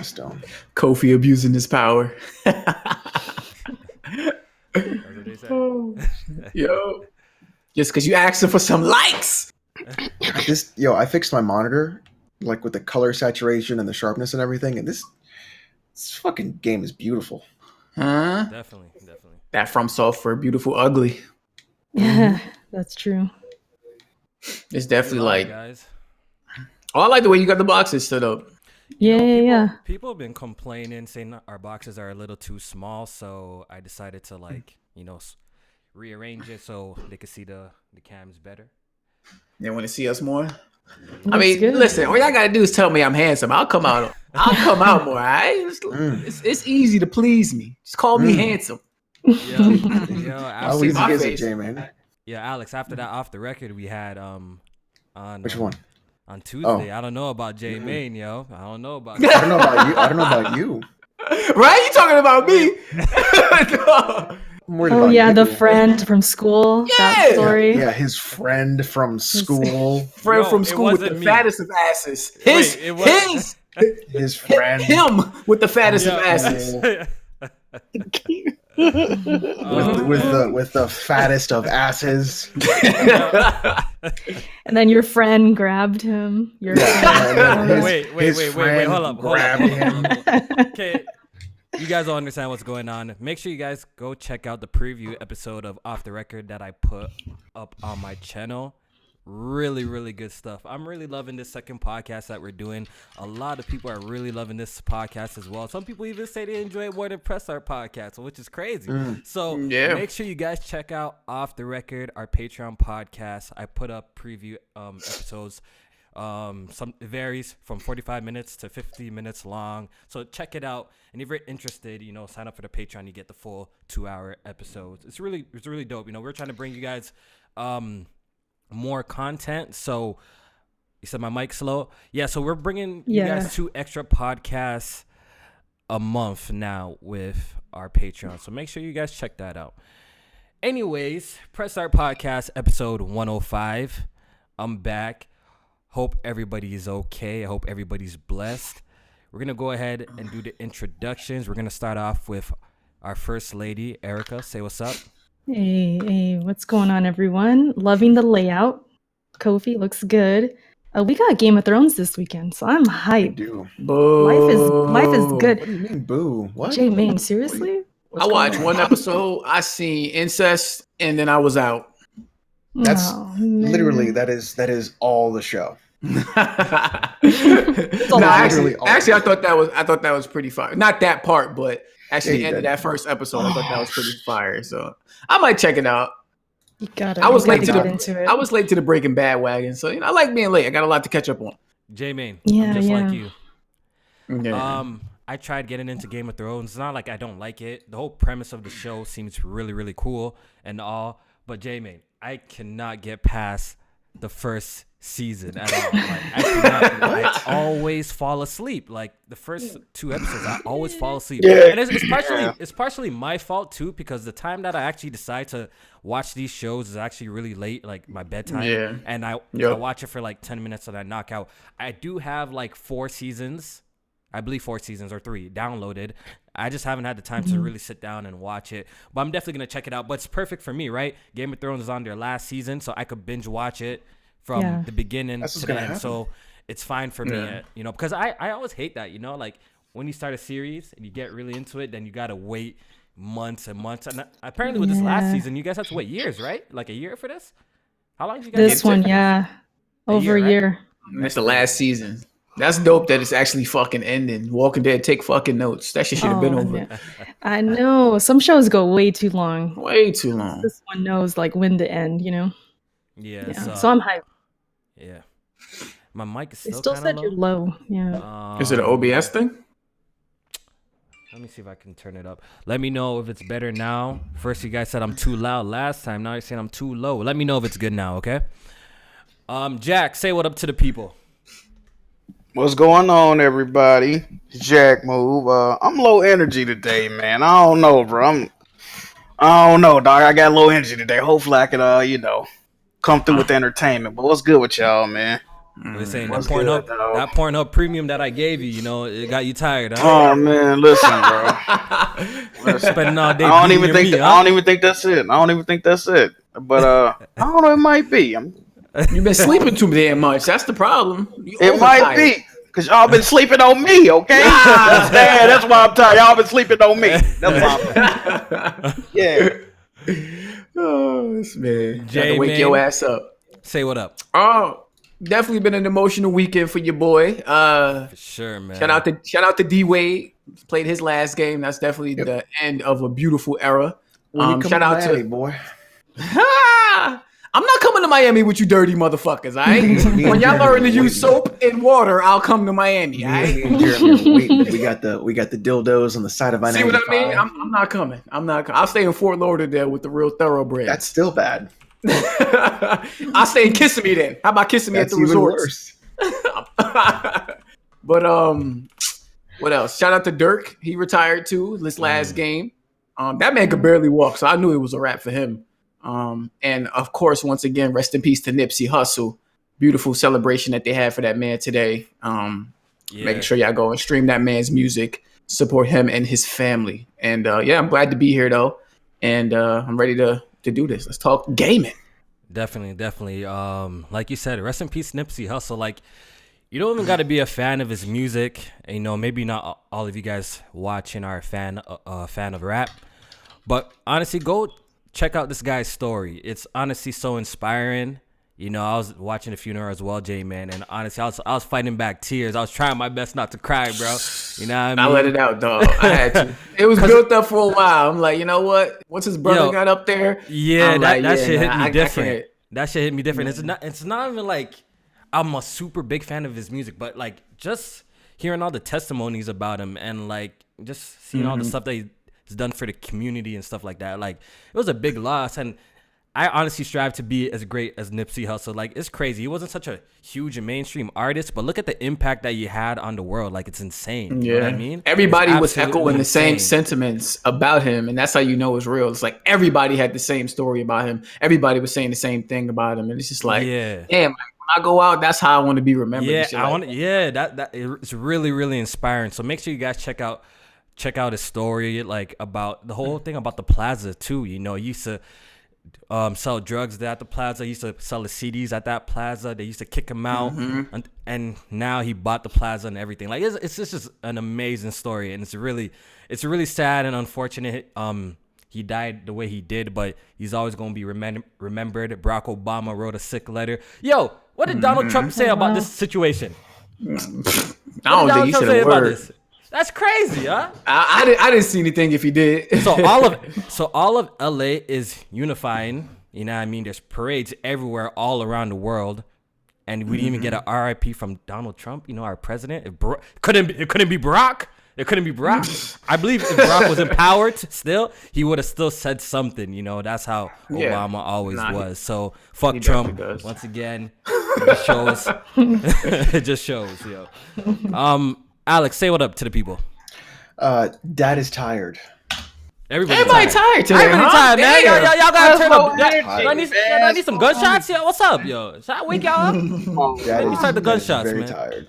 stone. Kofi abusing his power. That's what they say. Yo, just because you asked for some likes. I fixed my monitor, like with the color saturation and the sharpness and everything, and this fucking game is beautiful. Huh? Definitely. That From Software, beautiful, ugly. Yeah, that's true. It's definitely like. guys. Oh, I like the way you got the boxes set up. Yeah. People have been complaining, saying our boxes are a little too small, so I decided to rearrange it so they could see the cams better. They want to see us more. Looks I mean, good. listen. All y'all gotta do is tell me I'm handsome. I'll come out more. All right? It's easy to please me. Just call me handsome. How easy my is it, face. J-Man? Yeah, Alex. After that, off the record, we had on Which one? On Tuesday. I don't know about J Main, yo. I don't know about. I don't know about you. I don't know about you. Right? You talking about me? No. I'm worried Oh about yeah, you. the friend from school. That story. Yeah, his friend from school. Friend Yo, from it school with the wasn't me. fattest of asses. His friend Him with the fattest of asses. with the fattest of asses. And then your friend grabbed him. Wait, hold up. Okay, you guys don't understand what's going on. Make sure you guys go check out the preview episode of Off the Record that I put up on my channel. Really, really good stuff. I'm really loving this second podcast that we're doing. A lot of people are really loving this podcast as well. Some people even say they enjoy it more than Press Start podcast, which is crazy. So make sure you guys check out Off the Record, our Patreon podcast. I put up preview episodes. It varies from 45 minutes to 50 minutes long. So check it out. And if you're interested, sign up for the Patreon. You get the full 2-hour episodes. It's really dope. We're trying to bring you guys more content. So you said my mic's slow. Yeah. So we're bringing you guys 2 extra podcasts a month now with our Patreon. So make sure you guys check that out. Anyways, Press Start Podcast episode 105. I'm back. Hope everybody is okay. I hope everybody's blessed. We're going to go ahead and do the introductions. We're going to start off with our first lady, Erica. Say what's up. Hey, what's going on, everyone? Loving the layout. Kofi looks good. We got Game of Thrones this weekend, so I'm hyped. Do. Boo. Life is good. What do you mean, boo? What? J-Main, seriously? I watched one episode. I seen incest, and then I was out. That's literally that is all the show. Actually, I thought that was pretty fire. Not that part, but actually, the end of that first episode, I thought that was pretty fire. So I might check it out. You gotta. I was late to get into it. I was late to the Breaking Bad wagon, so I like being late. I got a lot to catch up on. J-Main, I'm just like you. Yeah. I tried getting into Game of Thrones. It's not like I don't like it. The whole premise of the show seems really, really cool and all. But J-Main, I cannot get past the first season at all. I always fall asleep. Like the first 2 episodes, I always fall asleep. Yeah. And it's partially my fault too, because the time that I actually decide to watch these shows is actually really late, like my bedtime. Yeah. And I watch it for like 10 minutes and I knock out. I do have like 4 seasons. I believe 4 seasons or 3 downloaded. I just haven't had the time to really sit down and watch it. But I'm definitely going to check it out. But it's perfect for me, right? Game of Thrones is on their last season, so I could binge watch it from the beginning to the end. So it's fine for me, because I always hate that, like when you start a series and you get really into it, then you got to wait months and months. And apparently with this last season, you guys have to wait years, right? Like a year for this? How long did you guys This one, over a year. That's the last season. That's dope that it's actually fucking ending. Walking Dead, take fucking notes. That shit should have been over. Yeah. I know. Some shows go way too long. Way too long. This one knows like when to end, Yeah. So I'm hyped. Yeah. My mic is They still still kind said of you're low. Yeah. Is it an OBS thing? Let me see if I can turn it up. Let me know if it's better now. First, you guys said I'm too loud last time. Now you're saying I'm too low. Let me know if it's good now, okay? Jack, say what up to the people. What's going on, everybody? Jack Move. I'm low energy today, man. I don't know, bro. I don't know, dog. I got low energy today. Hopefully, I could, come through with the entertainment. But what's good with y'all, man? We're saying What's good, dog? that Pornhub premium that I gave you, it got you tired. Huh? Oh man, listen, bro. Spending all day. I don't even think that's it. But I don't know. It might be. You've been sleeping too damn much. That's the problem. It might be because y'all been sleeping on me. Okay, that's why I'm tired. Y'all been sleeping on me. That's why. Yeah. Oh, this man. Jay, Gotta wake man. your ass up. Say what up. Oh, definitely been an emotional weekend for your boy. For sure, man. Shout out to D Wade. Played his last game. That's definitely the end of a beautiful era. Shout out to boy. I'm not coming to Miami with you dirty motherfuckers, all right? When y'all learn to use soap and water, I'll come to Miami, all right? We got the dildos on the side of I-95. See what I mean? I'm not coming. I'll stay in Fort Lauderdale with the real thoroughbreds. That's still bad. I'll stay in Kissimmee then. How about Kissimmee at the resorts? But what else? Shout out to Dirk. He retired too this last game. That man could barely walk, so I knew it was a wrap for him. And of course, once again, rest in peace to Nipsey Hussle. Beautiful celebration that they had for that man today. Making sure y'all go and stream that man's music, support him and his family. And I'm glad to be here though, and I'm ready to do this. Let's talk gaming. Definitely. Like you said, rest in peace, Nipsey Hussle. Like, you don't even got to be a fan of his music. Maybe not all of you guys watching are a fan of rap, but honestly, go check out this guy's story. It's honestly so inspiring. I was watching the funeral as well, J-Man, and honestly, I was fighting back tears. I was trying my best not to cry, bro. You know what I mean? I let it out, dog. I had to. It was built up for a while. I'm like, you know what? Once his brother got up there, that shit hit me different. That shit hit me different. It's not even like I'm a super big fan of his music, but like just hearing all the testimonies about him and like just seeing all the stuff that he's done for the community and stuff like that. Like, it was a big loss, and I honestly strive to be as great as Nipsey Hussle. Like, it's crazy. He wasn't such a huge mainstream artist, but look at the impact that he had on the world. Like, it's insane. You know what I mean? Everybody was echoing the same sentiments about him, and that's how you know it's real. It's like everybody had the same story about him. Everybody was saying the same thing about him, and it's just like, damn, when I go out, that's how I want to be remembered. That it's really, really inspiring. So make sure you guys check out his story, like about the whole thing about the plaza too. He used to sell drugs at the plaza. He used to sell the CDs at that plaza. They used to kick him out, and now he bought the plaza and everything. Like, it's just an amazing story, and it's really sad and unfortunate. He died the way he did, but he's always going to be remembered. Barack Obama wrote a sick letter. Yo, what did Donald Trump say about this situation? I don't think he said a word. That's crazy, huh? I didn't see anything if he did. So all of LA is unifying. You know what I mean? There's parades everywhere, all around the world, and we didn't even get an RIP from Donald Trump. Our president. It couldn't be Barack. It couldn't be Barack. I believe if Barack was empowered still, he would have still said something. That's how Obama always was. So fuck Trump once again. It just shows. It just shows, yo. Alex, say what up to the people. Dad is tired. Everybody tired today. Everybody tired, man. Y'all gotta turn up. I need some gunshots, yo. What's up, yo? Should I wake y'all up? Dad start the gunshots, very man. tired.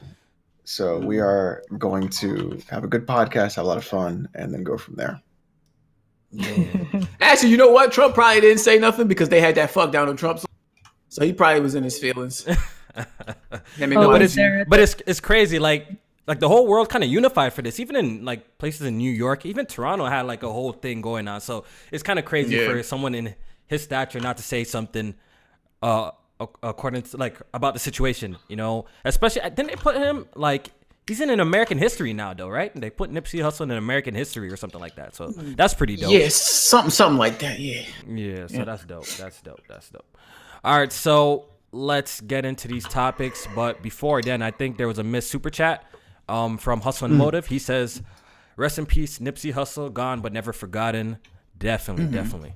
So we are going to have a good podcast, have a lot of fun, and then go from there. Actually, you know what? Trump probably didn't say nothing because they had that fuck down on Trump, so he probably was in his feelings. But it's crazy, like the whole world kind of unified for this. Even in like places in New York, even Toronto had like a whole thing going on. So it's kind of crazy for someone in his stature not to say something according to like about the situation, especially didn't they put him like he's in an American history now though, right? They put Nipsey Hussle in an American history or something like that. So that's pretty dope. Yeah, something like that. So that's dope. All right, so let's get into these topics, but before then, I think there was a missed super chat from Hustle and Motive. He says, rest in peace, Nipsey Hussle, gone but never forgotten. Definitely.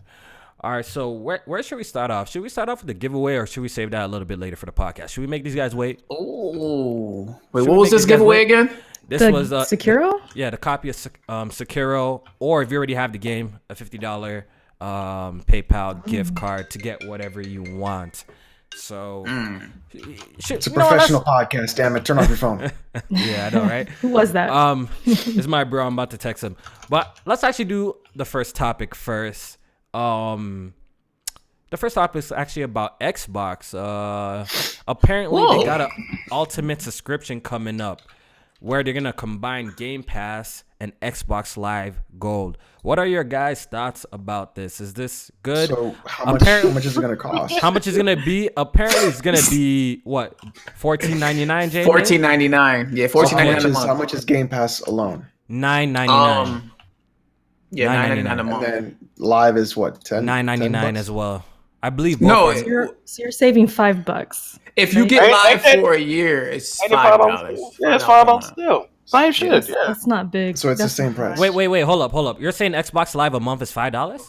All right, so where should we start off? Should we start off with the giveaway, or should we save that a little bit later for the podcast? Should we make these guys wait? Oh, wait, what was this giveaway again? This was Sekiro? Yeah, the copy of Sekiro, or if you already have the game, a $50 PayPal gift card to get whatever you want. And then, of course, the giveaway. So make sure you guys vote. Make sure you guys vote. Make sure you guys vote. Make sure you guys vote. Make sure you guys vote. Make sure you guys vote. Make sure you guys vote. Make sure you guys vote. Make sure you guys vote. Make sure you guys vote. So It's a professional podcast. Damn it! Turn off your phone. Yeah, I know, right? Who was that? It's my bro. I'm about to text him. But let's actually do the first topic first. The first topic is actually about Xbox. Apparently they got an ultimate subscription coming up where they're gonna combine Game Pass and Xbox Live Gold. What are your guys' thoughts about this? Is this good? So how much is it going to cost? How much is it gonna be? Apparently it's gonna be what, $14.99, Jay? $14.99. Yeah, $14.99 a month. How much is Game Pass alone? $9.99. Yeah, $9.99 a month. And then Live is what? $9.99 as well. I believe. No, both are- So you're saving $5. if you get Live for a year, it's $5. Yeah, it's $5 still. Same shit. Yeah. That's not big. So it's the That's same not price. bad. Wait, hold up. You're saying Xbox Live a month is $5?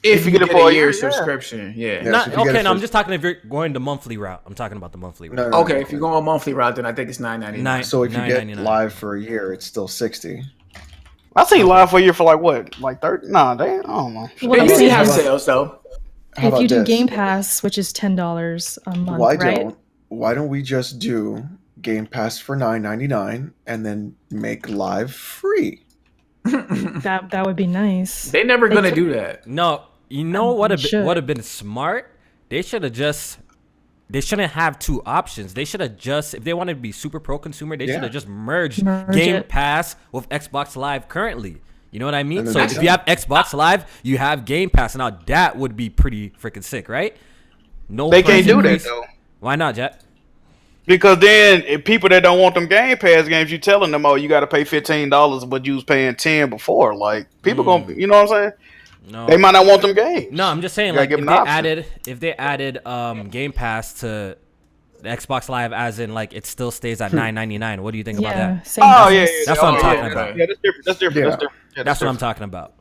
If you get it for a year yeah. subscription, yeah. Yeah. So if you get it I'm for- just talking if you're going the monthly route. I'm talking about the monthly route. No, Okay, if you go on monthly route, then I think it's $9.99. So if you get $9.99. Live for a year, it's still $60. I seen Live for a year for like what? Like 30? Nah, they I don't know. Well, They I'm usually saying have is sales though. How if about you do this? Game Pass, which is $10 a month, right? Why don't we just do Game Pass for $9.99 and then make Live free? That would be nice. They're never gonna do that. No, you know what should. would have been smart? They shouldn't have two options. They should have just, if they wanted to be super pro consumer, they should have just merged Game it. Pass with Xbox Live currently. You know what I mean? And then So that's if you have Xbox Live, you have Game Pass. Now that would be pretty freaking sick, right? No, They price can't do that increase. though. Why not, Jack? Because then if people that don't want them Game Pass games, you telling them, oh, you got to pay $15, but you was paying $10 before. Like people gonna, you know what I'm saying? No, They might not want them games. no, I'm just saying, You gotta like give if them they an option. added Game Pass to the Xbox Live, as in like it still stays at $9.99. What do you think about Yeah, that? same Oh yeah, business. That's what I'm oh, talking yeah, about. Yeah, that's different. That's different. Yeah. That's different. Yeah, That's what I'm different. talking about.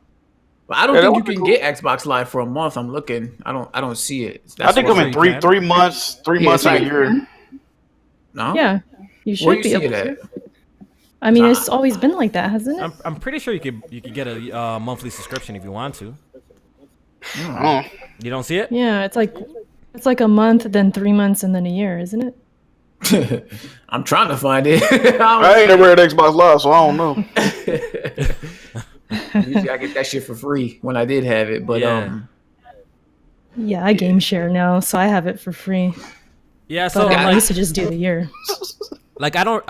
But I don't Yeah, that think would you be can cool. get Xbox Live for a month. I'm looking. I don't see it. I think what I'm in you can. three months, 3 Yeah, months it's a like- year. No. Yeah, you should Where you be see able it at? to. I mean, it's always been like that, hasn't it? I'm pretty sure you could get a monthly subscription if you want to. Oh. You don't see it? Yeah, it's like a month, then 3 months, and then a year, isn't it? I'm trying to find it. I ain't never had Xbox Live, so I don't know. Usually I get that shit for free when I did have it, but Yeah. Yeah, I game share now, so I have it for free. Yeah. So But I like, used to just do the year. like I don't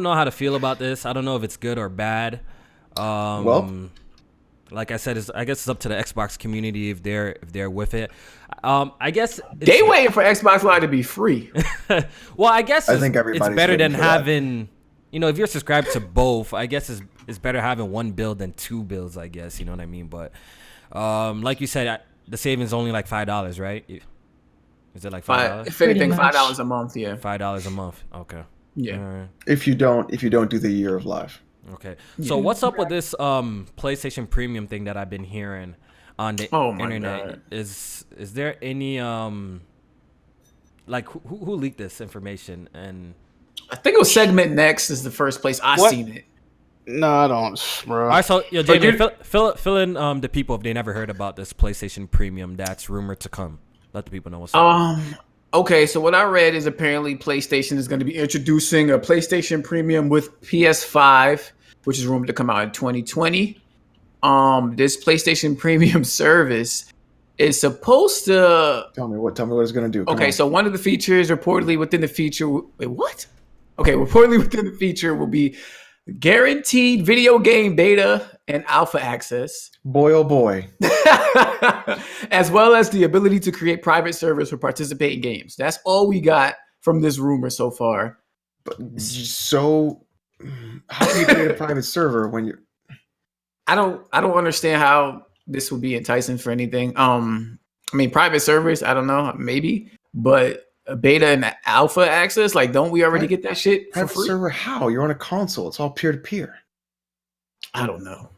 know how to feel about this. I don't know if it's good or bad. Well- like I said, I guess it's up to the Xbox community if they're with it. I guess they waiting for Xbox Live to be free. Well, I guess I think it's everybody's better waiting than for that. having, if you're subscribed to both, I guess it's better having one bill than two bills, I guess, you know what I mean? But like you said, the savings only like $5, right? Is it like $5? If anything, Pretty much. $5 a month. Yeah. $5 a month. Okay. Yeah. All right. If you don't do the year of Live. Okay. So what's up with this PlayStation Premium thing that I've been hearing on the Oh my internet? God. Is there any like who leaked this information? And I think it was Segment Next is the first place I What? seen it. No, I don't, bro. all right, so But Jamie, fill in the people if they never heard about this PlayStation Premium that's rumored to come. Let the people know what's up. Okay, so what I read is apparently PlayStation is going to be introducing a PlayStation Premium with PS5, which is rumored to come out in 2020. This PlayStation Premium service is supposed to. Tell me what it's going to do. Come Okay, on. so one of the features reportedly within the feature. Wait, what? Okay, reportedly within the feature will be guaranteed video game beta and alpha access, Boy, oh boy. as well as the ability to create private servers for participating games. That's all we got from this rumor so far. So how do you create a private server when you I don't understand how this would be enticing for anything. I mean, private servers, I don't know, maybe, but a beta and alpha access, like, don't we already get that shit for private free? server? How? You're on a console. It's all peer to peer. I don't know.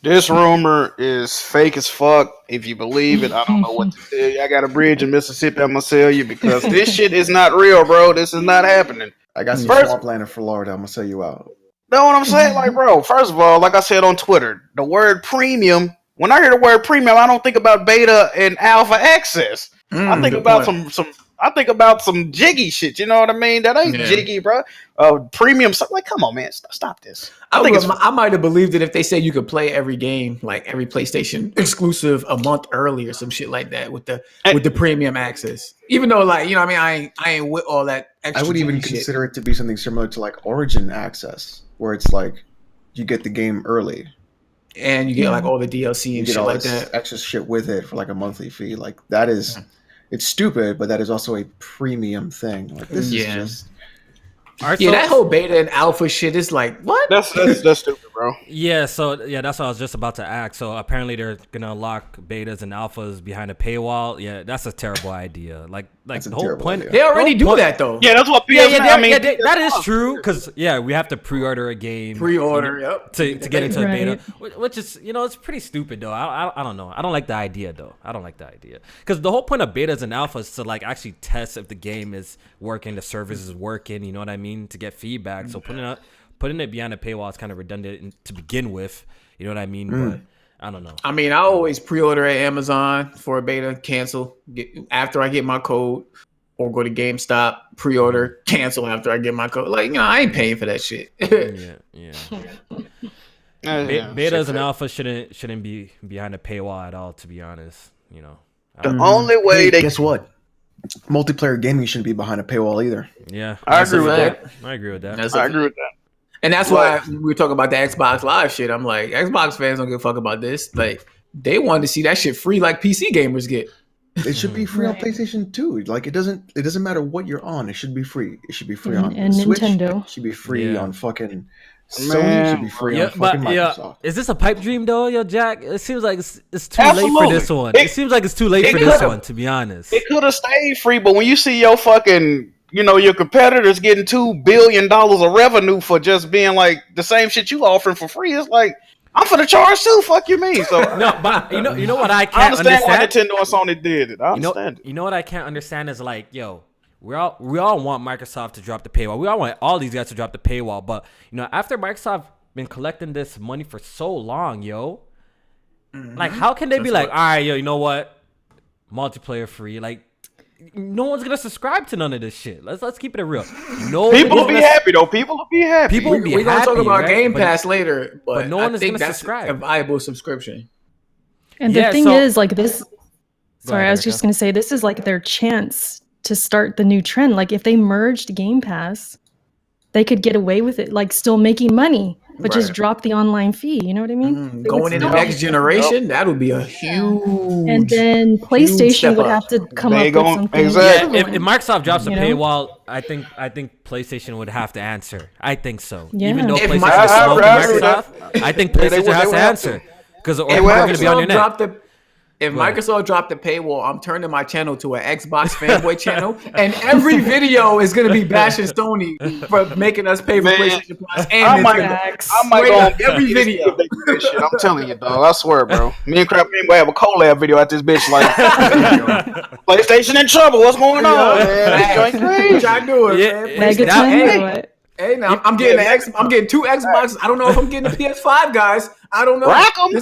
This rumor is fake as fuck. If you believe it, I don't know what to tell you. I got a bridge in Mississippi I'm gonna sell you because this shit is not real, bro. This is not happening. I got some First- swampland in Florida. I'm gonna sell you out. Know what I'm saying? Like, bro, first of all, like I said on Twitter, the word premium, when I hear the word premium, I don't think about beta and alpha access. I think Good about point. some. I think about some jiggy shit. You know what I mean? That ain't Yeah. jiggy, bro. Premium stuff. Like, come on, man, stop this. I think it's. I might have believed it if they said you could play every game, like every PlayStation exclusive, a month early or some shit like that with the premium access. Even though, like, you know, what I mean, I ain't with all that extra. I would even shit. consider it to be something similar to like Origin access, where it's like you get the game early. And you get like all the DLC You and get shit all like this that. extra shit with it for like a monthly fee. Like that is, it's stupid, but that is also a premium thing. Like this is just. Yeah, that whole beta and alpha shit is like, what? That's stupid, bro. Yeah, so yeah, that's what I was just about to ask. So apparently they're gonna lock betas and alphas behind a paywall. Yeah, that's a terrible idea. Like the whole point. They already do that though. Yeah, that's what. That is true because we have to pre-order a game. Yep. To get into a beta, which is it's pretty stupid though. I don't know. I don't like the idea though. I don't like the idea because the whole point of betas and alphas is to like actually test if the game is working, the service is working. You know what I mean? To get feedback. So putting it behind a paywall is kind of redundant to begin with. You know what I mean? But I don't know. I mean, I always pre-order at Amazon for a beta, cancel after I get my code, or go to GameStop, pre-order, cancel after I get my code. Like, I ain't paying for that shit. Yeah. Betas and alphas shouldn't be behind a paywall at all, to be honest. The only way guess what? Multiplayer gaming shouldn't be behind a paywall either. Yeah, I agree with that. I agree with that. I agree with that. And that's why we were talking about the Xbox Live shit. I'm like, Xbox fans don't give a fuck about this. Like, they wanted to see that shit free like PC gamers get. It should be free on PlayStation too. Like it doesn't matter what you're on. It should be free. It should be free on and Switch. Nintendo. It should be free on fucking Sony. It should be free on fucking Microsoft. Is this a pipe dream though, yo, Jack? It seems like it's too late for this one. It seems like it's too late for this one, to be honest. It could have stayed free, but when you see your fucking your competitors getting $2 billion of revenue for just being like the same shit you offering for free, it's like I'm finna charge too. Fuck you mean? So no, but you know what I can't understand. Why Nintendo and Sony did it. I understand it. You know what I can't understand is like, yo, we all want Microsoft to drop the paywall. We all want all these guys to drop the paywall. But after Microsoft been collecting this money for so long, yo, like how can they be like, all right, yo, you know what, multiplayer free, like. No one's gonna subscribe to none of this shit. Let's keep it real. People will be happy though. People will be happy. We're gonna talk about Game Pass later, but no one is gonna that's subscribe. A viable subscription. And the thing is, like this. Sorry, I was just gonna say this is like their chance to start the new trend. Like if they merged Game Pass, they could get away with it, like still making money, but just drop the online fee. You know what I mean? Going into next generation, that would be a huge. And then PlayStation would have to come up with something. Exactly. Yeah, if Microsoft drops a paywall, I think PlayStation would have to answer. I think so. Yeah. Even though PlayStation is slow to Microsoft, I think PlayStation has to answer because we're going to be on your neck. If Microsoft dropped the paywall, I'm turning my channel to an Xbox fanboy channel, and every video is going to be bashing Sony for making us pay for PlayStation Plus. And I might go on every video. Shit, I'm telling you, dog. I swear, bro. Me and Crap Man will have a collab video at this bitch. Like, PlayStation in trouble. What's going on, man? This joint crazy. Try to do it, man. Hey, now I'm getting I'm getting 2 Xboxes. I don't know if I'm getting the PS5, guys. I don't know. Rack them.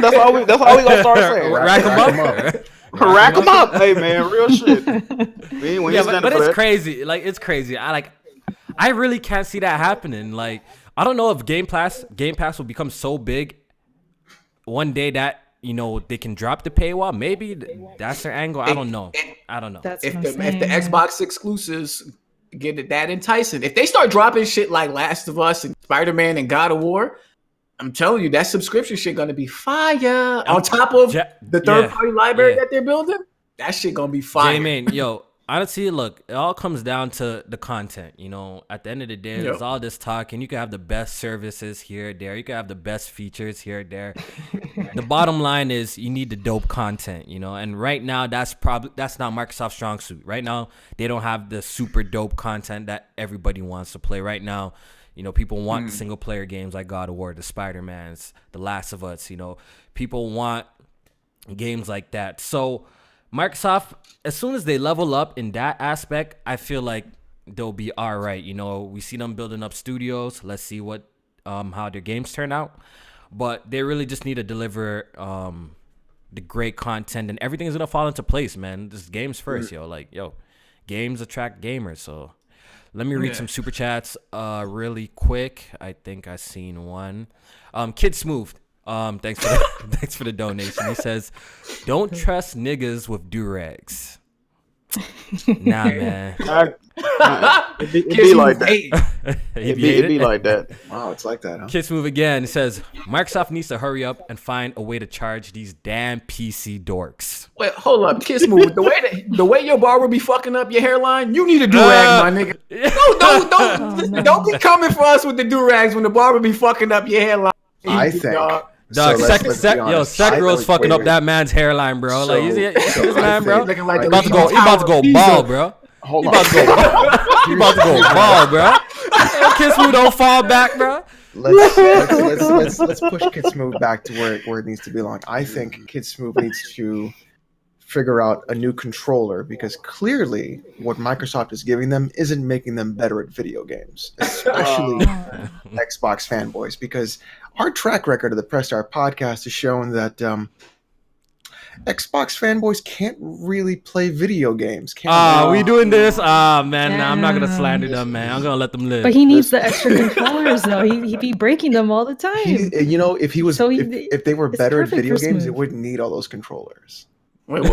That's all we gonna start saying. Rack them up. Rack them up. Hey man, real shit. But it's crazy. Like it's crazy. I really can't see that happening. Like I don't know if Game Pass will become so big one day that they can drop the paywall. Maybe that's their angle. I don't know. If the Xbox exclusives get it that enticing. If they start dropping shit like Last of Us and Spider-Man and God of War, I'm telling you, that subscription shit gonna be fire. On top of the third-party library that they're building, that shit gonna be fire. J-Man, yo, honestly, look, it all comes down to the content. At the end of the day, there's all this talk, and you can have the best services here, there. You can have the best features here, there. The bottom line is you need the dope content, and right now that's not Microsoft's strong suit. Right now, they don't have the super dope content that everybody wants to play. Right now, people want single player games like God of War, the Spider-Mans, the Last of Us. People want games like that. So Microsoft, as soon as they level up in that aspect, I feel like they'll be all right. We see them building up studios. Let's see how their games turn out. But they really just need to deliver the great content, and everything is gonna fall into place, man. Just games first, yo. Like, yo, games attract gamers. So let me read some super chats really quick. I think I seen one. Kid Smooth. Thanks for the donation. He says, "Don't trust niggas with do-rags." Nah, man. It be like that. It be like that. Wow, it's like that, huh? Kids Move again. It says Microsoft needs to hurry up and find a way to charge these damn PC dorks. Wait, hold up, Kiss Move. The way your barber be fucking up your hairline, you need a do-rag, my nigga. Don't be coming for us with the do-rags when the barber be fucking up your hairline. I think. Dog, So Sekiro's fucking up that man's hairline, bro. So- like, you see so this I man, bro? think- He about to go bald, bro. Hold He on. about to go bald, bro. Kiss Move don't fall back, bro. Let's push Kid Smooth back to where it needs to belong. I think Kid Smooth needs to figure out a new controller, because clearly what Microsoft is giving them isn't making them better at video games, especially Xbox fanboys, because our track record of the Press Start podcast has shown that Xbox fanboys can't really play video games. We doing this? Man, nah, I'm not gonna slander them, man. I'm gonna let them live. But he needs the extra controllers, though. He be breaking them all the time. If they were it's better at perfect video for games, it Smooth. wouldn't need all those controllers. Wait,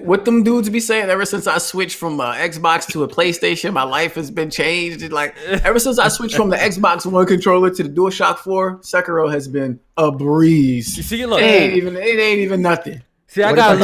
what them dudes be saying? Ever since I switched from Xbox to a PlayStation, my life has been changed. Like, ever since I switched from the Xbox One controller to the DualShock 4, Sekiro has been a breeze. You see, look, it ain't even nothing. See, I got a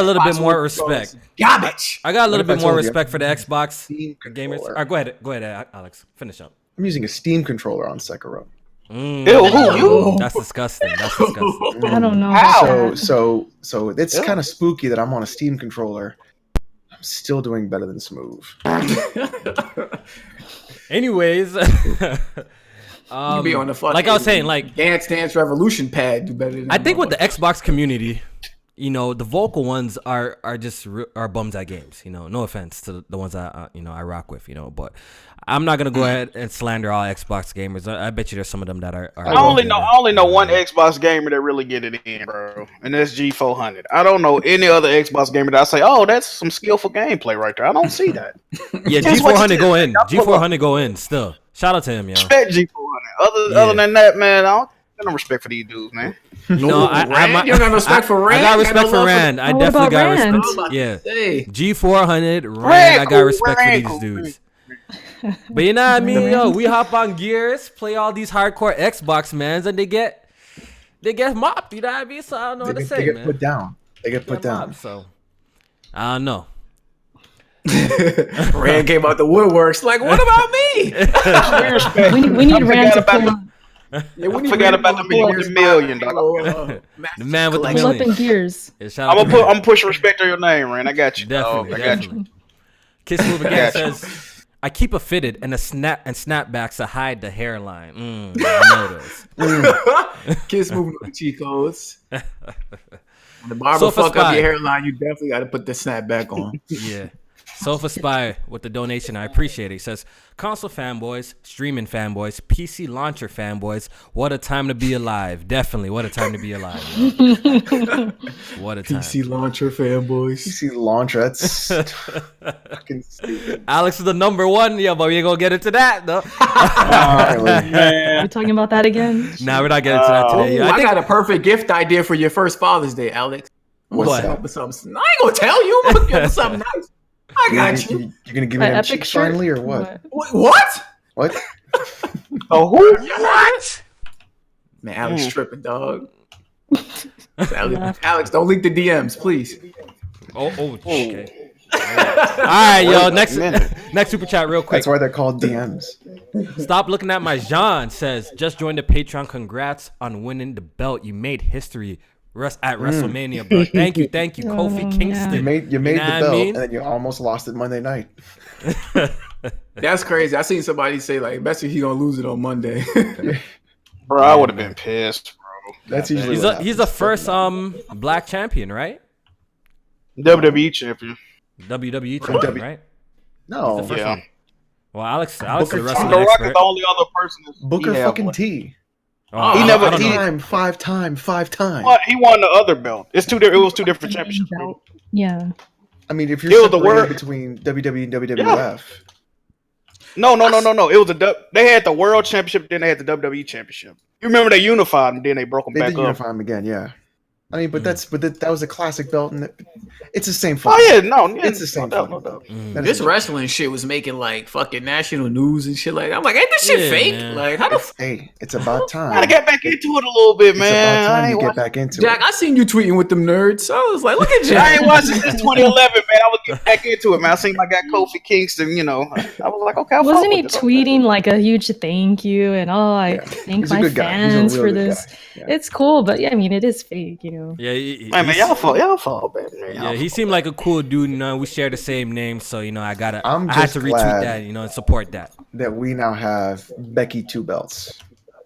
little bit more respect. Garbage. I got a little What if bit I more told you respect for the Xbox Steam gamers. controller? All right, go ahead, Alex. Finish up. I'm using a Steam controller on Sekiro. That's disgusting. That's disgusting. I don't know. How? So it's kind of spooky that I'm on a Steam controller. I'm still doing better than Smooth. Anyways, You be on the fucking like I was saying, like Dance Revolution pad. Do better than I think with the motherfucker. Xbox community, you know, the vocal ones are just are bums at games. You know, no offense to the ones I rock with. You know, but I'm not gonna go ahead and slander all Xbox gamers. I bet you there's some of them that are I only know one Xbox gamer that really get it in, bro, and that's G400. I don't know any other Xbox gamer that I say, oh, that's some skillful gameplay right there. I don't see that. Yeah, That's what G400 you go did. in. Y'all pull G400 go in. Still, shout out to him, yo. Respect G400. Other than that, man, I don't got no respect for these dudes, man. No, Rand? You don't got respect for Rand? I got respect for Rand. I What definitely about got Rand? respect. Yeah, Hey, G400, Rand. I got respect for Rand, these cool, dudes. But you know what I mean, yo? We hop on Gears, play all these hardcore Xbox mans, and they get mopped. You know what I mean? So I don't know what to They say, get man. put down. They get put down. Mobbed, so I don't know. Rand came out the woodworks. Like, what about me? We need Rand to pull up, Yeah, we I forgot about the $1 million, dog. The man with the pull up in million. gears. Yeah, shout out I'm to gonna Rand. push respect on your name, man. I got you. Definitely, dog. I got you. definitely. Kiss Move again Gotcha. says, I keep a fitted and snapbacks to hide the hairline. I know those. Kiss moving with the cheat codes. When the barber Sofa fuck up Spy. your hairline, you definitely got to put the snap back on. Yeah. Sofa Spy with the donation. I appreciate it. He says, console fanboys, streaming fanboys, PC launcher fanboys, what a time to be alive. Definitely, what a time to be alive. Yo. What a time. PC launcher fanboys. PC launcher, that's fucking stupid. Alex is the number one. Yeah, but we ain't going to get into that, though. We're talking about that again. Nah, we're not getting into that today. Ooh, Yo, I got a perfect gift idea for your first Father's Day, Alex. What's What? that? With something. I ain't gonna tell you. I'm gonna give you something nice. I got you. You're gonna give me An them epic cheeks shirt? finally, or what? What? What? Oh, who? What? Man, Alex tripping, dog. Alex, don't leak the DMs, please. Oh, okay. All right, yo. Next super chat, real quick. That's why they're called DMs. Stop looking at my Jean says, just joined the Patreon. Congrats on winning the belt. You made history at WrestleMania, bro. Thank you, Kofi yeah. Kingston. You made the know what I belt, mean? and then you almost lost it Monday night. That's crazy. I seen somebody say like, best if he gonna lose it on Monday. Bro, I would have been pissed, bro. That's usually He's the first black champion, right? WWE champion. WWE champion, right? no He's the first Yeah. one. Well, Alex is a Booker wrestling The Rock is expert. the only other person that's Booker fucking T. He never. I don't know. Five time. He won the other belt. It was two different championships. Yeah. I mean, if you're It was the separating word- between WWE and WWF, No. It was they had the world championship, then they had the WWE championship. You remember they unified and then they broke them they back did up. unify them again. Yeah. I mean, but that was a classic belt, and it's the same. Oh yeah, no, It's the same no, fucking belt. That This is- wrestling shit was making like fucking national news and shit like that. I'm like, ain't this shit Yeah, fake? man. Like, how the Hey, it's about time. Gotta get back into it a little bit, It's man. about time I you ain't, get watch- back into Jack? it. I seen you tweeting with them nerds. So I was like, look at I Jack. ain't watched it since 2011, man. I was getting back into it, man. I seen I got Kofi Kingston, I was like, okay, I'll Wasn't fuck he with this. tweeting like a huge thank you and I Yeah. thank He's a my good guy. He's a fans real for good this. guy. Yeah. It's cool, but yeah, I mean, it is fake. Yeah, Hey, man, y'all fall back, man. Yeah, he seemed like a cool dude. We share the same name, so I I'm had just to retweet glad- that, and support that. That we now have Becky 2 belts.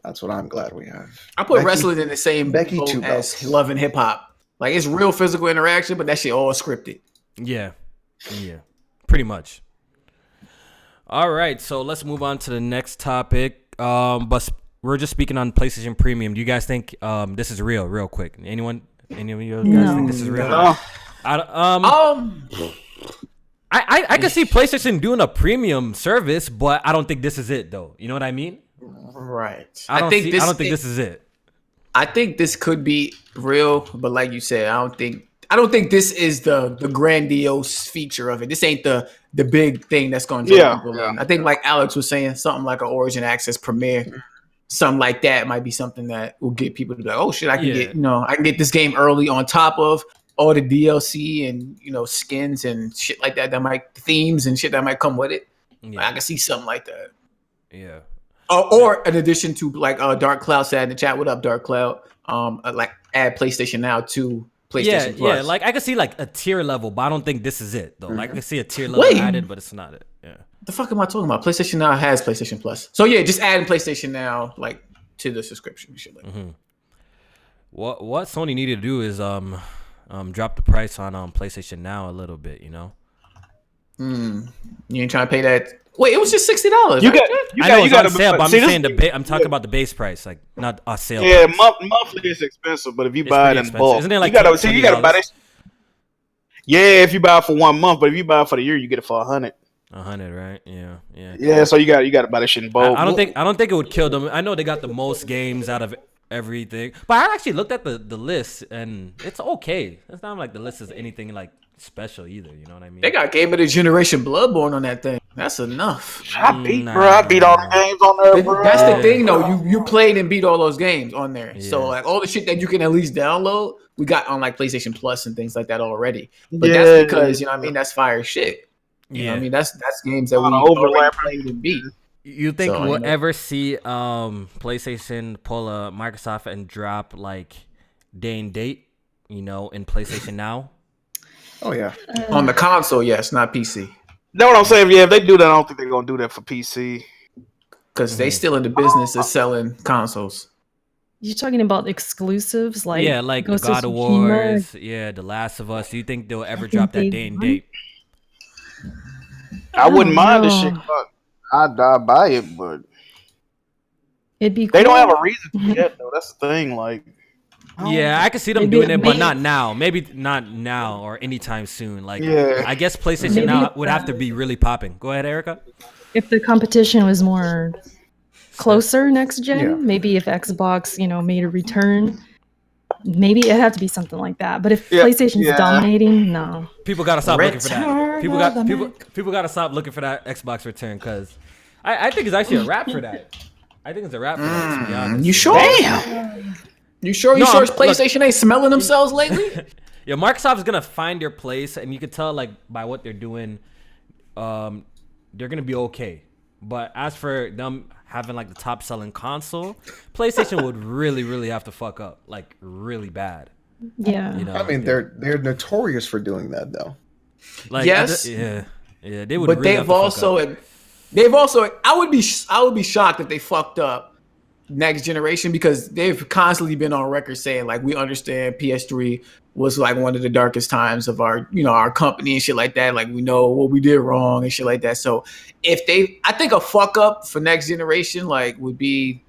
That's what I'm glad we have. I put Becky- wrestling in the same Becky boat 2 as belts. love and hip hop. Like, it's real physical interaction, but that shit all scripted. Yeah, pretty much. All right, so let's move on to the next topic. But we're just speaking on PlayStation Premium. Do you guys think this is real quick? Any of you guys No. think this is real? No. I can see PlayStation doing a premium service, but I don't think this is it, though. You know what I mean? Right. I don't think this is it. I think this could be real, but like you said, I don't think this is the grandiose feature of it. This ain't the big thing that's going to draw people in. I think, like Alex was saying, something like an Origin Access Premiere, something like that might be something that will get people to be like, oh shit, I can get this game early on top of all the DLC and skins and shit like that might themes and shit that might come with it. Yeah. I can see something like that. Yeah. Or in addition to like Dark Cloud said in the chat, what up, Dark Cloud? Like add PlayStation Now to PlayStation Plus. Yeah, like I could see like a tier level, but I don't think this is it though. Like I could see a tier level added, but it's not it. Yeah. The fuck am I talking about? PlayStation Now has PlayStation Plus. So yeah, just adding PlayStation Now like to the subscription and shit like that. What Sony needed to do is drop the price on PlayStation Now a little bit, You ain't trying to pay that. Wait, it was just $60. You I know got it's on sale, but I'm saying I'm talking about the base price, like not a sale. Yeah, price. monthly is expensive, but if you It's buy it pretty in expensive. bulk, Isn't it like you gotta buy that. Yeah, if you buy it for 1 month, but if you buy it for the year, you get it for $100. 100, right? Yeah. Yeah, so you got to buy that shit in bulk. I don't think it would kill them. I know they got the most games out of everything, but I actually looked at the list and it's okay. It's not like the list is anything like special either. You know what I mean? They got Game of the Generation Bloodborne on that thing. That's enough. I beat all the games on there, bro. That's the thing, though. You played and beat all those games on there. Yeah. So like all the shit that you can at least download, we got on like PlayStation Plus and things like that already. But that's because that's fire shit. You know what I mean? That's games that we already played and beat. You think So, we'll ever see PlayStation pull a Microsoft and drop like day and date, in PlayStation Now? Oh yeah. On the console, yes, not PC. That's what I'm saying. Yeah, if they do that, I don't think they're gonna do that for PC. Because they still in the business of selling consoles. You're talking about exclusives like like Ghost God of Tsushima? Wars, The Last of Us. Do you think they'll ever drop that day and date? I wouldn't mind this know. shit. I'd buy it, but It'd be cool. they don't have a reason to yet, though. That's the thing. Like, Yeah, I can see them Maybe- doing it, but maybe- not now. Maybe not now or anytime soon. Like, Yeah. I guess PlayStation Maybe Now if would have to be really popping. Go ahead, Erica. If the competition was more closer next gen, Yeah. maybe if Xbox, made a return, maybe it had to be something like that. But if Yeah, PlayStation's yeah. dominating, no. People gotta stop looking for that. Return People of got the people gotta stop looking for that Xbox return because I think it's actually a wrap for that. I think it's a wrap for that. To be honest. You sure? damn. You sure? No, I'm- PlayStation ain't smelling themselves lately? Yeah, Microsoft's gonna find their place, and you can tell like by what they're doing, they're gonna be okay. But as for them having like the top selling console, PlayStation would really, really have to fuck up like really bad. Yeah. I mean, they're notorious for doing that though. Like, Yes. yeah, they would. But really have to fuck up. they've also. I would be shocked if they fucked up next generation because they've constantly been on record saying like we understand PS3 was like one of the darkest times of our our company and shit like that. Like we know what we did wrong and shit like that. So I think a fuck up for next generation like would be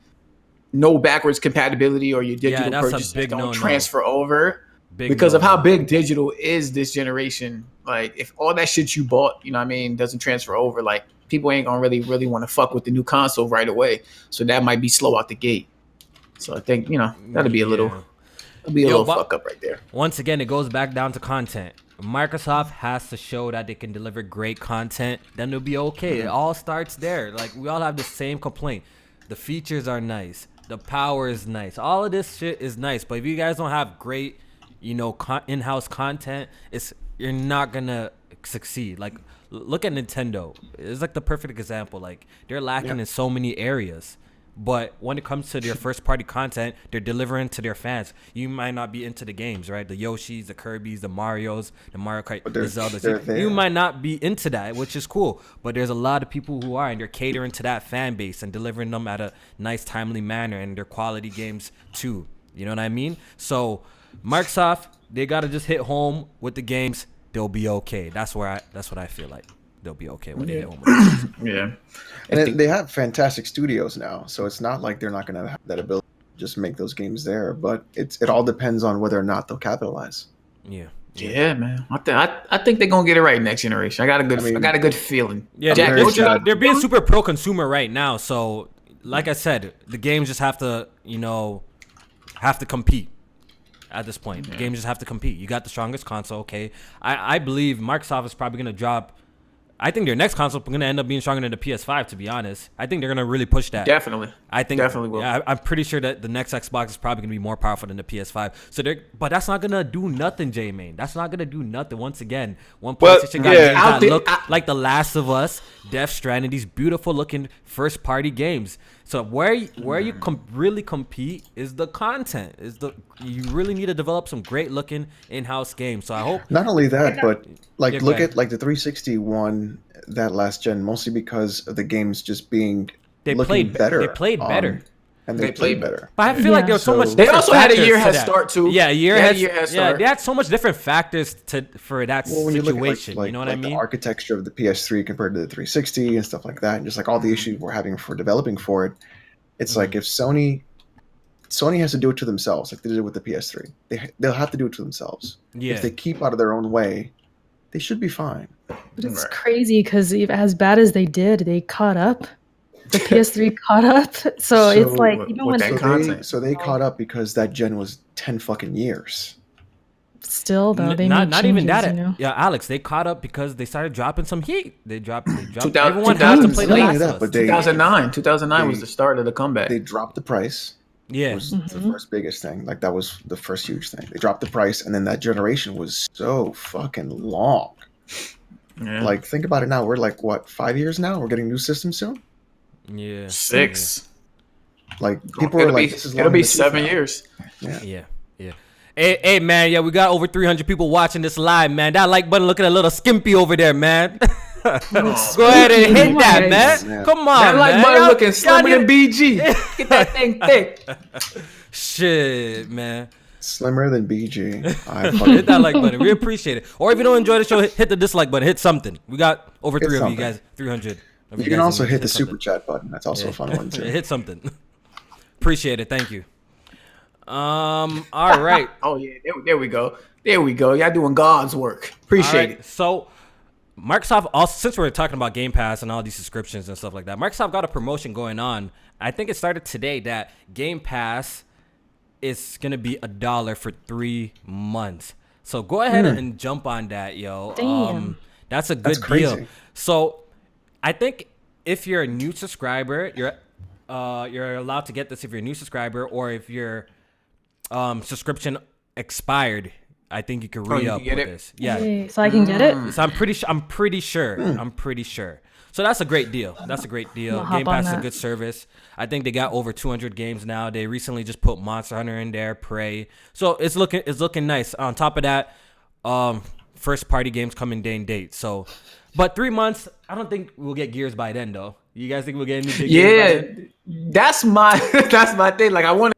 no backwards compatibility or your digital that's a purchases big don't no-no. transfer over Big because of no-no. how big digital is this generation. Like if all that shit you bought, you know what I mean, doesn't transfer over, like people ain't gonna really want to fuck with the new console right away. So that might be slow out the gate. So I think, you know, that'll be a little fuck up right there. Once again, it goes back down to content. Microsoft has to show that they can deliver great content, then it'll be okay. It all starts there. Like, we all have the same complaint. The features are nice. The power is nice. All of this shit is nice. But if you guys don't have great, you know, in-house content, you're not gonna succeed. Like, look at Nintendo. It's like the perfect example. Like, they're lacking in so many areas. But when it comes to their first party content, they're delivering to their fans. You might not be into the games, right? The Yoshis, the Kirbys, the Marios, the Mario Kart, the Zeldas. You might not be into that, which is cool. But there's a lot of people who are, and they're catering to that fan base and delivering them at a nice, timely manner, and they're quality games too. You know what I mean? So Microsoft, they gotta just hit home with the games. They'll be okay. That's what I feel like. They'll be okay when they hit home with it. Yeah. And they have fantastic studios now, so it's not like they're not going to have that ability to just make those games there. But it all depends on whether or not they'll capitalize. Yeah, man. I think they're gonna get it right next generation. I got a good feeling. Yeah, Jack, they're being super pro consumer right now. So, like I said, the games just have to compete. At this point, the games just have to compete. You got the strongest console, okay? I believe Microsoft is probably gonna drop. I think their next console is going to end up being stronger than the PS5, to be honest. I think they're going to really push that. Definitely. I think definitely will. Yeah, I'm pretty sure that the next Xbox is probably going to be more powerful than the PS5. But that's not going to do nothing, J-Main. That's not going to do nothing. Once again, one PlayStation got games that look like The Last of Us, Death Stranding, these beautiful looking first party games. So where you really compete is the content. You really need to develop some great looking in-house games. So I hope not only that, but look at like the 360 one that last gen, mostly because of the games just being looking better. They played better. And they played better. But I feel like there was so much. They also had a year head start too. Yeah, a year head start. Yeah, they had so much different factors for that when situation. You, you know what I mean? The architecture of the PS3 compared to the 360 and stuff like that, and just like all the issues we're having for developing for it. It's like if Sony has to do it to themselves, like they did with the PS3. They'll have to do it to themselves. Yeah. If they keep out of their own way, they should be fine. But it's crazy because as bad as they did, they caught up. The PS3 caught up, so it's like even when they caught up because that gen was 10 fucking years. Still though, they not changes, even that. You know? Yeah, Alex, they caught up because they started dropping some heat. They dropped. Everyone has to play The Last of Us. 2009 was the start of the comeback. They dropped the price. Yeah, was the first biggest thing. Like that was the first huge thing. They dropped the price, and then that generation was so fucking long. Yeah. Like think about it now. We're like what 5 years now? We're getting new systems soon. Yeah, 6. Like people are like, it'll be 7 years. Yeah. Hey, man, we got over 300 people watching this live, man. That like button looking a little skimpy over there, man. Go ahead and hit that, man. Yeah. Come on, that like man. Button looking slimmer than BG. Get that thing thick. Shit, man. Slimmer than BG. Hit that like button. We appreciate it. Or if you don't enjoy the show, hit the dislike button. Hit something. We got over 3 of you guys. 300. You can also hit the super chat button. That's also a fun one too. Hit something. Appreciate it. Thank you. All right. Oh yeah, there we go. Y'all doing God's work. Appreciate it. So Microsoft also, since we're talking about Game Pass and all these subscriptions and stuff like that, Microsoft got a promotion going on. I think it started today that Game Pass is gonna be $1 for 3 months. So go ahead and jump on that, yo. Damn. That's a good deal. So I think if you're a new subscriber, you're allowed to get this if you're a new subscriber, or if your subscription expired. I think you can re-up with this. Yeah. Hey, so I can get it? So I'm pretty sure. So that's a great deal. Game Pass is a good service. I think they got over 200 games now. They recently just put Monster Hunter in there, Prey. So it's looking nice. On top of that, first party games coming day and date. So, but 3 months, I don't think we'll get Gears by then though. You guys think we'll get any big games by then? That's my thing. Like I want.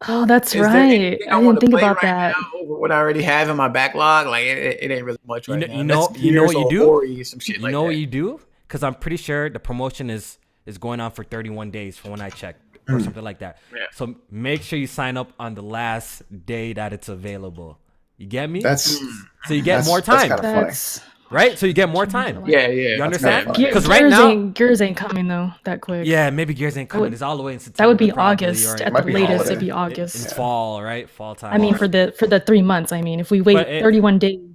Oh, that's right. I didn't think about that. Over what I already have in my backlog, like it ain't really much right now. You know what you do? You know what you do? Because I'm pretty sure the promotion is going on for 31 days from when I checked. or something like that. Yeah. So make sure you sign up on the last day that it's available. You get me? That's so you get more time, That's kinda funny. right? So you get more time. Yeah. You understand? kinda Because right now, Gears ain't coming though that quick. yeah, maybe Gears ain't coming. It's all the way in September. That would be probably, August or at Might the be latest. holiday. It'd be August. It's fall, right? Fall time. I mean, for the 3 months. I mean, if we wait But 31 days, if you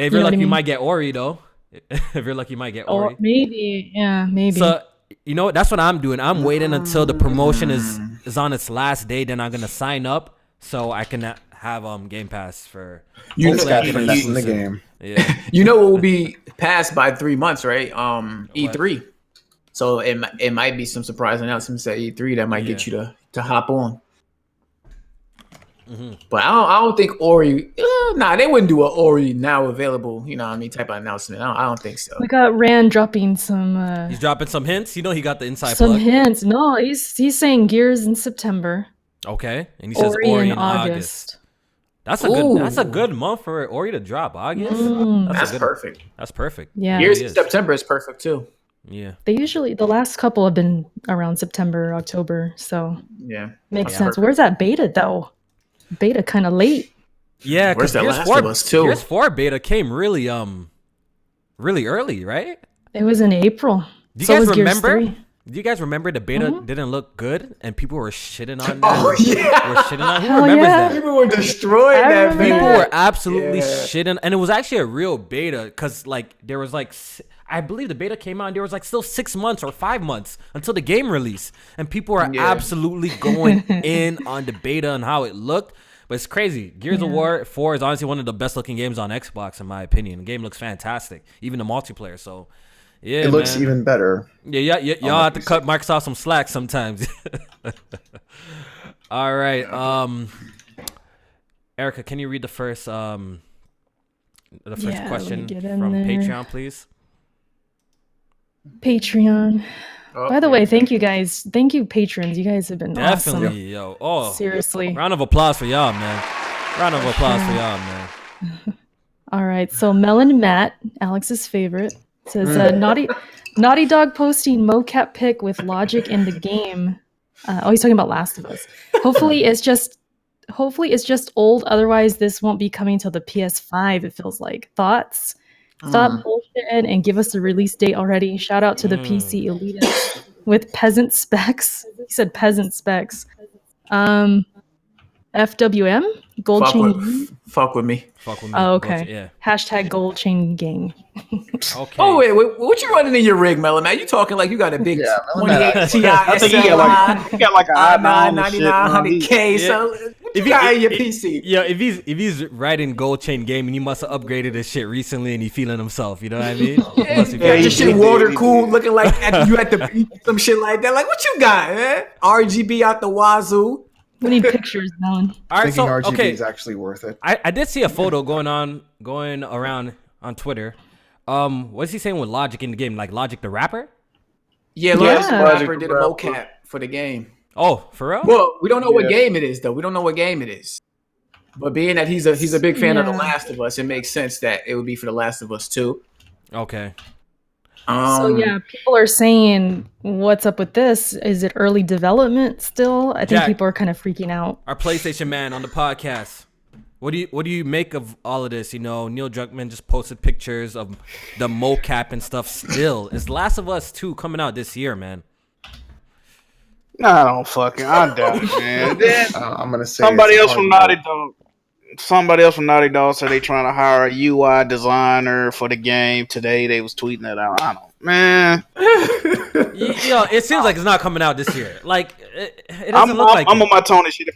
you're know what lucky, I you mean? might get Ori though. If you're lucky, you might get or Ori. maybe, maybe. So you know what? That's what I'm doing. I'm waiting until the promotion is on its last day. Then I'm gonna sign up so I can have Game Pass for. You Just hopefully I got get to an invest in the exclusive. game. Yeah. You know what will be passed by 3 months, right? E3. So it might be some surprise announcements at E3 that might get you to hop on. Mm-hmm. But I don't think Ori. They wouldn't do an Ori now available. You know what I mean? Type of announcement. I don't think so. We got Rand dropping some He's dropping some hints. You know he got the inside some plug. hints. No, he's saying Gears in September. Okay, and he says Ori in August. That's a good month for Ori to drop. August. That's perfect. That's perfect. Yeah. Years It in is. September is perfect too. Yeah. They usually the last couple have been around September, October, so Yeah, makes that's sense. perfect. Where's that beta though? Beta kind of late. Yeah, Where's because that Gears Last 4, of Us too? Gears 4 beta came really early, right? It was in April. Do you So guys was Gears remember? 3. Do you guys remember the beta didn't look good and people were shitting on that? Oh yeah, Were shitting on. Who Hell remembers yeah. that? people were destroying I that remember People beta. that. were absolutely Yeah. shitting, and it was actually a real beta because like there was like I believe the beta came out and there was like still 6 months or 5 months until the game release, and people were Yeah. absolutely going in on the beta and how it looked. But it's crazy. Gears of War 4 is honestly one of the best looking games on Xbox in my opinion. The game looks fantastic, even the multiplayer. So yeah, It looks man. even better. Yeah, y'all on have to PC. cut Microsoft some slack sometimes. All right, Erica, can you read the first Yeah, let me question get in from there. Patreon, please? Patreon. Oh, By the way, thank you guys. Thank you, patrons. You guys have been Definitely, awesome. yo. Oh, Seriously. round of applause for y'all, man. Round of applause for y'all, man. All right. So Melon Matt, Alex's favorite, says Naughty Dog posting mocap pic with logic in the game. He's talking about Last of Us. Hopefully it's just old. Otherwise, this won't be coming till the PS5. It feels like. Thoughts? Stop bullshitting and give us a release date already. Shout out to the PC elitists with peasant specs. He said peasant specs. FWM? Gold chain. Fuck with me. Fuck with me. Oh, okay. Yeah. Hashtag gold chain gang. Okay. Oh wait, what you running in your rig, Melon? Man, you talking like you got a big Yeah, 28 Ti I think he got like an i9 and shit, man. 9900K. So what you got in your PC? Yeah, if he's riding gold chain game and he must have upgraded his shit recently and he feeling himself, you know what I mean? He must be Yeah, feeling your shit himself. water cooled, looking like you at the beach, some shit like that. Like what you got, man? RGB out the wazoo. We need pictures, Melon. All right, Thinking so RGB okay, is actually worth it. I did see a photo going around on Twitter. What's he saying with Logic in the game? Like Logic the rapper? Yeah, Yeah. Logic rapper did a mocap for the game. Oh, for real? Well, we don't know what game it is, though. We don't know what game it is. But being that he's a big fan of The Yeah. Last of Us, it makes sense that it would be for The Last of Us too. Okay. So yeah, people are saying, "What's up with this? Is it early development still?" I think Jack. people are kind of freaking out. Our PlayStation man on the podcast. What do you make of all of this? You know, Neil Druckmann just posted pictures of the mocap and stuff. Still, is Last of Us 2 coming out this year, man? Nah, I don't fucking. I doubt it, man. Then I'm gonna say somebody it's else from hard Naughty Dog. Somebody else from Naughty Dog said they trying to hire a UI designer for the game today. They was tweeting it out. I don't, man. It seems like it's not coming out this year. Like it doesn't I'm look like on it. my Tony shit. If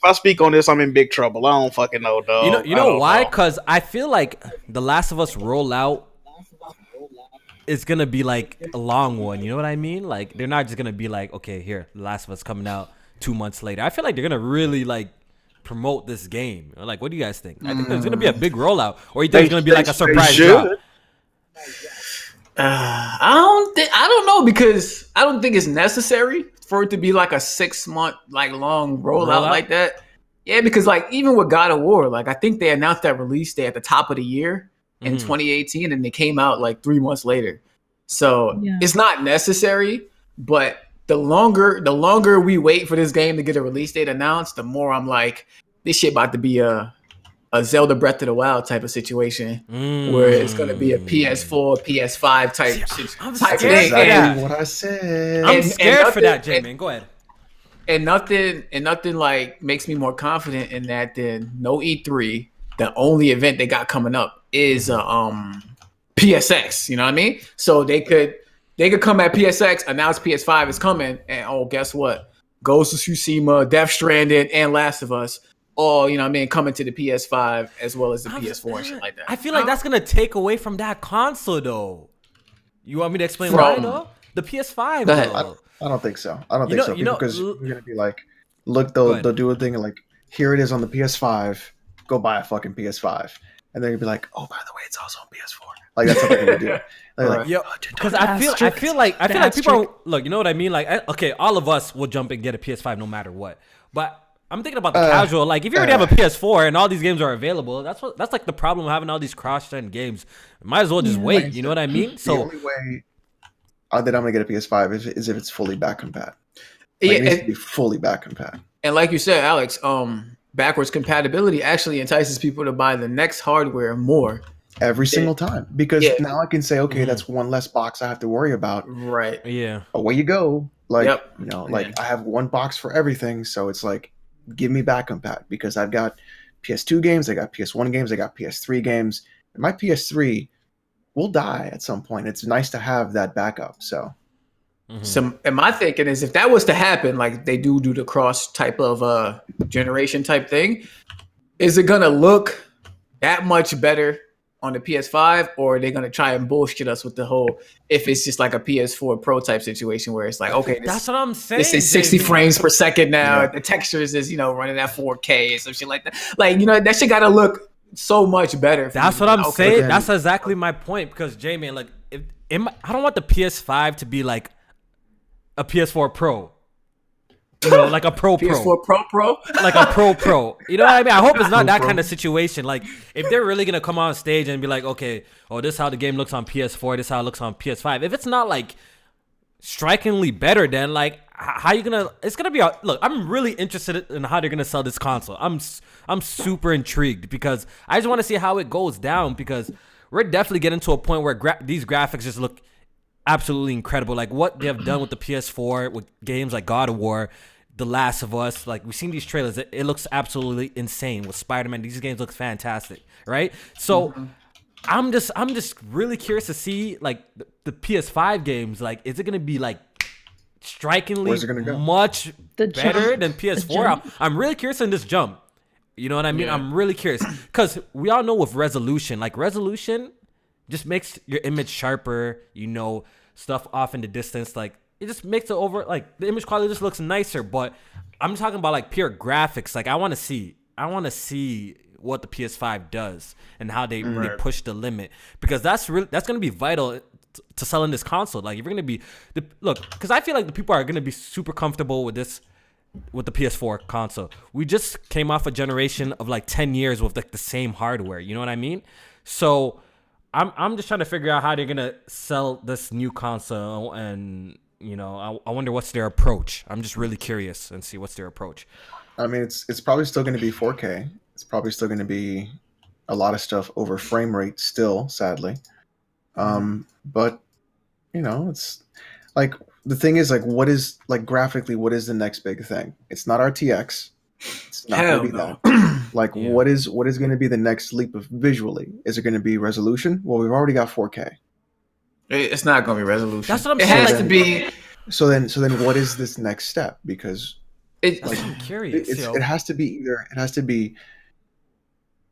I speak on this, I'm in big trouble. I don't fucking know, dog. You know why? Because I feel like the Last of Us rollout is gonna be like a long one. You know what I mean? Like they're not just gonna be like, okay, here, The Last of Us coming out 2 months later. I feel like they're gonna really like promote this game. Like, what do you guys think? I think there's gonna be a big rollout, or you think it's gonna be like a surprise drop? I don't know, because I don't think it's necessary for it to be like a 6 month like long rollout like that. Yeah, because like even with God of War, like I think they announced that release day at the top of the year in 2018, and they came out like 3 months later. So Yeah. it's not necessary, but the longer we wait for this game to get a release date announced, the more I'm like, this shit about to be a Zelda Breath of the Wild type of situation, where it's going to be a PS4, PS5 type thing. Exactly what I said. I'm scared for that, J-Man. Go ahead. And nothing like makes me more confident in that than no E3. The only event they got coming up is PSX. You know what I mean? So they could come at PSX, announce PS5 is coming, and guess what? Ghost of Tsushima, Death Stranding, and Last of Us. All, you know what I mean, coming to the PS5 as well as the PS4 and shit like that. I feel like that's gonna take away from that console though. You want me to explain why though? The PS5 though. I don't think so. I don't think so. Because you're gonna be like, look, they'll do a thing like, here it is on the PS5. Go buy a fucking PS5, and then you'll be like, oh, by the way, it's also on PS4. Like that's what they're gonna do. Like, because I feel like people are, look, you know what I mean? Like, okay, all of us will jump and get a PS5 no matter what, but I'm thinking about the casual. Like, if you already have a PS4 and all these games are available, that's like the problem of having all these cross-gen games. Might as well just wait. You know what I mean? So the only way that I'm gonna get a PS5 is if it's fully back compat. It needs to be fully back compat. And like you said, Alex, backwards compatibility actually entices people to buy the next hardware more every single time, because now I can say, okay, that's one less box I have to worry about. Right. Yeah. Away you go. Like, you know, like I have one box for everything, so it's like, give me back compat, because I've got PS2 games, I got PS1 games, I got PS3 games, and my PS3 will die at some point. It's nice to have that backup. So, and my thinking is, if that was to happen, like they do the cross type of generation type thing, is it gonna look that much better on the PS5, or are they gonna try and bullshit us with the whole, if it's just like a PS4 Pro type situation where it's like, okay, that's what I'm saying. This is 60 frames per second now. Yeah. The textures is, you know, running at 4K and some shit like that. Like, you know, that shit gotta look so much better. That's what I'm saying. Then. That's exactly my point, because J-Man, like, I don't want the PS5 to be like a PS4 Pro. You know, like a PS4 Pro? Like a Pro. You know what I mean? I hope it's not that kind of situation. Like, if they're really going to come on stage and be like, okay, this is how the game looks on PS4, this is how it looks on PS5. If it's not, like, strikingly better, then, like, how you going to... It's going to be... Look, I'm really interested in how they're going to sell this console. I'm super intrigued, because I just want to see how it goes down, because we're definitely getting to a point where these graphics just look absolutely incredible. Like, what they have done with the PS4, with games like God of War, The Last of Us, like, we've seen these trailers. It looks absolutely insane. With Spider-Man, these games look fantastic, right? So I'm just really curious to see, like, the PS5 games. Like, is it gonna be like strikingly much better than PS4? I'm really curious in this jump. You know what I mean? I'm really curious, because we all know with resolution, like, resolution just makes your image sharper. You know, stuff off in the distance, like, it just makes it over, like, the image quality just looks nicer. But I'm talking about, like, pure graphics. Like, I want to see what the PS5 does and how they push the limit, because that's going to be vital to selling this console. Like, if you're going to be because I feel like the people are going to be super comfortable with this, with the PS4 console. We just came off a generation of like 10 years with like the same hardware. You know what I mean? So I'm just trying to figure out how they're going to sell this new console, and you know, I wonder what's their approach. I'm just really curious and see what's their approach. I mean, it's probably still going to be 4K. It's probably still going to be a lot of stuff over frame rate still, sadly. But, you know, it's like, the thing is, like, what is, like, graphically, what is the next big thing? It's not RTX. It's not going to be that. Like, what is going to be the next leap of visually? Is it going to be resolution? Well, we've already got 4K. It's not going to be resolution. That's what I'm saying. It has to be. So then, what is this next step? Because I'm curious. It has to be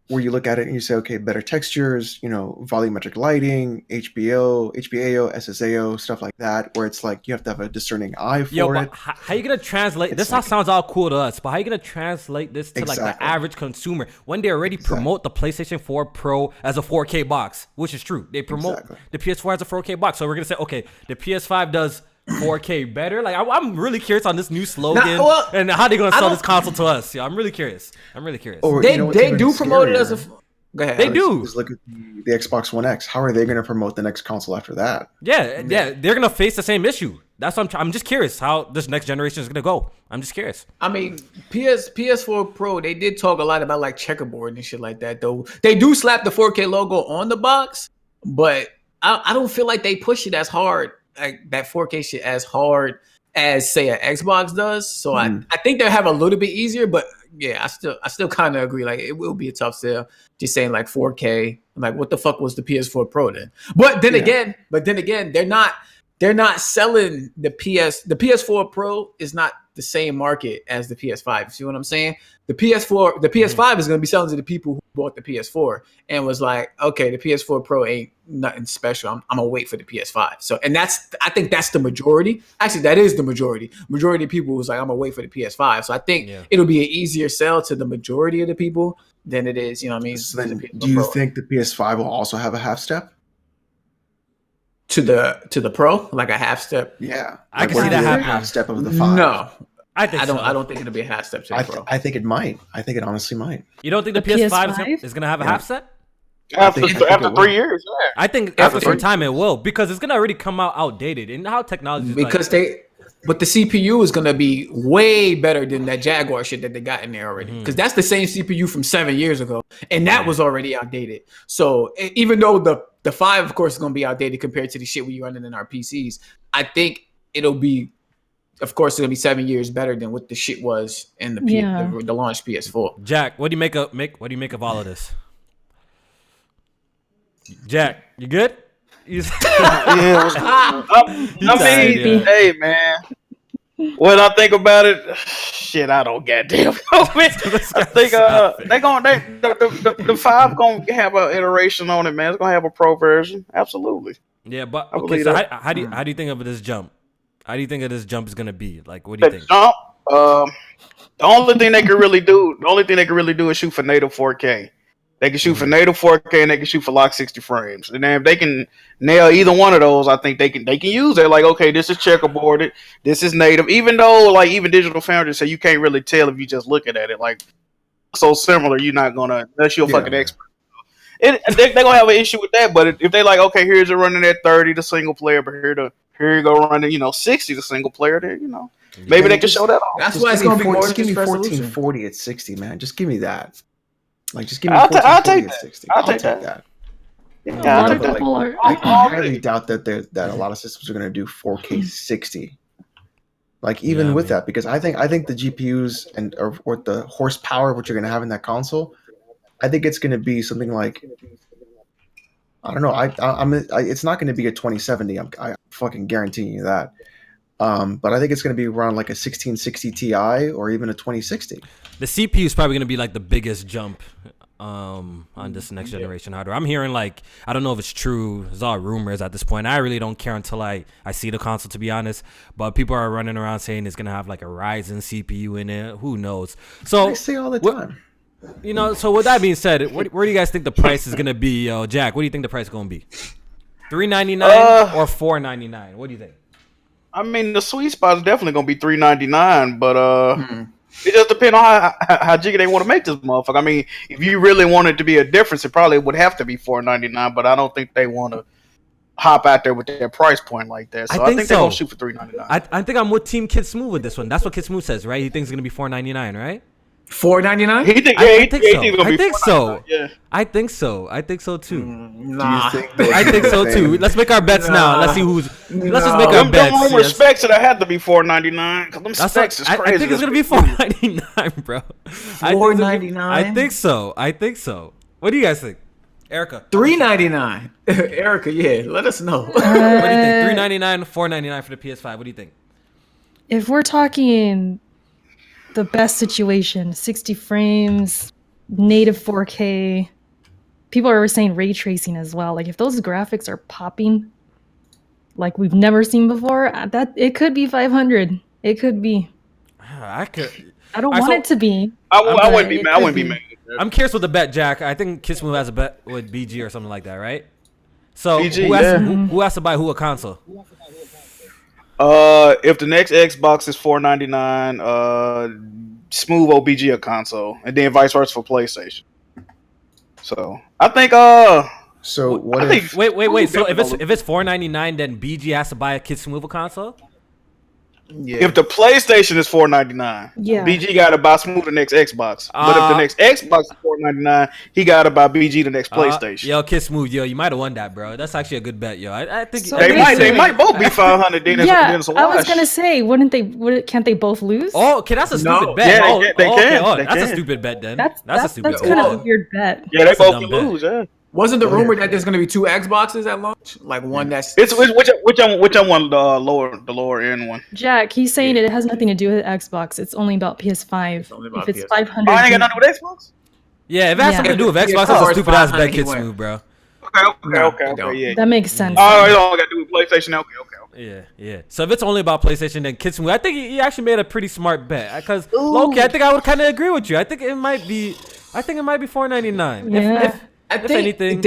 where you look at it and you say, okay, better textures, you know, volumetric lighting, HBAO, SSAO, stuff like that, where it's like you have to have a discerning eye for it. How you gonna translate this? All sounds all cool to us, but how you gonna translate this to like the average consumer when they already promote the PlayStation 4 Pro as a 4K box, which is true. They promote the PS4 as a 4K box, so we're gonna say, okay, the PS5 does 4K better. Like, I'm really curious on this new slogan and how they're gonna sell this console to us. Yeah, I'm really curious. Or, they do promote it as a. Go ahead. They do. Just look at the Xbox One X. How are they going to promote the next console after that? Yeah, they're gonna face the same issue. That's what I'm just curious how this next generation is gonna go. I'm just curious. I mean, PS4 Pro, they did talk a lot about like checkerboard and shit like that. Though they do slap the 4K logo on the box, but I don't feel like they push it as hard, like that 4K shit as hard as say an Xbox does. So I think they'll have a little bit easier, but yeah, I still kind of agree. Like it will be a tough sell. Just saying like 4K. Like what the fuck was the PS4 Pro then? But then again, they're not selling the PS4 Pro is not the same market as the PS5. See what I'm saying? The PS5 is going to be selling to the people who bought the PS4 and was like, okay, the PS4 Pro ain't nothing special. I'm gonna wait for the PS5. So, and I think that's the majority. Actually, that is the majority. Majority of people was like, I'm gonna wait for the PS5. So I think it'll be an easier sell to the majority of the people than it is. You know what I mean? So then, do you think the PS5 will also have a half step? To the Pro, like a half step. Yeah, I can see that happening. Half step of the 5. No, I don't think it'll be a half step to the Pro. I think it might. I think it honestly might. You don't think the PS5 is gonna have a half step? After 3 years, yeah. I think after some time it will, because it's gonna already come out outdated. And how technology is but the CPU is gonna be way better than that Jaguar shit that they got in there already. Because that's the same CPU from 7 years ago, and that was already outdated. So even though the 5, of course, is gonna be outdated compared to the shit we running in our PCs, I think it'll be, of course, it's gonna be 7 years better than what the shit was in the launch PS4. Jack, what do you make of all of this? Jack, you good? Hey man, when I think about it, shit, I don't goddamn know. I think the 5 gonna have an iteration on it, man. It's gonna have a Pro version, absolutely. Yeah, but okay, so how do you think of this jump? How do you think of this jump is gonna be? Like, what do you think? Jump, the only thing they can really do is shoot for native 4K. They can shoot for native 4K and they can shoot for lock 60 frames. And then if they can nail either one of those, I think they can use it. Like, okay, this is checkerboarded, this is native. Even though, like, even Digital Foundry say you can't really tell if you just looking at it. Like, so similar, you're not gonna, unless you're a fucking expert. They're gonna have an issue with that. But if they like, okay, here's it running at 30 the single player, but here you go running 60 the single player. Then maybe they can show that off. That's why it's gonna be more. Just give me 1440 at 60, man. Just give me that. Like, just give me. I'll take that. 60. I'll take that. Yeah, a lot of people are. I highly doubt that a lot of systems are going to do 4K 60. Like, even with that, because I think the GPUs or the horsepower which you're going to have in that console, I think it's going to be something like, I don't know. It's not going to be a 2070. I fucking guarantee you that. But I think it's going to be around like a 1660 Ti or even a 2060. The CPU is probably going to be like the biggest jump on this next generation hardware. I'm hearing, like, I don't know if it's true. It's all rumors at this point. I really don't care until I see the console, to be honest. But people are running around saying it's going to have like a Ryzen CPU in it. Who knows? So I say all the time. So with that being said, where do you guys think the price is going to be? Jack, what do you think the price is going to be? $399 or $499? What do you think? I mean, the sweet spot is definitely gonna be $399, but it just depends on how jiggy they want to make this motherfucker. I mean, if you really want it to be a difference, it probably would have to be $499, but I don't think they want to hop out there with their price point like that. So I think they're gonna shoot for $399. I think I'm with Team Kid Smooth with this one. That's what Kid Smooth says, right? He thinks it's gonna be $499, right? $499? I think so. Yeah. I think so too. Nah. I think so too. Let's make our bets now. Let's see who's. Let's just make our bets. Them respects it. I had to be $499 because them specs is crazy. I think it's gonna be $499, bro. $499. I think so. What do you guys think, Erica? $399. Erica, yeah. Let us know. What do you think? $399, $499 for the PS5. What do you think? If we're talking the best situation, 60 frames, native 4K. People are saying ray tracing as well. Like, if those graphics are popping like we've never seen before, that it could be 500. It could be. I don't want it to be. I wouldn't be mad. I'm curious with the bet, Jack. I think Kiss Move has a bet with BG or something like that, right? So BG, who has to buy who a console? If the next Xbox is $499, Smooth OBG a console, and then vice versa for PlayStation. So I think So what Wait. So if it's $499, then BG has to buy a Kid Smooth a console? Yeah. If the PlayStation is $4.99, Yeah. BG got to buy Smooth the next Xbox. But if the next Xbox is $4.99, he got to buy BG the next PlayStation. Yo, Kid Smooth, yo, you might have won that, bro. That's actually a good bet, yo. I think So They might both be 500. Then it's a I was wash. gonna say, can't they both lose? Oh, okay, that's a stupid No. bet. Yeah, they can. They That's a can. stupid bet then. That's a stupid kind bet. of a weird bet. Yeah, they That's a both dumb can bet. lose. Yeah. Wasn't the rumor that there's going to be 2 Xboxes at launch? Like one that's It's which one the lower end one. Jack, he's saying it has nothing to do with Xbox. It's only about PS5. It's only about If it's PS5. 500, Oh, I ain't got nothing with Xbox. Yeah, if it has something to do with Xbox, that's a stupid ass bet, Kid Smooth, bro. Okay, yeah. that makes sense. Oh, it all got to do with PlayStation. Okay. Yeah. So if it's only about PlayStation, then Kid Smooth, I think he actually made a pretty smart bet. Because Loki, I think I would kind of agree with you. I think it might be $4.99. Yeah. If anything.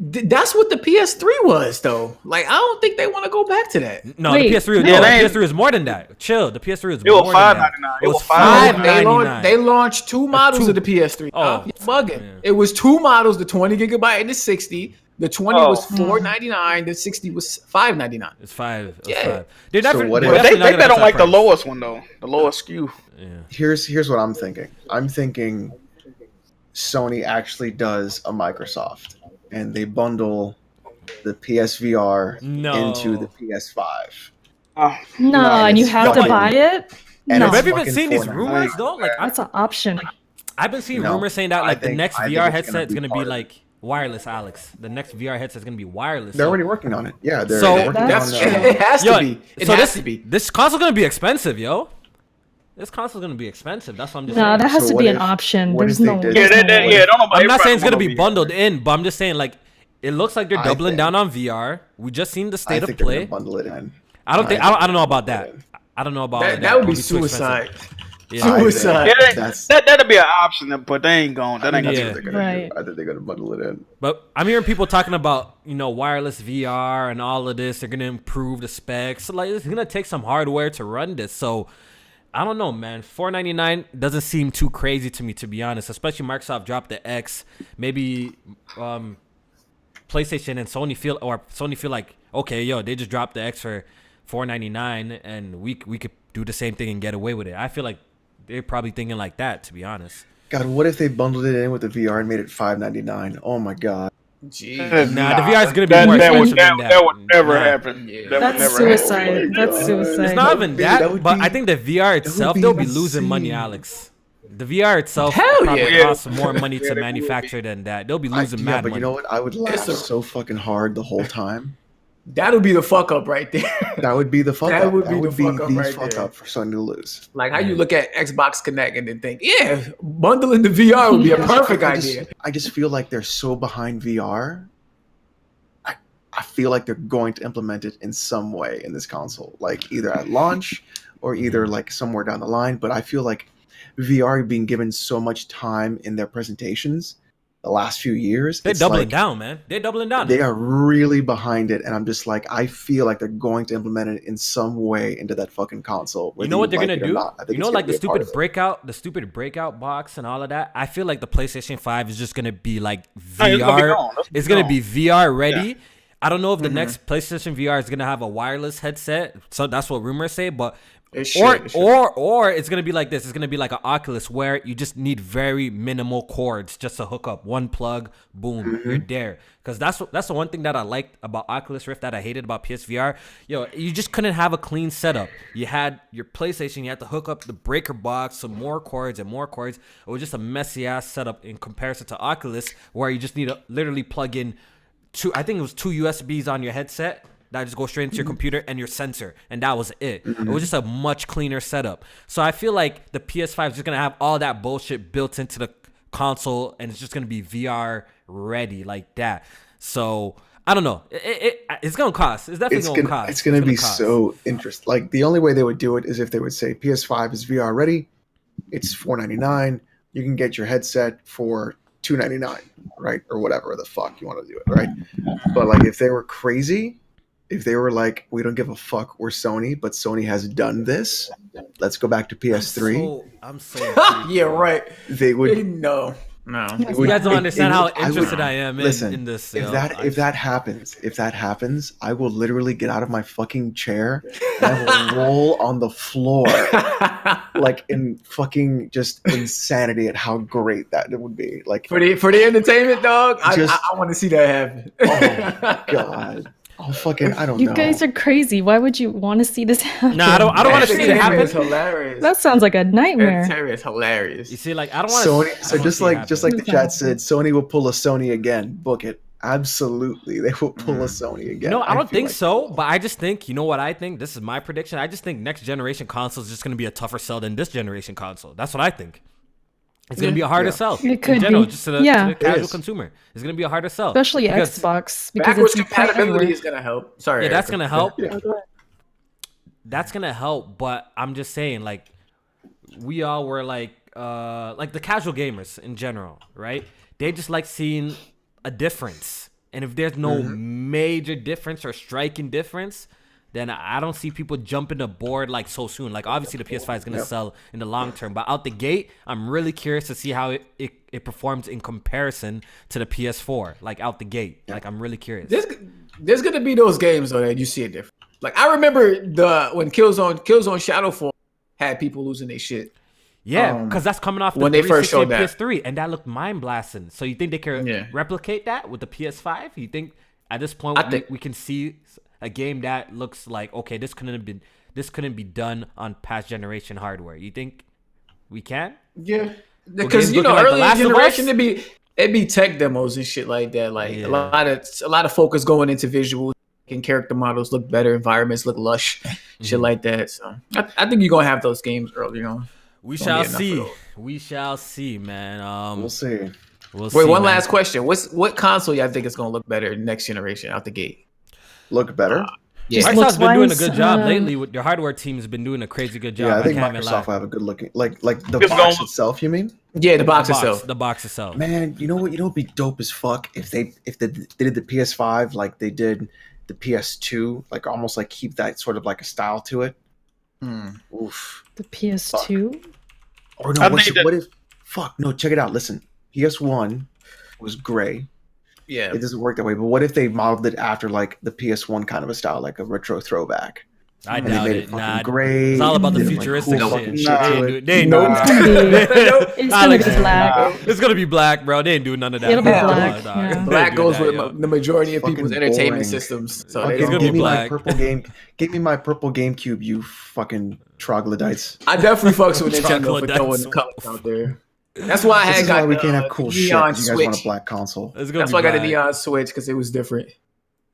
That's what the PS3 was, though. Like, I don't think they want to go back to that. No, Wait, the PS3 no. the PS3 is more than that. Chill, the PS3 is It was more than that. $5.99. It was $5.99. They launched 2 models of the PS3. Oh, You're bugging. yeah. It was 2 models, the 20 gigabyte and the 60. The 20 Oh. was $4.99. The 60 was $5.99. It's 5. It's Yeah. 5. They're So never, what they're if- definitely not They gonna bet touch on like that the price. lowest one though, the lowest SKU. Yeah. Here's what I'm thinking. I'm thinking Sony actually does a Microsoft, and they bundle the PSVR No. into the PS5. Oh, No, and you it's have to fucking- buy it. and No, it's Have you been fucking seeing these $4.99. rumors though? Like that's an option. I've been seeing No, rumors saying that I like the think- next I think VR it's headset is gonna gonna be be part of like wireless, Alex. The next VR headset is gonna be wireless. They're So- already working on it. Yeah, they're So- working That's on it has Yo, to be. It so has to be. This console's gonna be expensive, yo. This console's gonna be expensive. That's what I'm just No, saying. that has So to what be an if- option. what There's if no. they did- there's yeah, no way. yeah. Don't know. I'm not saying it's gonna be VR. bundled in, but I'm just saying like it looks like they're I doubling think- down on VR. We just seen the I state of think they're play. gonna bundle it in. I don't think I don't know about that. I don't know about That would be It'd too suicide. expensive. Yeah. Suicide. Yeah, That's- that'll be an option, but they ain't going. That ain't That's Yeah. what they're gonna Right. do. I think they're gonna bundle it in. But I'm hearing people talking about, wireless VR and all of this. They're going to improve the specs. So, like, it's going to take some hardware to run this. So, I don't know, man. $4.99 doesn't seem too crazy to me, to be honest. Especially Microsoft dropped the X. Maybe PlayStation and Sony feel like, okay, yo, they just dropped the X for $4.99 and we could do the same thing and get away with it. I feel like they're probably thinking like that, to be honest. God, what if they bundled it in with the VR and made it $5.99? Oh my god. Jeez. Nah, the VR is gonna be more that expensive than that. That would never Nah. happen. Yeah. That would That's never suicide. happen. That's suicide. It's not even that that, would but be- I think the VR would itself, be they'll be losing money, insane. Alex. The VR itself Hell probably yeah. costs more money to manufacture than that. They'll be losing Yeah, mad but money. you know what? I would laugh It's a- so fucking hard the whole time. That'll be the fuck up right there. That would be the fuck That up. would That be would the be fuck up the right fuck there. up for Sony to lose. Like how you look at Xbox Connect and then think, yeah, bundling the VR would be a perfect idea. I just feel like they're so behind VR. I feel like they're going to implement it in some way in this console, like either at launch or either like somewhere down the line. But I feel like VR being given so much time in their presentations the last few years. They're it's doubling like down, man. They're doubling down. They are really behind it, and I'm just like, I feel like they're going to implement it in some way into that fucking console. You know what they're gonna do? You Like the stupid breakout box and all of that. I feel like the PlayStation 5 is just gonna be like No, it's gonna be VR. gone. That's It's gonna gone. be VR ready. Yeah. I don't know if the next PlayStation VR is gonna have a wireless headset. So that's what rumors say, but It should, it should. or it's gonna be like this. It's gonna be like an Oculus where you just need very minimal cords just to hook up one plug, boom, you're there. Because that's the one thing that I liked about Oculus Rift that I hated about PSVR. Yo, you just couldn't have a clean setup. You had your PlayStation, you had to hook up the breaker box, some more cords and more cords. It was just a messy ass setup in comparison to Oculus, where you just need to literally plug in I think it was two USBs on your headset that just go straight into your computer and your sensor, and that was it. It was just a much cleaner setup. So I feel like the PS5 is just gonna have all that bullshit built into the console, and it's just gonna be VR ready like that. So I don't know. It's gonna cost. It's definitely gonna cost. It's gonna be cost. so interesting. Like the only way they would do it is if they would say PS5 is VR ready. It's $4.99. You can get your headset for $2.99, right, or whatever the fuck you want to do it, right? But like, if they were crazy, if they were like, we don't give a fuck, we're Sony, but Sony has done this. Let's go back to PS3. I'm so Yeah, right. They would. No. No. You guys don't understand how I would- interested I am listen, in this. If that happens, I will literally get out of my fucking chair and I will roll on the floor like in fucking just insanity at how great that it would be. Like for the entertainment, dog. Just- I want to see that happen. oh god. Oh fucking I don't know. You guys are crazy. Why would you want to see this happen? No, I don't want to see it happen. It's hilarious. That sounds like a nightmare. It's hilarious. You see, like I don't want Sony, to. so just like the chat said, Sony will pull a Sony again. Book it. Absolutely, they will pull a Sony again. No, I don't feel think like so. But I just think, you know what I think? This is my prediction. I just think next generation console is just going to be a tougher sell than this generation console. That's what I think. It's going to be a harder sell. It could in general, be. just to the casual consumer. It's going to be a harder sell. Especially Because- Xbox. Because Backwards it's compatibility is gonna help. Sorry, Yeah, that's Erica. going to help. Yeah, go ahead. That's going to help. But I'm just saying, like, we all were like the casual gamers in general, right? They just like seeing a difference. And if there's no major difference or striking difference, then I don't see people jumping aboard like so soon. Like obviously the PS5 is going to sell in the long term, but out the gate, I'm really curious to see how it performs in comparison to the PS4. Like out the gate, like I'm really curious. There's gonna be those games though that you see it different. Like I remember when Killzone Shadowfall had people losing their shit. Yeah, because that's coming off the when they first 360 showed and that. PS3, and that looked mind blasting. So you think they can replicate that with the PS5? You think at this point we can see a game that looks like, okay, this couldn't be done on past generation hardware? You think we can? Yeah, because you know, like earlier generation it'd be tech demos and shit like that. Like a lot of focus going into visuals and character models look better, environments look lush, shit like that. So I think you're gonna have those games early on. We shall see. We shall see, man. We'll see. Wait, one last question. What console y'all think is gonna look better next generation out the gate? Look better. Just Microsoft's been doing a looks-wise, good job lately. With their hardware team has been doing a crazy good job. Yeah, I think can't even Microsoft lie. will have a good looking like the It's box gonna- itself. You mean? Yeah, the box itself. The box itself. Man, you know what? You know, it'd be dope as fuck if they did the PS5 like they did the PS2, like almost like keep that sort of like a style to it. Oof. The PS2. Or no, what if? Fuck no! Check it out. Listen, PS1 was gray. Yeah, It doesn't work that way. But what if they modeled it after like the PS1 kind of a style, like a retro throwback? I And they doubt made it. fucking Nah, gray. it's all about the did, like, futuristic cool shit. fucking They shit to ain't it. do- they ain't No, doing it's that. It's gonna be black. It's gonna be black, bro. They ain't doing none of that. It'll be Come on, black, dog. yeah. They ain't black doing goes that, with yo. the majority of Fucking people's entertainment boring. systems. So Fucking It's gonna be give me my black. purple game. Give me my purple GameCube, you fucking troglodytes. I definitely fucks with Nintendo for Troglodytes. throwing the colors out there. That's why I This had is why got we can't have cool shit. You neon guys Switch. want a black console. It's gonna That's be why I got the black. neon Switch because it was different.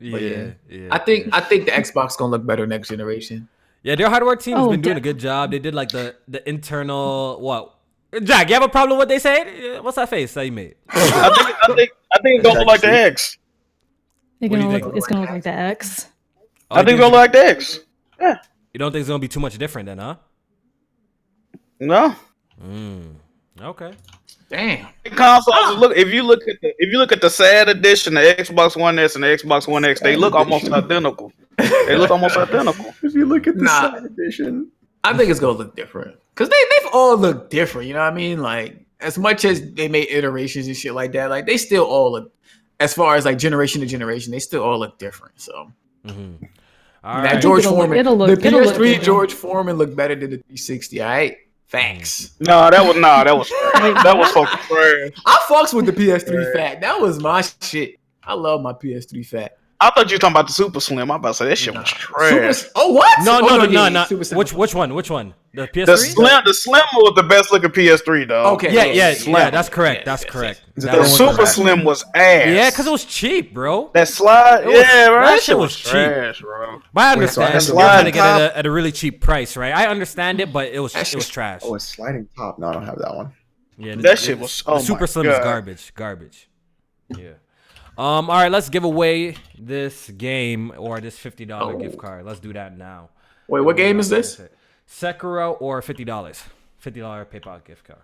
But Yeah. I think the Xbox gonna look better next generation. Yeah, their hardware team's Oh, been doing a good job. They did like the internal what? Jack, you have a problem with what they say? What's that face that you made? I think it's gonna look like the X. It's What do you gonna think? look like the X. I think it's gonna look like the X. You don't think it's gonna be too much different then, huh? No. Okay. Damn. Consoles look. If you look at the sad edition, the Xbox One S and the Xbox One X, they look almost identical. They look almost identical. If you look at the Nah. side edition, I think it's gonna look different because they've all looked different. You know what I mean? Like as much as they made iterations and shit like that, like they still all look. As far as like generation to generation, they still all look different. So All that right. George It'll look- Foreman, it'll look- the it'll look PS3 good. George Foreman looked better than the 360. All right, facts. No, that was fucking trash. I fucks with the PS3 fat. That was my shit. I love my PS3 fat. I thought you were talking about the Super Slim. I'm about to say that shit was trash. Oh what? No, Oh, no. yeah, Super Slim. Which one? The PS3? The Slim was the best looking PS3 though. Okay. Yeah, that's correct. Yeah, That's yes, correct. Is it That the The was one Super correct. Slim was ass. Yeah, because it was cheap, bro. that slide. was- Yeah, bro. that That shit was cheap. trash, bro. But I so I understand. have to They're trying to slide get it top. at a really cheap price, right? I understand it, but it was trash. oh, a sliding top. No, I don't have that one. Yeah, That shit was- the oh Super my Slim is God. garbage. Yeah. All right, let's give away this game or this $50 gift card. Let's do that now. Wait, what game is this? Sekiro or $50 PayPal gift card.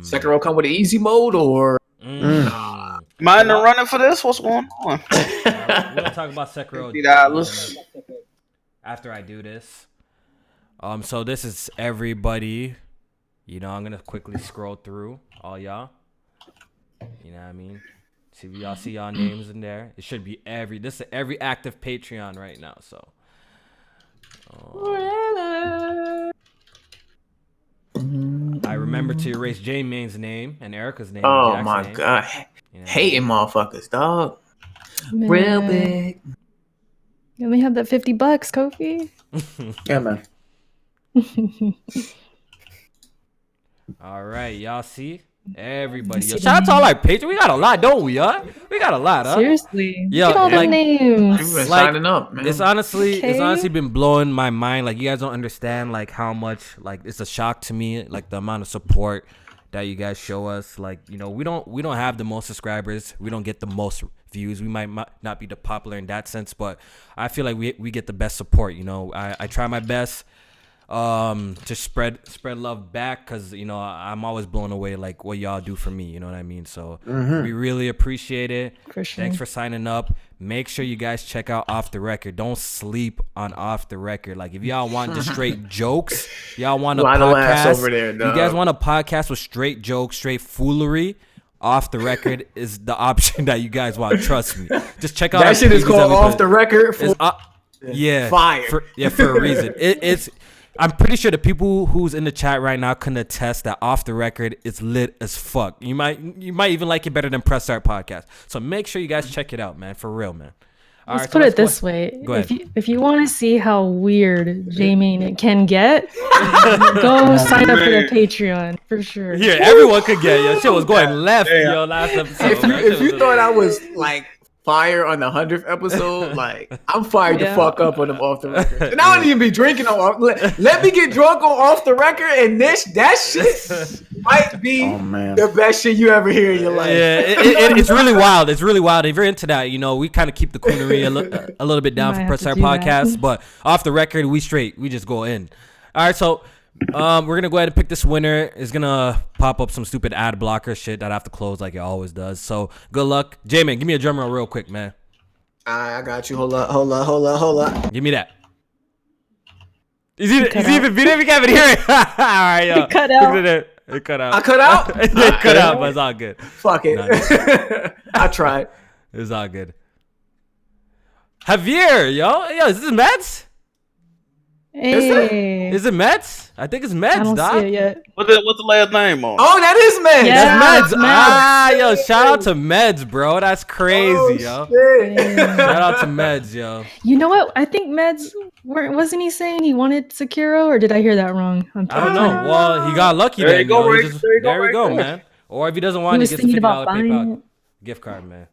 Sekiro come with an easy mode or Mind the running for this? What's going on? We'll talk about Sekiro $50. after I do this. So this is everybody You know, I'm gonna quickly scroll through all y'all. You know what I mean? See if y'all see y'all names in there. It should be every active Patreon right now. So I remember to erase J-Main's name and Erica's name. Oh and Jack's my name. god, You know? hating motherfuckers, dog. Man. Real big. Let me have that $50, Kofi. Yeah, man. All right, y'all see? Everybody. Yo, shout out to all our patrons. We got a lot, don't we, huh? We got a lot, huh? Seriously. Yo, Look at all the like- names. You've been Like, signing up, man. It's honestly Okay. been blowing my mind. Like, you guys don't understand like how much like it's a shock to me, like the amount of support that you guys show us. Like, you know, we don't have the most subscribers. We don't get the most views. We might not be the popular in that sense, but I feel like we get the best support. You know, I try my best to spread love back, because you know I'm always blown away like what y'all do for me, you know what I mean? So we really appreciate it. For sure. Thanks for signing up. Make sure you guys check out Off the Record. Don't sleep on Off the Record. Like, if y'all want the straight jokes, y'all want a Lot of laughs podcast over there, you dog. guys want a podcast with straight jokes, straight foolery, Off the Record is the option that you guys want. Trust me. Just check out our that shit is previews called that we Off put. the Record. For, Yeah, fire. for a reason. It's. I'm pretty sure the people who's in the chat right now can attest that Off the Record is lit as fuck. You might even like it better than Press Start Podcast. So make sure you guys check it out, man. For real, man. Let's put it this way. Go ahead. If you want to see how weird Jamie it can get, go sign up for the Patreon for sure. Yeah, everyone could get yo. Shit was going left, yo, last episode. if you thought I was like fire on the 100th episode, like I'm fired the fuck up on them Off the Record. And I don't even be drinking on let me get drunk on Off the Record, and that shit might be the best shit you ever hear in your life. Yeah, it's really wild. It's really wild. If you're into that, you know, we kind of keep the coonery a little bit down Might for have Press to Start do that. Podcast, but Off the Record, we straight. We just go in. All right, so we're gonna go ahead and pick this winner. It's gonna pop up some stupid ad blocker shit that I have to close like it always does. So good luck, J-Man. Give me a drum roll real quick, man. I got you. Hold up. Give me that. Is he even video? We can't even hear it. All right, yo. It cut out. It cut out. I cut out? It cut out, but it's all good. Fuck it. Nice. I tried. It's all good. Javier, yo, is this Mets? Hey. Is it Mets? I think it's I Mets, don't dog. see it yet. What's the last name on? Oh, that is man. Yeah. That's Meds. Meds. Ah, yo, shout out to Meds, bro. That's crazy, yo. Shit. Shout out to Meds, yo. You know what? I think Meds wasn't he saying he wanted Sekiro, or did I hear that wrong? I don't know. Well, he got lucky There then. you go, yo. He Rick. just- There you go, there we right go, there. man. Or if he doesn't He want it, was he gets a thinking about $50 buying PayPal it. gift card, man.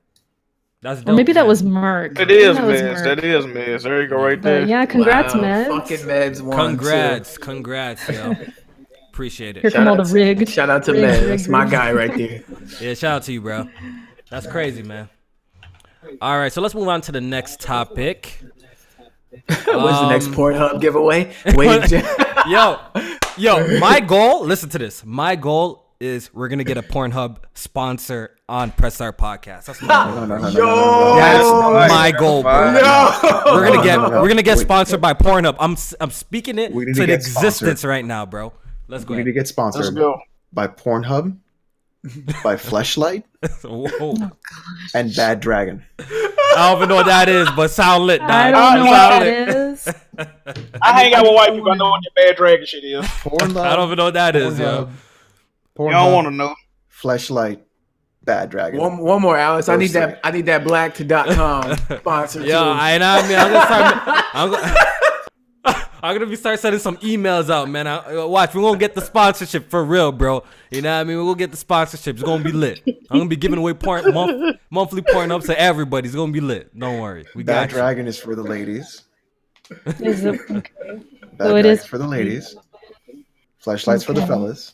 That's dope. Or maybe that man. was Merc. It is, That was Miz. Merc. That is, Miz. There you go, right But there. yeah, congrats, Wow, Meds. Fucking Meds won. Congrats, yo. Appreciate Here it. come all the rigged. Shout out to rigged, Meds. rigged, That's my rigged. guy right there. Yeah, shout out to you, bro. That's crazy, man. All right, so let's move on to the next topic. What's the next Pornhub giveaway? Wait, Yo, my goal, listen to this. My goal is we're going to get a Pornhub sponsor on Press Start Podcast. That's my goal. yo, That's my goal, bro. yo. We're gonna get sponsored by Pornhub. I'm speaking it We need to to the get existence sponsored. right now, bro. Let's go We need ahead. to get Let's sponsored go. by Pornhub, by Fleshlight, Whoa. and Bad Dragon. I don't even know what that is, but sound lit, dog. I don't know what Sound that lit. is. I hang out with white people. I know what the bad dragon shit is. Pornhub, I don't even know what that is, yo. You don't want to know. Fleshlight, Bad Dragon. One more, Alex. I need Those that. I need that black.com sponsor too. Yo, I'm gonna start. I'm gonna start sending some emails out, man. Watch, we're gonna get the sponsorship for real, bro. You know what I mean? We're gonna get the sponsorship. It's gonna be lit. I'm gonna be giving away monthly porn ups to everybody. It's gonna be lit. Don't worry. We Bad got you. Dragon is for the ladies. Is it, okay. Bad So it Dragon is- for the ladies. Fleshlight's for the Okay. fellas.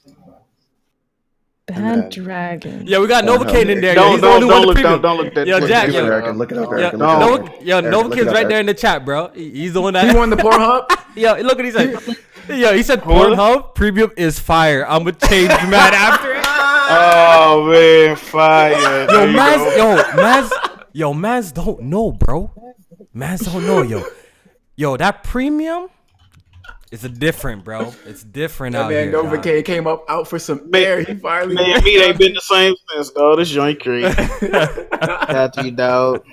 Bad Dragon. Yeah, we got Novocaine in there. Don't He's the only one look to preview. don't look that. Yo, look Jack, that Look it yo. up, Erica. Look it up, Yeah, Erica. Look it up, Erica. Erica, look Novokid's it up, right there Erica. in the chat, bro. He's the one He that. won the Pornhub. Yo, look what he said. Yo, he said What? Pornhub premium is fire. I'm gonna change mad after it. Oh man, fire! There you go. Maz don't know, bro. Maz don't know, yo. Yo, that premium It's a different, bro. It's different That out man here. Nova dog. K came up out for some air. He finally. Man, meat ain't been the same since, dog. This joint crazy. Got to you, dog.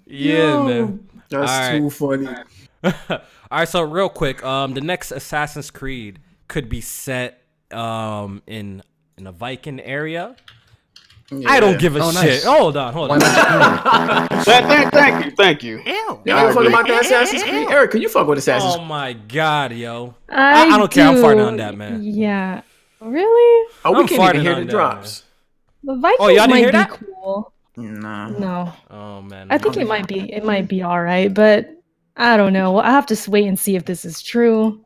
Yeah, man. That's All right. too funny. All right, so real quick, the next Assassin's Creed could be set in a Viking area. Yeah. I don't give a shit. nice. Hold on. Thank you. Y'all don't fuck about that Assassin's Creed? Eric, can you fuck with Assassin's Oh my god, yo. I don't care. I'm do. Oh, farting on that, man. Yeah. Really? Oh, we I'm can't farting even hear on the that, drops. The Vikings y'all didn't might hear be that? cool. Nah. No. Oh man. I think it might be all right, but I don't know. I have to wait and see if this is true.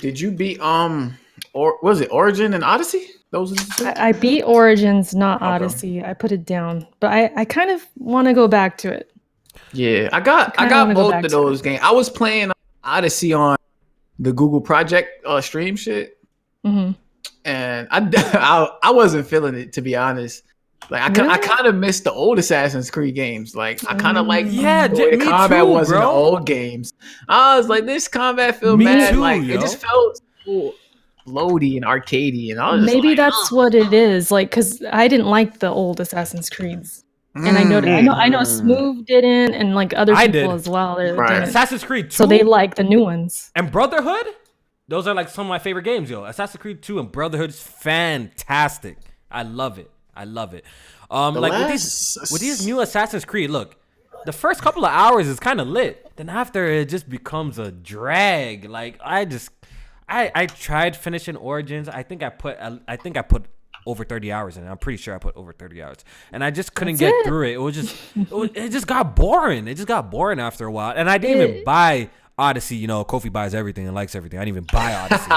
Did you beat or was it Origin and Odyssey? Those are the two? I beat Origins, not Okay. Odyssey. I put it down, but I kind of want to go back to it. Yeah, I got kinda wanna go both back of to those games. I was playing Odyssey on the Google Project stream shit, Hmm. and I wasn't feeling it, to be honest. Like I Really? kind of missed the old Assassin's Creed games. Like I kind of like Yeah, the way the me combat too, was in the bro. old games. I was like, this combat feel Me bad. too, Like yo. it just felt so floaty and arcadey, and I was just Maybe like, that's what it is. Like, because I didn't like the old Assassin's Creeds, and I know Smooth didn't, and like other I people did. as well. They Right. didn't. Assassin's Creed 2 So they like the new ones. and Brotherhood. Those are like some of my favorite games, yo. Assassin's Creed 2 and Brotherhood's fantastic. I love it. Like with these new Assassin's Creed, look, the first couple of hours is kind of lit. Then after it just becomes a drag. Like I tried finishing Origins. I think I put over 30 hours in it. I'm pretty sure I put over 30 hours. And I just couldn't That's get it. through it. It just got boring. It just got boring after a while. And I didn't even buy Odyssey. You know, Kofi buys everything and likes everything. I didn't even buy Odyssey.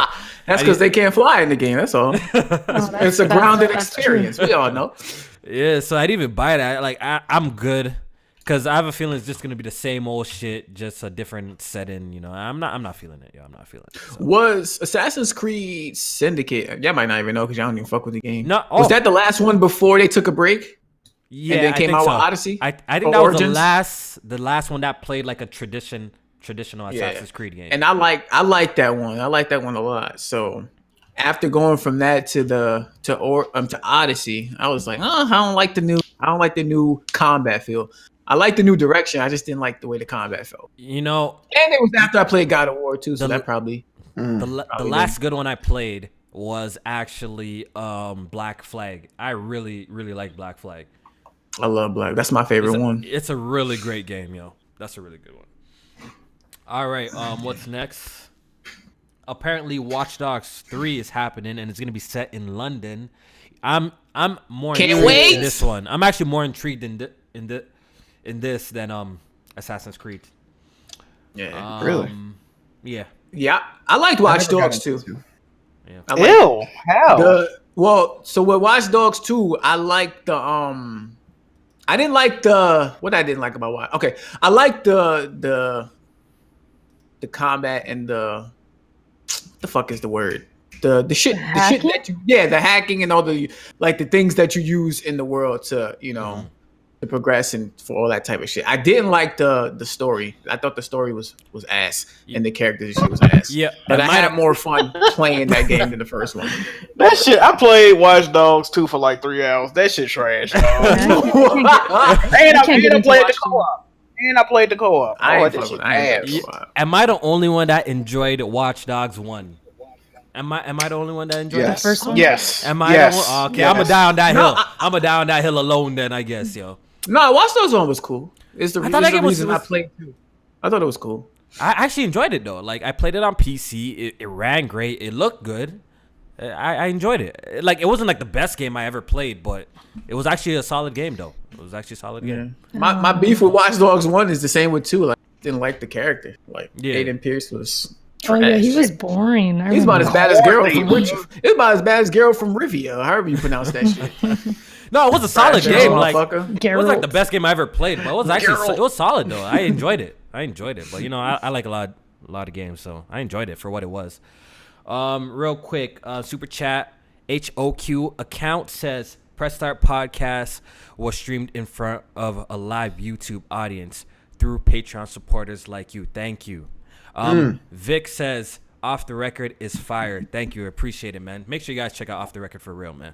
that's because they can't fly in the game. That's all. It's a grounded experience. We all know. Yeah, so I didn't even buy that. Like I'm good, cause I have a feeling it's just gonna be the same old shit, just a different setting. You know, I'm not feeling it. Yo, I'm not feeling it. So. Was Assassin's Creed Syndicate? Y'all might not even know because y'all don't even fuck with the game. No, Was that the last one before they took a break? Yeah, and then I came think out so. with Odyssey? I think Or that was Origins? the last one that played like a traditional Assassin's Creed game. And I like that one. I like that one a lot. So after going from that to Odyssey, I was like, I don't like the new combat feel. I like the new direction. I just didn't like the way the combat felt. You know, And it was after I played God of War too, so The- that probably the last good one I played was actually Black Flag. I really like Black Flag. I love Black. That's my favorite one. It's a really great game, yo. That's a really good one. All right, what's next? Apparently, Watch Dogs 3 is happening, and it's gonna be set in London. I'm more Can't intrigued wait. in this one. I'm actually more intrigued in this than Assassin's Creed. Yeah. Really? Yeah. Yeah. I liked Watch Dogs too. I liked Ew, how? So with Watch Dogs 2, I like the I didn't like what I didn't like about Watch. Okay, I like the combat and the fuck is the word? The shit that the hacking and all the the things that you use in the world to, to progress and for all that type of shit. I didn't like the story. I thought the story was ass and the characters and shit was ass. Yeah, But I had more fun playing that game than the first one. That shit, I played Watch Dogs 2 for like 3 hours. That shit trash, dog. And I played the co-op. I ain't that fuck shit with- I ain't ass. fuck with- Am I the only one that enjoyed Watch Dogs 1? Am I the only one that enjoyed Yes. that first one? Yes. Am I Yes. the one? Okay, Yes. I'm a down that No, hill. I'm a down that hill alone then, I guess, yo. No, Watch Dogs 1 was cool. It's the I thought that game was- reason I played 2. I thought it was cool. I actually enjoyed it though. Like I played it on PC. It ran great. It looked good. I enjoyed it. Like it wasn't like the best game I ever played, but it was actually a solid game though. It was actually a solid game. My beef with Watch Dogs 1 is the same with 2. Like, didn't like the character. Like, Yeah. Aiden Pierce was Oh yeah, he trash. was boring. He's about as bad as Geralt from Horny. He's about as bad as Geralt from Rivia, however you pronounce that shit. No, it was a solid Trash ass game. Like motherfucker. it was like the best game I ever played, but it was actually Geralt. it was solid though. I enjoyed it. But I like a lot of games, so I enjoyed it for what it was. Real quick, super chat HOQ account says Press Start Podcast was streamed in front of a live YouTube audience through Patreon supporters like you. Thank you. Vic says Off the Record is fire. Thank you, appreciate it, man. Make sure you guys check out Off the Record for real, man.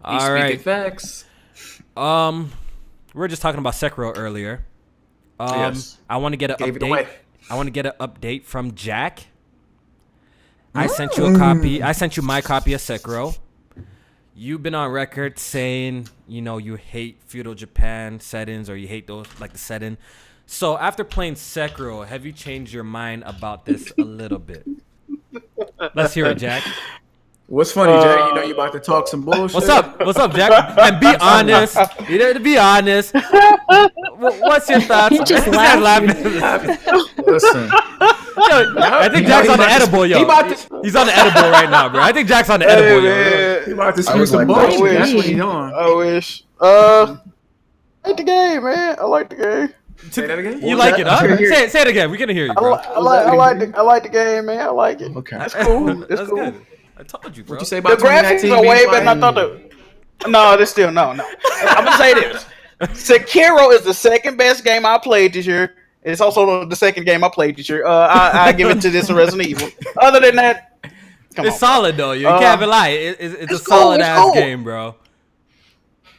All right, facts. we were just talking about Sekiro earlier. Yes. I want to get an update. I want to get an update from Jack. I sent you a copy. I sent you my copy of Sekiro. You've been on record saying, you know, you hate feudal Japan settings, or you hate those, like the setting. So after playing Sekiro, have you changed your mind about this a little bit? Let's hear it, Jack. What's funny, Jack? You know you about to talk some bullshit. What's up? What's up, Jack? And be honest. You know, to be honest. What's your thoughts? He just laughing. Listen. Yo, I think Jack's on the edible, yo. He's on the edible right now, bro. I think Jack's on the edible, yo. He about to spew some bullshit. That's what he's doing. I wish. I like the game, man. I like the game. Say that again? You like it, huh? Say it again. We're gonna hear you, bro. I like the game, man. I like it. Okay. That's cool. That's good. I told you, bro. What you say The about graphics are way better than I thought. No, there's still no. I'm gonna say this: Sekiro is the second best game I played this year. It's also the second game I played this year. I give it to this Resident Evil. Other than that, it's solid though. You can't lie. It's a solid ass game, bro.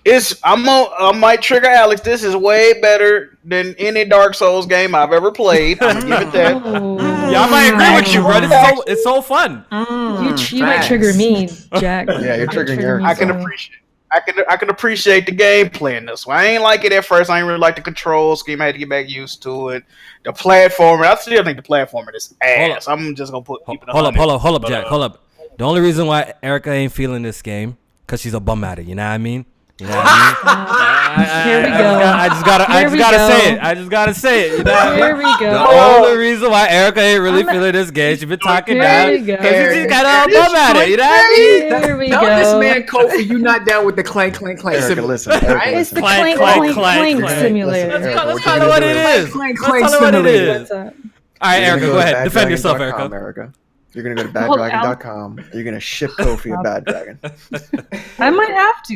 I might trigger Alex. This is way better than any Dark Souls game I've ever played. I'm gonna give it that. Yeah, I might agree with you, bro. It's so fun. You might trigger me, Jack. Yeah, you're triggering Eric. I can appreciate the gameplay in this one. I ain't like it at first. I ain't really like the control scheme. I had to get back used to it. The platformer, I still think the platformer is ass. I'm just gonna keep it. Hold up, Jack. Hold up. The only reason why Erica ain't feeling this game because she's a bum at it. You know what I mean? You know what I mean? Here we go. I just gotta say it. You know Here we go. The only reason why Erica ain't really feeling this game, she been talking down because she's got a bum at it. You know what I mean? Here we Tell go. this man Kofi, you not down with the clank, clank, clank. Erica, listen. It's the Clank, clank, clank, clank, clank. simulator. That's kind of what it is. Clank, That's clank kind of what it simulator. is. All right, Erica, go ahead. Defend yourself, Erica. You're going to go to baddragon.com. You're going to ship Kofi a Bad Dragon. I might have to.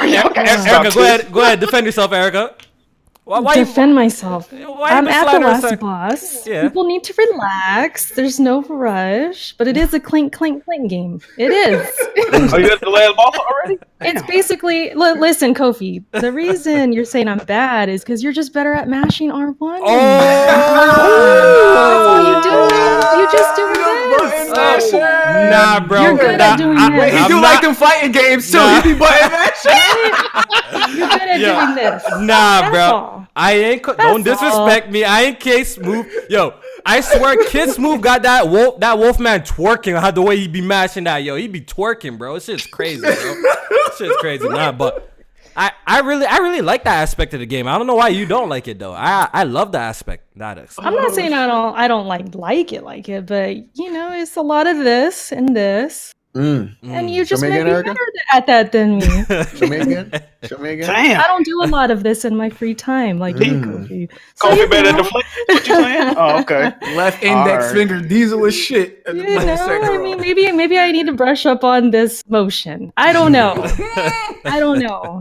Erica, go ahead. Defend yourself, Erica. Defend myself. I'm at the last boss. Yeah. People need to relax. There's no rush, but it is a clink, clink, clink game. It is. Oh, you got the last boss already? It's basically, listen, Kofi, the reason you're saying I'm bad is because you're just better at mashing R1. Oh! That's all you do. You just do this. Nah, bro. You're good at doing this. He do like them fighting games too. He be button mashing. You're good at doing this. Nah, That's bro. all. I ain't. Don't disrespect me. I ain't Kid Smooth. Yo, I swear, Kid Smooth got that Wolfman twerking. How the way he be mashing that, yo, he be twerking, bro. It's just crazy, bro. Shit's crazy. Nah, but I really like that aspect of the game. I don't know why you don't like it though. I love the aspect. I'm not saying I don't like it, but you know, it's a lot of this and this. And you just may be better at that than me. Show me again. Damn. I don't do a lot of this in my free time, like you, Kofi. So Kofi better deflect. What you saying? Oh, okay. Left index finger diesel as shit. You know, I mean, maybe I need to brush up on this motion. I don't know.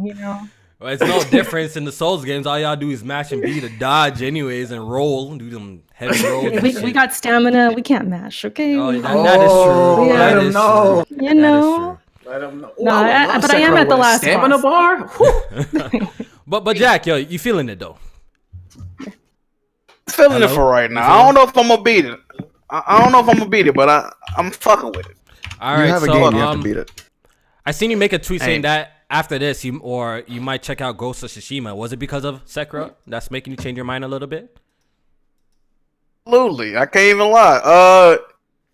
You know. Well, it's no difference in the Souls games. All y'all do is mash and beat a dodge anyways and roll, do them heavy rolls. we got stamina. We can't mash, okay? Oh, that is true. Yeah. That is true. You know. Let him know. No, but I am at the last stamina bar. But Jack, yo, you feeling it though? Feeling it for right now. I don't know if I'm gonna beat it. I don't know if I'm gonna beat it, but I'm fucking with it. All right, you have a game, you have to beat it. I seen you make a tweet saying that after this, you might check out Ghost of Tsushima. Was it because of Sekiro that's making you change your mind a little bit? Absolutely, I can't even lie.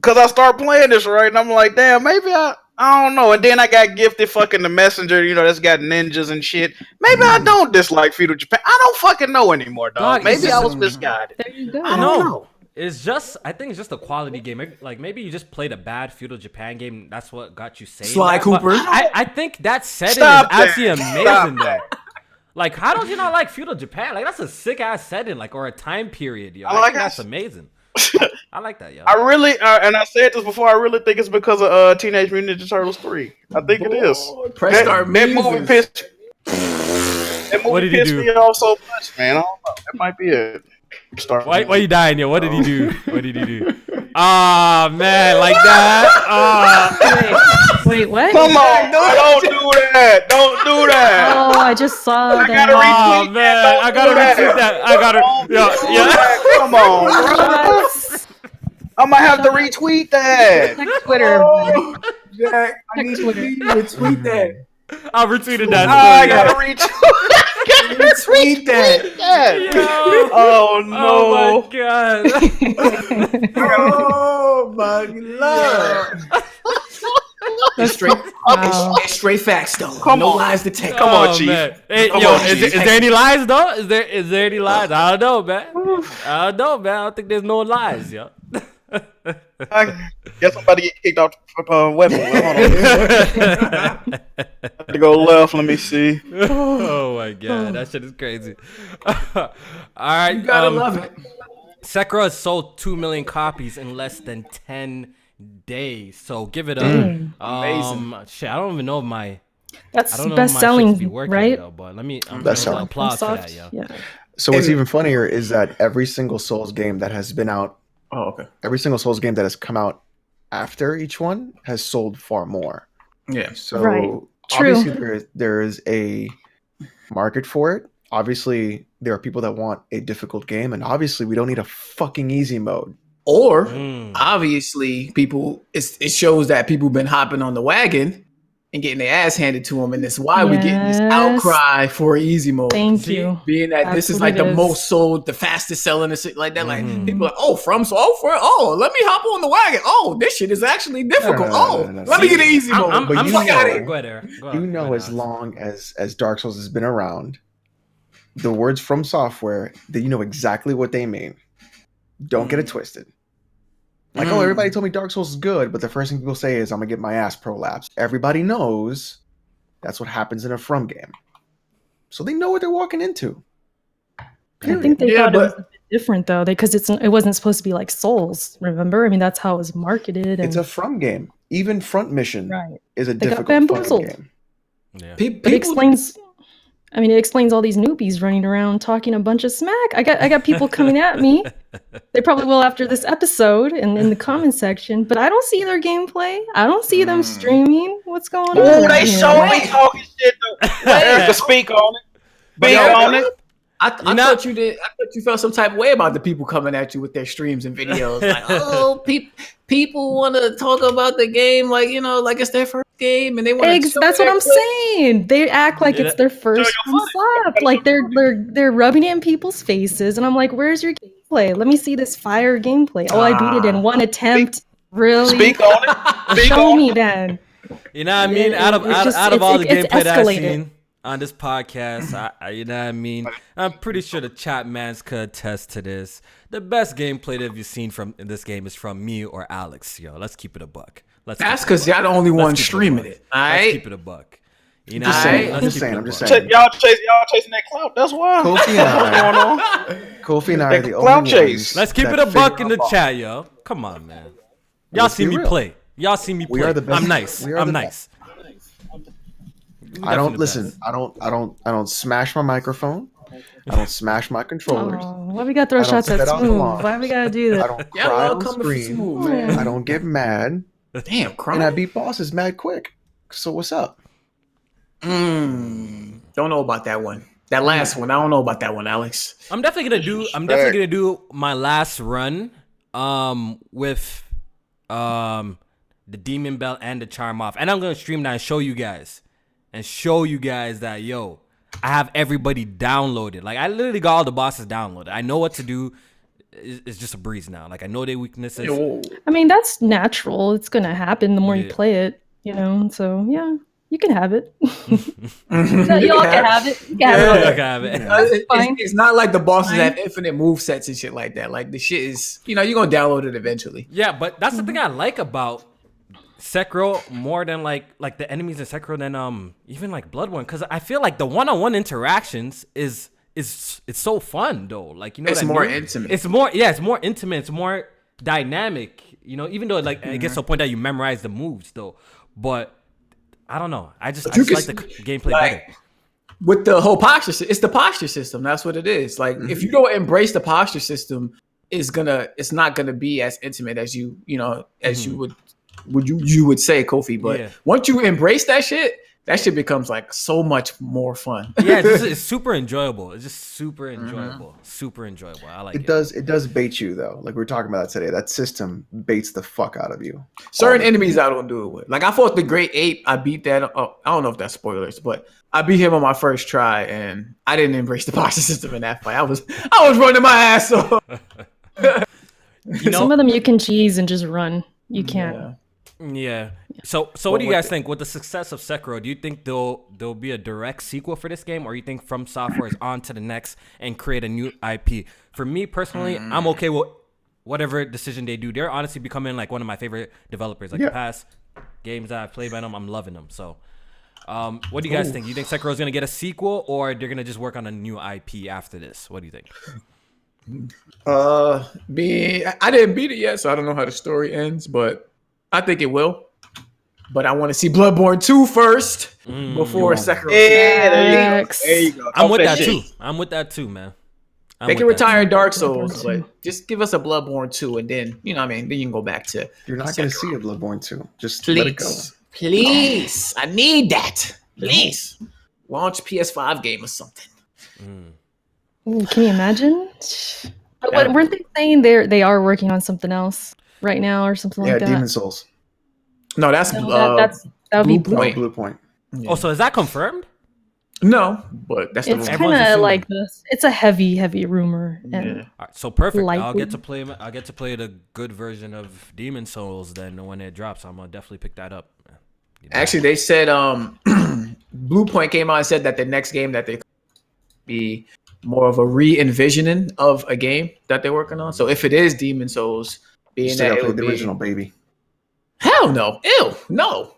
Cause I start playing this right, and I'm like, damn, maybe I don't know. And then I got gifted fucking the messenger, you know, that's got ninjas and shit. Maybe I don't dislike feudal Japan. I don't fucking know anymore, dog. Maybe I was misguided. There you go. I don't know. It's just, I think it's just a quality game. Like maybe you just played a bad feudal Japan game. That's what got you saying Sly that. Cooper. I think that setting Stop is actually that. amazing though. Like, how don't you not like feudal Japan? Like, that's a sick ass setting, like, or a time period, yo. I think that's amazing. I like that, yo. I really, and I said this before, I really think it's because of Teenage Mutant Ninja Turtles 3. I think it is. That movie pissed me off so much, man. I don't know. That might be it. Start. Why you dying, yo? What did he do? What did he do? Ah, man, like that. Wait, what? Come on, don't do that. Don't do that. Oh, I just saw I that. gotta retweet Oh man, that. I gotta retweet that. I gotta. Yeah. Come on, bro. I might have to retweet that. Check Twitter. Oh, Jack, I need Twitter. you to retweet that. I retweeted that. I gotta retweet. Retweet that. Oh no. Oh my god. Oh my lord. It's straight facts though. Come no on. lies to take. Come on, Chief. Man. Hey, Come yo, on, is Chief. there any lies though? Is there any lies? I don't know, man. I don't think there's no lies, yo. I guess I'm about to get kicked off weapon. Hold on. I have to go left. Let me see. Oh my god, that shit is crazy. All right, You gotta love it. Sekiro has sold 2 million copies in less than 10 days. So give it up. Amazing. Shit, I don't even know if my That's I don't know best if my shit selling, be working, right? though, but let me Best I'm selling. applause for Soft? that, yo. Yeah. So what's even funnier is that every single Souls game that has been out, Oh, okay. every single Souls game that has come out after each one has sold far more. Yeah. So Right. True. obviously there is a market for it. Obviously there are people that want a difficult game, and obviously we don't need a fucking easy mode. Or Mm. obviously, it shows that people been hopping on the wagon and getting their ass handed to them, and that's why we're getting this Yes. outcry for easy mode. Thank See, you. Being that That's this is what like it the is. most sold, the fastest selling, and shit like that. Like Mhm. people are like, let me hop on the wagon. Oh, this shit is actually difficult. No. Let me get an easy mode. I'm But you fuck know- out of here. Go ahead, Eric. Go You ahead, know, as Alex. long as Dark Souls has been around, the words from software, that you know exactly what they mean. Don't get it twisted. Like, oh, everybody told me Dark Souls is good, but the first thing people say is, I'm gonna get my ass prolapsed. Everybody knows that's what happens in a From game. So they know what they're walking into. I Period. think they Yeah, thought it was but- a bit different though, because it wasn't supposed to be like Souls. Remember? I mean, that's how it was marketed. And It's a From game. Even Front Mission right. is a They got difficult fucking bamboozled. game. Yeah. Pe- But it people- explains. I mean, it explains all these newbies running around talking a bunch of smack. I got people coming at me. They probably will after this episode and in the comment section. But I don't see their gameplay. I don't see them streaming. What's going on? Oh, around they here? so be talking shit though. Erica, speak on it. Speak But- on it. I thought you did. I thought you felt some type of way about the people coming at you with their streams and videos. Like, oh, people want to talk about the game, like like it's their first game, and they want to. That's what I'm saying. They act like it's their first slap. Like they're rubbing it in people's faces, and I'm like, "Where's your gameplay? Let me see this fire gameplay." Oh, I beat it in one attempt. Really? Speak on it. Speak Show on me it. then. You know what I mean? It- Out of it's just- out of all the it's gameplay that I've escalated. seen on this podcast, you know what I mean? I'm pretty sure the chat mans could attest to this. The best gameplay that you've seen from in this game is from me or Alex. Yo, let's keep it a buck. That's because y'all the only one keep it a streaming buck. it. All Let's right. keep it a buck. You know, Just what I saying, mean? I'm Let's just keep it saying, a I'm just buck. saying. Y'all chasing that clout. That's why. Kofi and I, What's going on? Kofi and I are the Clout only chase. ones. Let's keep that it a buck figure in the out- chat, yo. Come on, man. Y'all Let's see be me real. play. Y'all see me play. We are the best. I'm nice. We are I'm the nice. I don't Definitely listen. best. I don't smash my microphone. I don't smash my controllers. Oh, why we gotta throw I don't shots at spit out the Smooth? lawn. Why we gotta do I that? don't Y'all cry all on coming for screen. Smooth, man. I don't get mad, Damn, crying. and I beat bosses mad quick. So what's up? Don't know about that one. That last one, I don't know about that one, Alex. I'm definitely gonna do my last run with the demon belt and the charm off, and I'm gonna stream that and show you guys that yo, I have everybody downloaded. Like I literally got all the bosses downloaded. I know what to do. It's just a breeze now. Like I know their weaknesses. I mean, that's natural. It's gonna happen the more you Yeah. play it, So yeah, you can have it. Y'all can have it. You can have it all. Look, I have it. It's not like the bosses have infinite move sets and shit like that. Like the shit is, you're gonna download it eventually. Yeah, but that's the thing I like about Sekiro more than like the enemies in Sekiro than even like Bloodborne, because I feel like the one-on-one interactions is it's so fun though. Like It's what I more mean? intimate. It's more intimate. It's more dynamic. Even though like it gets to a point that you memorize the moves though, but I don't know. I just like the gameplay better. with the whole posture, it's the posture system. That's what it is. Like if you don't embrace the posture system, it's not gonna be as intimate as you would say, Kofi. But once you embrace that shit becomes like so much more fun. Yeah, it's super enjoyable. It's just super enjoyable. Super enjoyable. I like it. It does bait you though. Like we were talking about that today. That system baits the fuck out of you. Certain enemies I don't do it with. Like I fought the Great Ape. I beat that. I don't know if that's spoilers, but I beat him on my first try, and I didn't embrace the posture system in that fight. I was running my ass off. Some of them you can cheese and just run. You can't. Yeah. So what do you guys think? With the success of Sekiro, do you think there'll be a direct sequel for this game, or you think From Software is on to the next and create a new IP? For me personally, I'm okay with whatever decision they do. They're honestly becoming like one of my favorite developers. Like the past games that I've played by them, I'm loving them. So what do you guys think? Do you think Sekiro is going to get a sequel, or they're going to just work on a new IP after this? What do you think? I didn't beat it yet, so I don't know how the story ends, but I think it will. But I want to see Bloodborne 2 first before Sekiro. Yeah, there you go. I'm with that too, man. They can retire Dark Souls, but just give us a Bloodborne 2, and then, you know what I mean? Then you can go back to You're not going to see a Bloodborne 2. Just please, let it go. Please. I need that. Please. Launch PS5 game or something. Can you imagine? But weren't they saying they are working on something else right now or something like that? Yeah, Demon Souls. No, that would be Blue Point. Yeah. Oh, so is that confirmed? No, but that's it's kind of like this. It's a heavy rumor. And All right, so perfect. likely. I'll get to play the good version of Demon Souls then when it drops. I'm gonna definitely pick that up. Actually, they said Blue Point came out and said that the next game that they be more of a re-envisioning of a game that they're working on. So if it is Demon Souls, being that it would the be original baby. Hell no, ew, no.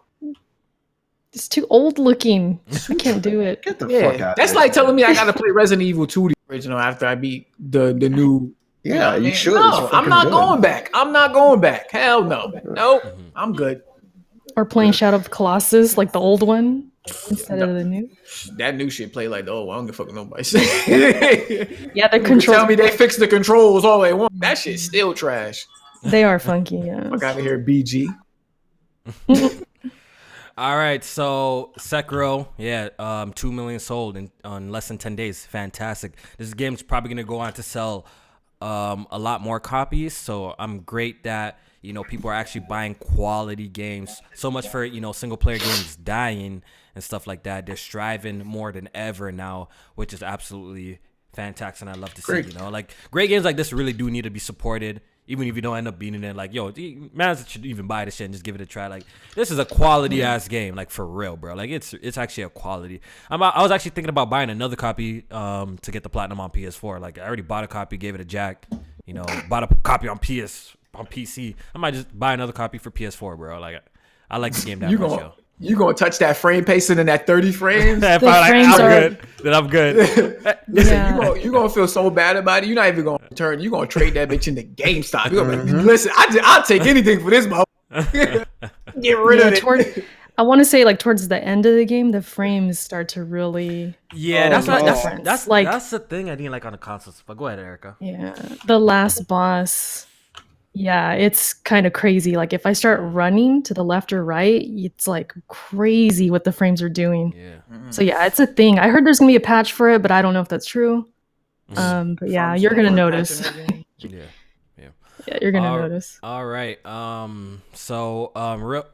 It's too old looking. I can't do it. Get the fuck out. That's like telling me I gotta play Resident Evil 2 the original after I beat the new. Yeah, you should. No, I'm not going back. I'm not going back. Hell no. Nope. I'm good. Or playing Shadow of the Colossus, like the old one, instead of the new. That new shit play like the old one. I don't give a fuck what nobody say. Yeah, the controls. Tell me they fixed the controls all they want. That shit's still trash. They are funky, yeah. Fuck out of here, BG. All right, so Sekiro, 2 million sold on less than 10 days. Fantastic. This game's probably gonna go on to sell a lot more copies. So I'm great that people are actually buying quality games. So much for single player games dying and stuff like that. They're striving more than ever now, which is absolutely fantastic, and I love to see. Like great games like this really do need to be supported. Even if you don't end up beating it, like, yo, man should even buy this shit and just give it a try. Like, this is a quality ass game, like for real, bro. Like, it's actually a quality. I was actually thinking about buying another copy to get the platinum on PS4. Like, I already bought a copy, gave it a jack. Bought a copy on PC. I might just buy another copy for PS4, bro. Like, I like the game that much, yo. You gonna touch that frame pacing in that 30 frames? I'm good. Then I'm good. Listen, you gonna feel so bad about it. You're not even gonna turn. You gonna trade that bitch into GameStop. You gonna be like, listen, I'll take anything for this motherfucker. Get rid of it. I want to say, like, towards the end of the game, the frames start to really. Yeah, that's the thing I didn't like on the consoles. But go ahead, Erica. Yeah, the last boss. Yeah, it's kind of crazy. Like, if I start running to the left or right, it's like crazy what the frames are doing. Yeah. So yeah, it's a thing. I heard there's gonna be a patch for it, but I don't know if that's true. But yeah, you're gonna notice. Yeah, you're gonna notice. All right. So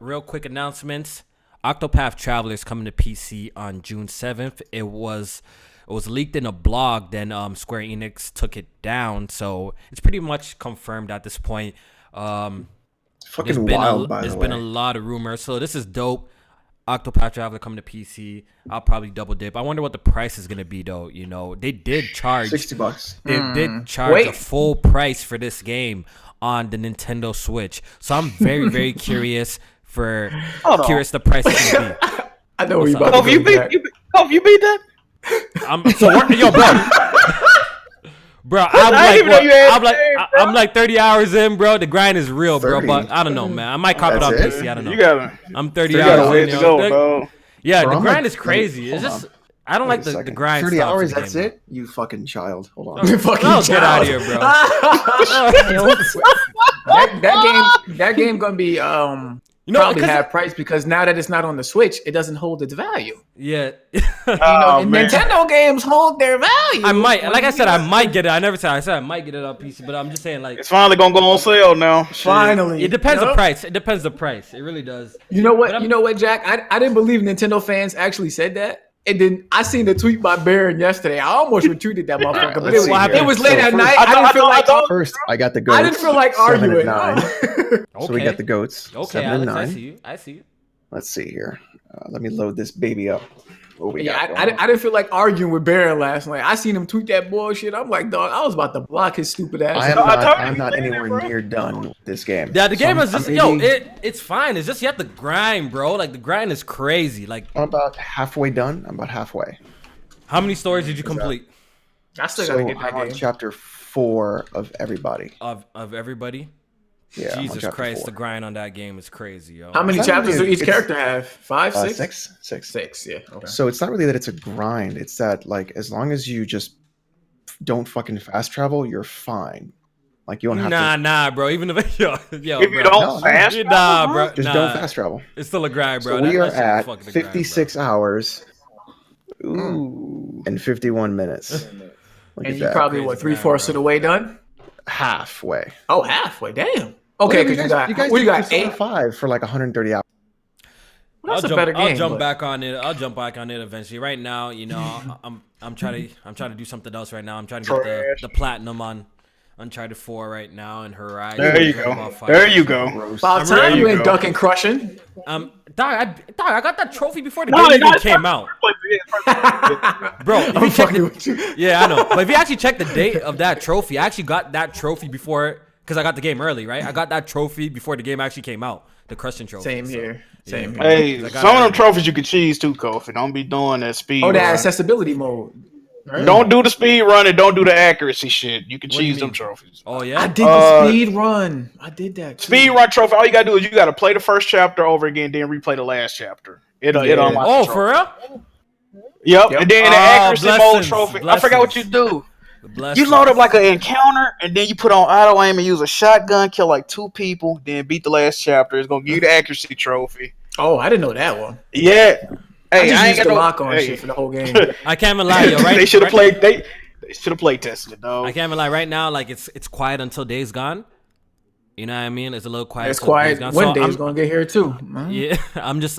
real quick announcements. Octopath Traveler is coming to PC on June 7th. It was leaked in a blog, then Square Enix took it down, so it's pretty much confirmed at this point. Fucking wild, by the way. There's been a lot of rumors, so this is dope. Octopath Traveler coming to PC. I'll probably double dip. I wonder what the price is gonna be though. They did charge $60. They did charge a full price for this game on the Nintendo Switch. So I'm very, very curious the price is gonna be. I know where you about to you beat that? Yo, bro. I'm like 30 hours in, bro. The grind is real, bro. But I don't know, man. I might cop it on PC. I don't know. I'm 30 hours in, to go, bro. Yeah, the grind is crazy. It's just I don't like the grind. 30 stuff in hours, the that's game, it? You fucking child. Hold on. You fucking No, get out of here, child. bro. that game gonna be probably half price because now that it's not on the Switch, it doesn't hold its value. Yeah. Nintendo games hold their value. I might, like I said, I might get it. I said I might get it on PC, but I'm just saying, like, It's finally gonna go on sale now. Finally, it depends the price. It depends the price. It really does. You know what? You know what, Jack? I didn't believe Nintendo fans actually said that. And then I seen the tweet by Baron yesterday. I almost retweeted that motherfucker, but it was late at night. I didn't feel like first. I got the goats. I didn't feel like 7 and arguing. 9. So we got the goats. Okay, 7 and Alex, 9. I see you. Let's see here. Let me load this baby up. What we got I didn't feel like arguing with Baron last night. I seen him tweet that bullshit. I'm like, dog, I was about to block his stupid ass. I'm not anywhere near done with this game. Yeah, the game is just it's fine. It's just you have to grind, bro. Like the grind is crazy. Like I'm about halfway done. I'm about halfway. how many stories did you complete? I still gotta get I'm that on game. chapter 4 of everybody. Of everybody? Yeah. I'm on Jesus chapter Christ, 4. the grind on that game is crazy, yo. How many It's not chapters really- do each it's- character have? 5, 6? 6. 6, yeah. Okay. So it's not really that it's a grind. It's that like as long as you just don't fucking fast travel, you're fine. Like you don't have to. Nah, bro. Even if yo, If bro. you don't fast, Nah, bro. Just don't fast travel. It's still a grind, bro. So we are That shit is at fucking a grind, 56 hours. Ooh, and 51 minutes. Look And at you that. probably, Crazy 3/4 of the way done? Halfway. Oh, halfway. Damn. Okay, because you guys we did got Persona 8. 5 for like 130 hours. Well, that's a better game. I'll jump but- back on it. I'll jump back on it eventually. Right now, you know, I'm trying to do something else right now. I'm trying to get the platinum on Uncharted 4 right now and Horizon. There you go. There you go. About time you ain't ducking crushing. Dog, I got that trophy before the game even came out. Bro, if you check yeah, I know. But if you actually check the date of that trophy, I actually got that trophy before, because I got the game early, right? I got that trophy before the game actually came out, the crushing trophy. Same here. Same here. Hey, some of them trophies you can cheese too, Kofi. Don't be doing that speed. Oh, that run. accessibility mode. Right? Don't do the speed run and don't do the accuracy shit. You can do you cheese them mean? trophies. Oh yeah. I did the speed run. I did that. Too. Speed run trophy. All you gotta do is you gotta play the first chapter over again, then replay the last chapter. It'll unlock the Oh, trophy. for real? Yep. And then the accuracy mode blessings, trophy. I forgot what you do. Bless You load up like an encounter, and then you put on auto aim and use a shotgun, kill like 2 people, then beat the last chapter. It's gonna give you the accuracy trophy. Oh, I didn't know that one. Yeah. Hey, I I ain't just used got the no lock on hey. shit for the whole game. I can't even lie, yo. Right? They should have right- played. They should have played tested it, though. I can't even lie. Right now, like it's quiet until Days Gone. You know what I mean? It's a little quiet. It's until quiet. Days Gone. One So day I'm- it's gonna get here too. Yeah, I'm just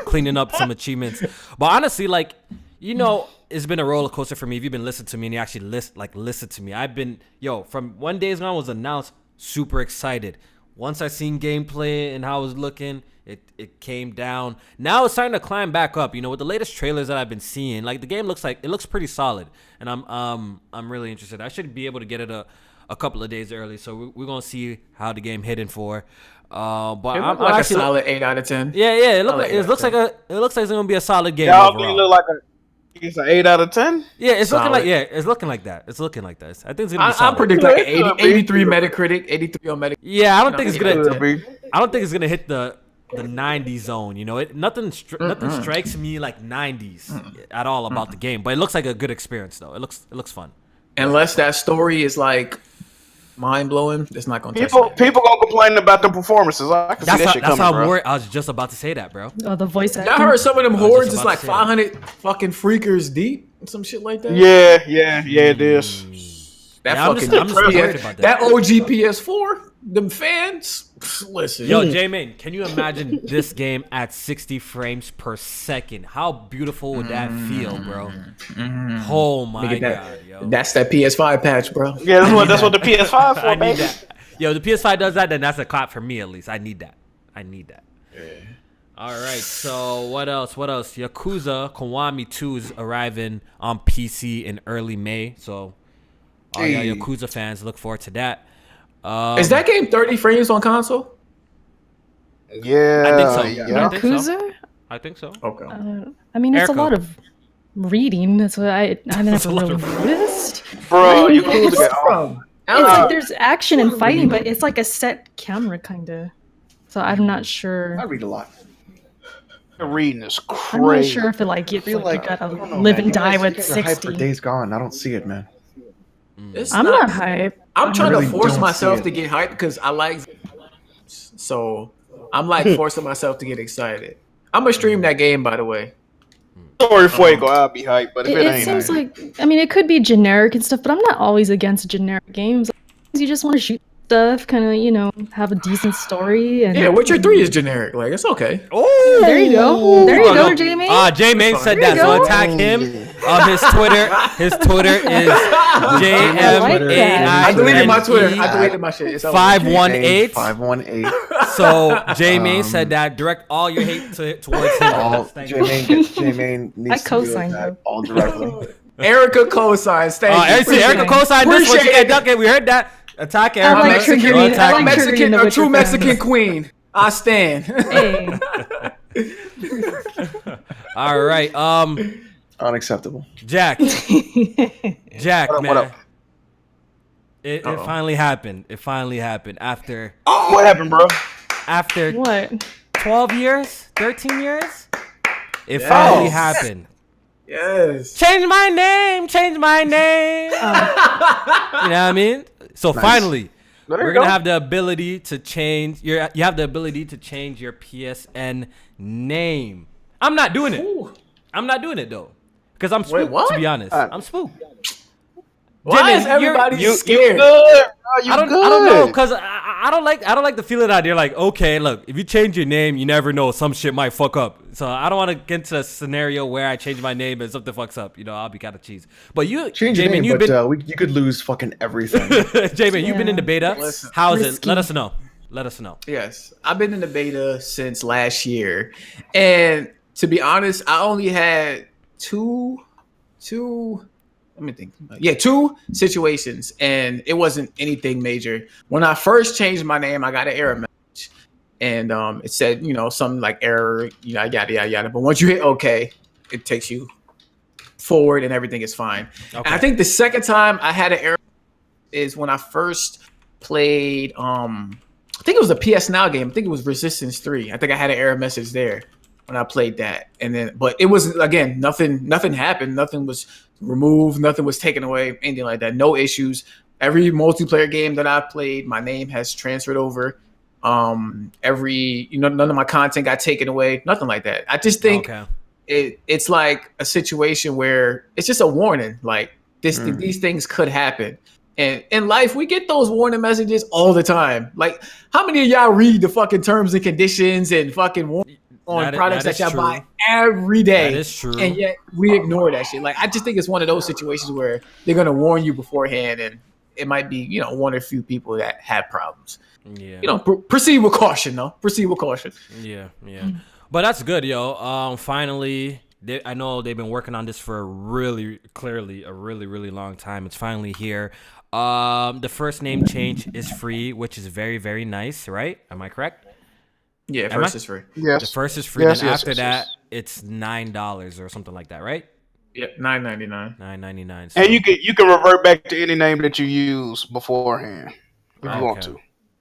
cleaning up some achievements. But honestly, like, you know, it's been a roller coaster for me. If you've been listening to me and you actually listen to me, I've been from when Days Gone was announced, super excited. Once I seen gameplay and how it was looking, it came down. Now it's starting to climb back up. You know, with the latest trailers that I've been seeing, like the game looks pretty solid, and I'm really interested. I should be able to get it a couple of days early, so we're gonna see how the game hitting for. But It I'm looked like a actually solid 8 out of 10. yeah. It looks like like it's gonna be a solid game Y'all overall. look like it's an 8 out of 10. Yeah, it's looking Solid. it's looking like that. It's looking like that. I think it's gonna be I solid. predict like an Yeah, 83 Metacritic, 83 on Metacritic. Yeah, I don't think it's gonna. Could be. I don't think it's gonna hit the 90s zone. You know, nothing strikes me like 90s at all about the game. But it looks like a good experience though. It looks fun. Unless that story is like mind blowing, it's not gonna touch People gonna complain about the performances. I can see that shit That's coming, how bro. I'm worried. I was just about to say that, bro. Oh, the voice I acting. heard some of them was hordes just is about like to say that. 500 fucking freakers deep, some shit like that. Yeah, it is. That Yeah, I'm fucking just worried about that OG PS4, them fans. Listen, Yo, J-Man, can you imagine this game at 60 frames per second? How beautiful would that feel, bro? Oh my god, yo. that's that PS5 patch, bro. Yeah, that's what the PS5 for, I need baby. that. Yo, the PS5 does that, then that's a clap for me at least. I need that. All right, so what else? Yakuza Kiwami 2 is arriving on PC in early May. So all y'all Yakuza fans, look forward to that. Is that game 30 frames on console? Yeah, I think so. Yeah. I think so. Yakuza? I think so. Okay. I mean, it's Erica. a lot of reading. That's what I never really noticed. Bro, you Where's could that from? It's like there's action and fighting, but it's like a set camera kind of. So I'm not sure. I read a lot. Reading is I'm not crazy. sure if it like it's I feel like you like gotta I don't know, live man. and die with You guys are hyped for 60. Days Gone. I don't see it, man. I'm not hyped. I'm trying really to force don't myself see it. to get hyped because I like. So I'm like forcing myself to get excited. I'm gonna stream that game, by the way. Sorry, Fuego, I'll be hyped, but if it It ain't, seems I like, I mean, it could be generic and stuff, but I'm not always against generic games. You just want to shoot stuff, kind of, you know, have a decent story. And Yeah, Witcher 3 is generic. Like it's okay. Oh, there you go. There you go, Jamie. J Main said There that, you so go. attack him. His Twitter is JMAI. I deleted my Twitter. I deleted my shit. It's over. 518. 518. So J Main said that. Direct all your hate towards him. All Thank J you. Main needs I to do co-signed that you. all directly. Erica cosigns. Thank you. See, Erica co-signed this one. She Appreciate can't duck it. We heard that. Attack I Erica. like Mexican, triggering- I Attack like me. triggering Mexican, the a Witcher true Mexican fans. queen. I stand. Hey, All right. Unacceptable. Jack, What man. up? It finally happened. It finally happened after what happened, bro? what? 12 years, 13 years. It finally happened. Yes. Change my name. You know what I mean? So finally, There you we're gonna go. have the ability to change your. You have the ability to change your PSN name. I'm not doing it. I'm not doing it though, because I'm spooked. what? To be honest, I'm spooked. Why Jimmy, is everybody You scared? good? Bro, you I don't good? know, cause I don't like the feeling that they're like, okay, look, if you change your name, you never know, some shit might fuck up. So I don't want to get into a scenario where I change my name and something fucks up. You know, I'll be kind of cheese. But you, Change your Jamin, name, you've but been, you could lose fucking everything. Jamin, you've been in the beta. Listen. How is it? Risky. Let us know. Let us know. Yes, I've been in the beta since last year, and to be honest, I only had two. Let me think. Yeah, two situations, and it wasn't anything major. When I first changed my name, I got an error message, and it said, you know, something like error, you know, yada yada yada. But once you hit OK, it takes you forward, and everything is fine. And I think the second time I had an error is when I first played. I think it was a PS Now game. I think it was Resistance 3. I think I had an error message there when I played that, and then, but it was, again, nothing happened. Nothing was removed. Nothing was taken away. Anything like that. No issues. Every multiplayer game that I played, my name has transferred over. Every, you know, none of my content got taken away. Nothing like that. I just think it's like a situation where it's just a warning. Like these things could happen. And in life, we get those warning messages all the time. Like, how many of y'all read the fucking terms and conditions and fucking warn on products that y'all buy every day? That is true. And yet we ignore that shit. Like, I just think it's one of those situations where they're gonna warn you beforehand, and it might be, you know, one or few people that have problems. Yeah. You know, proceed with caution, though. Proceed with caution. Yeah. But that's good, yo. Finally, I know they've been working on this for a really long time. It's finally here. The first name change is free, which is very, very nice, right? Am I correct? Yeah, first is free. Yes. The first is free. Yes, Then yes, after yes, that, yes. it's $9 or something like that, right? Yep, $9.99. $9.99. And you can revert back to any name that you use beforehand if you want to.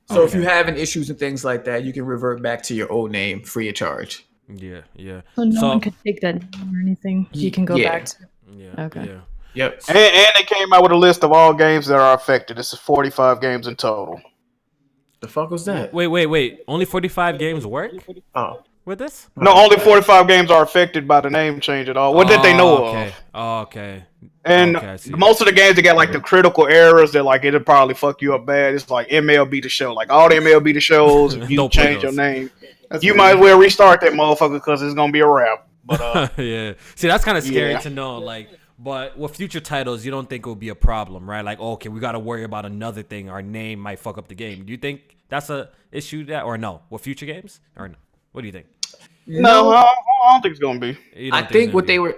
So if you're having issues and things like that, you can revert back to your old name free of charge. Yeah. So no one could take that name or anything. You can go back to. Yeah. Okay. Yeah. Yep. And they came out with a list of all games that are affected. This is 45 games in total. The fuck was that? Wait. Only 45 games work Oh. with this? No, only 45 games are affected by the name change at all. What did they know of? Okay. And Okay, I see. most of the games that got like the critical errors that like it'll probably fuck you up bad. It's like MLB The Show. Like all the MLB The Shows, if you Don't play change your those. name, you might as well restart that motherfucker because it's gonna be a wrap. But Yeah. See, that's kind of scary Yeah. to know. Like, but with future titles, you don't think it would be a problem, right? Like, okay, we got to worry about another thing. Our name might fuck up the game. Do you think that's a issue or no? With future games or no? What do you think? no, I don't think it's gonna be. You don't I think it's what gonna they were,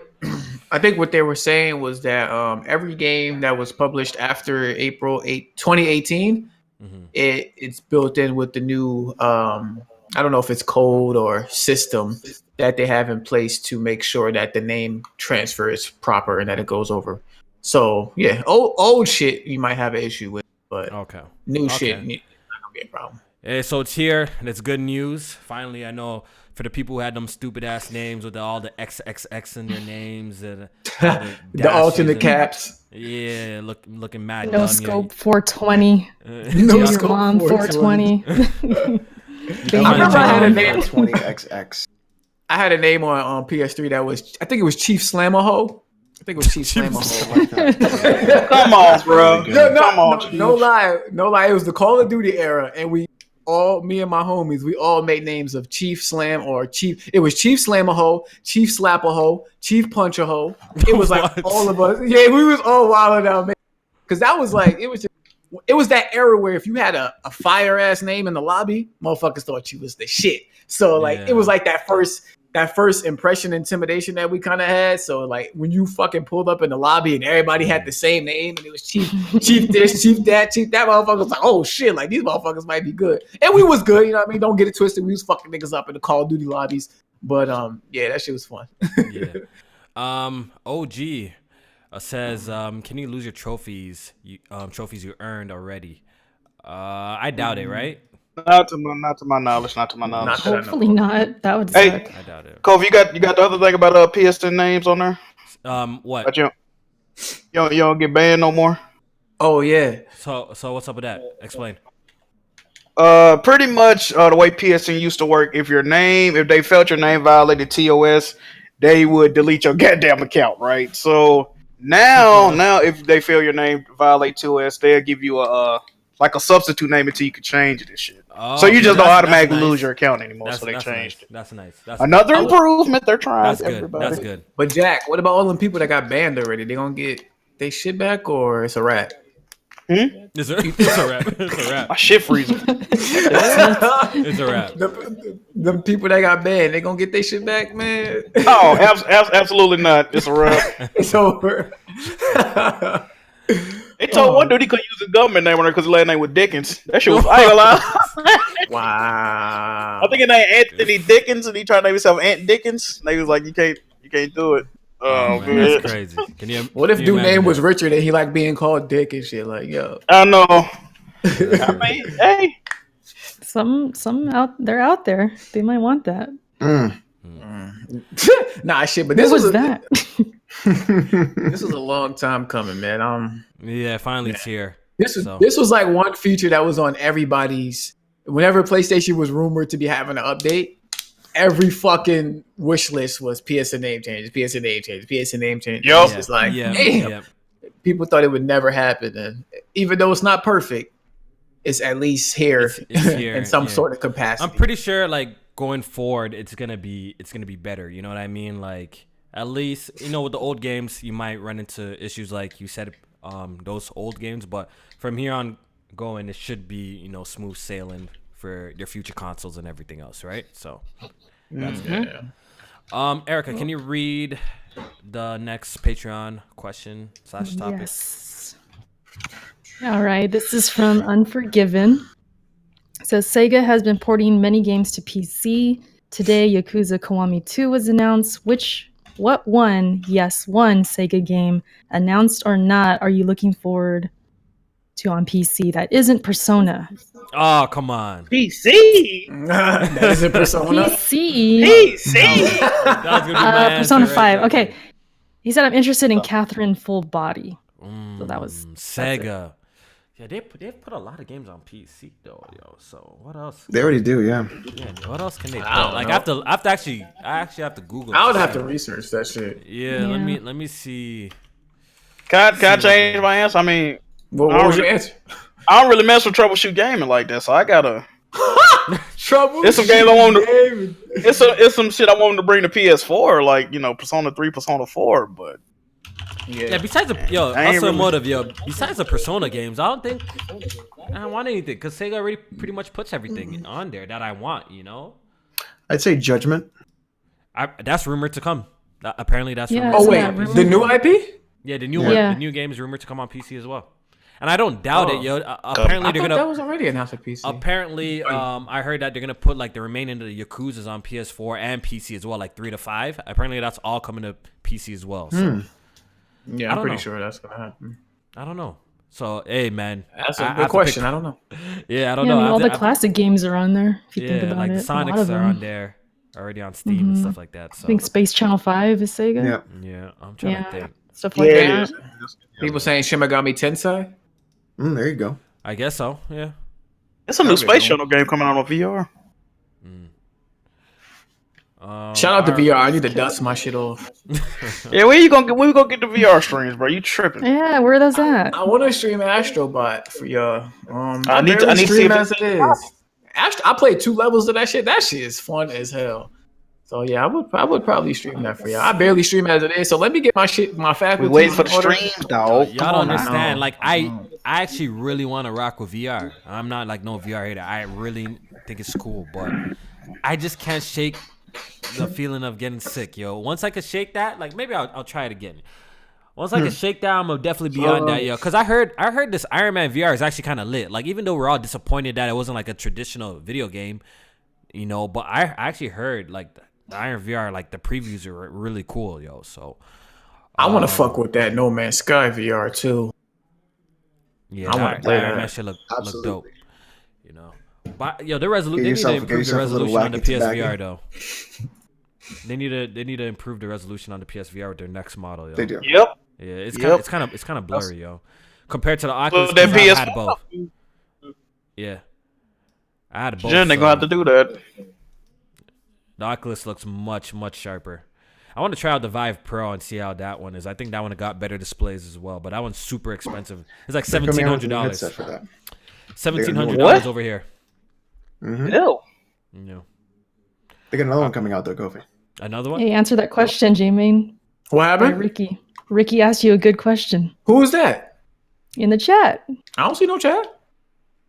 I think what they were saying was that every game that was published after April 8, 2018, it's built in with the new, I don't know if it's code or system that they have in place to make sure that the name transfer is proper and that it goes over. So yeah, old shit you might have an issue with, but Okay. new Okay. shit not gonna be a problem. So it's here, and it's good news. Finally, I know for the people who had them stupid ass names with all the XXX in their names and the alternate caps. Yeah, looking mad. No dumb, scope 420. No Your scope mom 420. I remember I had a name 20XX. I had a name on PS3 that was, I think it was Chief Slamaho. I think it was Chief Slamaho. Come on, bro. No lie. It was the Call of Duty era, and me and my homies, we all made names of Chief Slam or Chief. It was Chief Slamaho, Chief Slapaho, Chief Punchaho. It was like all of us. Yeah, we was all wilding out, man. Because that was like, it was that era where if you had a fire ass name in the lobby, motherfuckers thought you was the shit. So like it was like that first impression intimidation that we kind of had. So like when you fucking pulled up in the lobby and everybody had the same name and it was Chief this, Chief that, motherfucker was like, oh shit, like these motherfuckers might be good. And we was good, you know what I mean? Don't get it twisted. We was fucking niggas up in the Call of Duty lobbies. But yeah, that shit was fun. OG says, can you lose your trophies you earned already? I doubt it, right? Not to my knowledge. Hopefully not. That would suck. I doubt it. Kofi, you got the other thing about PSN names on there? What? But you don't get banned no more? Oh yeah. So what's up with that? Explain. Pretty much the way PSN used to work, if they felt your name violated TOS, they would delete your goddamn account, right? So now if they feel your name violate TOS, they'll give you a substitute name until you can change it and shit. Oh, so you just don't automatically nice. lose your account anymore. So they changed it. That's nice. Another improvement they're trying. That's good. Everybody. That's good. But Jack, what about all them people that got banned already? They gonna get they shit back or it's a wrap? It's a wrap. It's a wrap. My shit freezing. It's a wrap. The people that got banned, they gonna get their shit back, man. Oh, absolutely not. It's a wrap. It's over. They told one dude he couldn't use his government name on there because his last name was Dickens. That shit was, I ain't gonna lie. Wow. I think his name Anthony Dickens, and he tried to name himself Ant Dickens. And they was like, you can't do it. Oh man, that's crazy. What if dude name was Richard and he like being called Dick and shit? Like, yo. I know. I mean, hey. Some they're out there. They might want that. Nah, shit. But this was that. This was a long time coming, man. Yeah, finally it's here. This was like one feature that was on everybody's. Whenever PlayStation was rumored to be having an update, every fucking wish list was PSN name changes, PSN name changes, PSN name changes. Yep. It's like, damn. People thought it would never happen, and even though it's not perfect, it's at least here, it's here in some sort of capacity. I'm pretty sure, like going forward, it's gonna be better. You know what I mean? Like at least with the old games, you might run into issues like you said, those old games. But from here on going, it should be smooth sailing for your future consoles and everything else, right? So that's good. Erica, can you read the next Patreon question / topic? Yes. All right. This is from Unforgiven. It says Sega has been porting many games to PC. Today, Yakuza Kiwami 2 was announced. What one Sega game, announced or not, are you looking forward to on PC that isn't Persona? Oh, come on. PC. That isn't Persona. PC. That was gonna be my Persona answer 5. right there. Okay. He said I'm interested in Catherine Full Body. So that was Sega. Yeah, they put a lot of games on PC though, yo. So what else? They already do, yeah. Yeah, what else can they put? I Like I actually have to Google. I would have to research that shit. Yeah, let me see. Can I change my answer? I mean, What was your answer? I don't really mess with troubleshoot gaming like that, so I gotta. Trouble. There's some games I want to. It's some shit I want to bring to PS4, like Persona 3, Persona 4, but. Yeah, besides besides the Persona games, I don't think I don't want anything because Sega already pretty much puts everything on there that I want. I'd say Judgment. That's rumored to come. Apparently, that's rumored. Oh wait, the new IP? Yeah, the new game is rumored to come on PC as well. And I don't doubt it, yo. Apparently, they're gonna. That was already announced at PC. Apparently, I heard that they're gonna put like the remaining of the Yakuzas on PS4 and PC as well, like 3 to 5. Apparently, that's all coming to PC as well. So. Yeah, I'm pretty sure that's gonna happen. I don't know. So hey, man, That's I a have good to question. pick- I don't know. Yeah, I don't Yeah, know. I mean, all the I have to- classic games are on there. If you think yeah, about like it, the a lot Sonics of are them. on there already on Steam and stuff like that. I So think Space Channel 5 is Sega. Yeah. yeah, I'm trying to Yeah, think. stuff like Yeah, that. it is. People saying Shin Megami Tensei. There you go. I guess so. Yeah. It's a new That'd be Space cool. Shuttle game coming out on VR. Shout out to alright. VR. I need to dust my shit off. Yeah, when we gonna get the VR streams, bro? You tripping? Yeah, where are those at? I want to stream Astrobot for y'all. I need to see stream if as it is. I played 2 levels of that shit. That shit is fun as hell. So yeah, I would probably stream that for y'all. I barely stream as it is. So let me get my We faculty. waiting for the streams, dog. Y'all don't understand. now. Like I actually really want to rock with VR. I'm not like no VR hater. I really think it's cool, but I just can't shake the feeling of getting sick, yo. Once I could shake that, like maybe I'll try it again. Once I can shake that, I'm gonna definitely be on that, yo. Cause I heard this Iron Man VR is actually kind of lit. Like even though we're all disappointed that it wasn't like a traditional video game, you know, but I actually heard like the Iron VR, like the previews are really cool, yo. So I want to fuck with that No Man's Sky VR too. yeah, I wanna that play Iron that. Man shit look Absolutely. dope, you know. But yo, the resolution they need to Get improve the yourself a little resolution on the wacky PSVR tobacco. though. They need to improve the resolution on the PSVR with their next model, yo. They do. Yep. Yeah, it's Yep. kind of blurry, yo. Compared to the Oculus, But that 'cause I had PS4, both. Yeah, I had both. Jen, they gonna have to do that. The Oculus looks much sharper. I want to try out the Vive Pro and see how that one is. I think that one got better displays as well, but that one's super expensive. It's like They're coming out with a new $1,700. headset for that. $1,700 What? over here. Mm-hmm. Ew. You know, They got another one coming out though, Kofi. another one. Hey, answer that question, J-Main. What By happened? Ricky. Ricky asked you a good question Who is that? in the chat. I don't see no chat.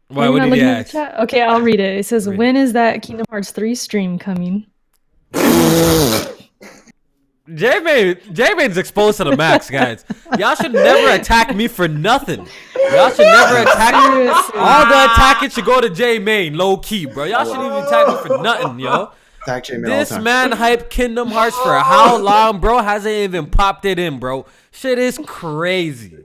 Why Are you would not he looking at the ask? chat? Okay, I'll read it. It says, Read it. when is that Kingdom Hearts 3 stream coming? J-Man's exposed to the max, guys. Y'all should never attack me for nothing. Y'all should never attack me. All the attacking should go to J-Main, low key, bro. Y'all shouldn't even attack me for nothing, yo. Tag J-Man all the This time. man hyped Kingdom Hearts for how long, bro? Hasn't even popped it in, bro. Shit is crazy.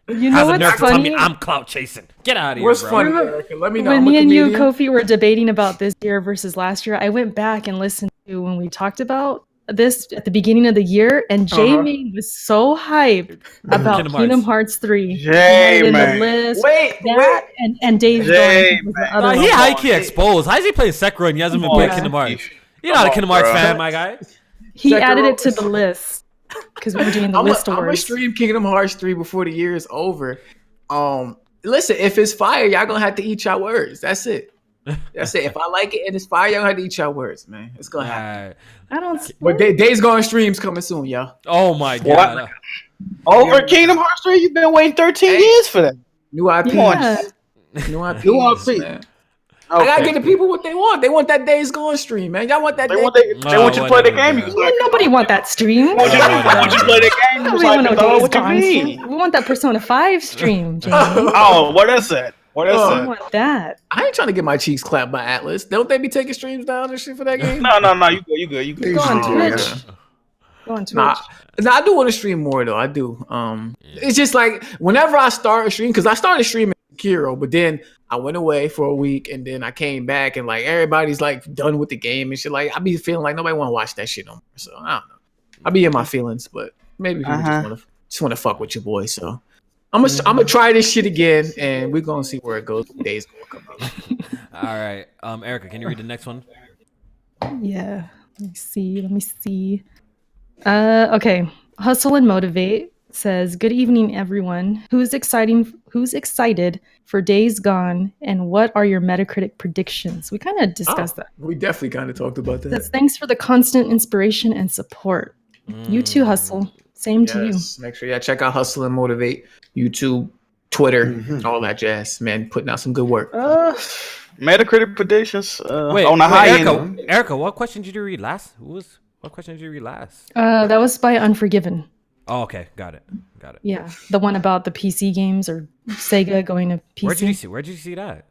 You know Has a what's nerve to tell me funny? I'm clout chasing. Get out of here, What's bro. funny, Erica? Let me know. When I'm a me and you, comedian. Kofi, were debating about this year versus last year, I went back and listened to when we talked about this at the beginning of the year, and J-Main was so hyped about Kingdom Kingdom Hearts. Hearts 3. J-Main. In the list. Wait, That and Dave's J-Main. Gone was the other Nah, one. he high key exposed. How's he playing Sekiro and he hasn't been playing Yeah. Kingdom Hearts? You're not a Come Kingdom on, Hearts bro. fan, my guy. He Sekiro added it to is- the list because we were doing the I'm list gonna awards. stream Kingdom Hearts 3 before the year is over. Listen, if it's fire, y'all gonna have to eat your words. That's it. That's it. If I like it and it's fire, y'all gonna have to eat your words, man. It's gonna happen. Alright. I don't. But Days Gone streams coming soon, y'all. Oh my god. Over Kingdom Hearts 3, you've been waiting 13 years for that. New IPs. Yeah. New IPs. New IP. Man. I gotta get the people what they want. They want that Days Gone stream, man. Y'all want that? They want you to play the game. You was like, Nobody want that stream. I want you to play the game. You was We want like, no "Oh, Days what you Gone mean?" stream. We want that Persona 5 stream, Jamie. Oh, what is that? What is We that? want that. I ain't trying to get my cheeks clapped by Atlas. Don't they be taking streams down and shit for that game? No, you good. They Go on usually do, Twitch. yeah. Go on Twitch. Nah, I do want to stream more though. I do. It's just like whenever I start a stream, because I started streaming Kiro, but then I went away for a week and then I came back and like everybody's like done with the game and shit. Like I be feeling like nobody want to watch that shit no more. So I don't know. I be in my feelings, but maybe people just want to fuck with your boy. So I'm gonna try this shit again and we're gonna see where it goes. Days gonna come out. Alright. Erica, can you read the next one? Yeah. Let me see. Okay. Hustle and Motivate says, "Good evening, everyone. Who's excited for Days Gone, and what are your Metacritic predictions?" We kind of discussed that. We definitely kind of talked about that. That's thanks for the constant inspiration and support. You too, Hustle. Same to you. Yes, make sure y'all check out Hustle and Motivate, YouTube, Twitter, all that jazz. Man, putting out some good work. Metacritic predictions Wait, on the high Erica, end. Erica, what question did you read last? What question did you read last? That was by Unforgiven. Oh, okay, got it. Yeah, the one about the PC games or Sega going to PC. Where'd you see that?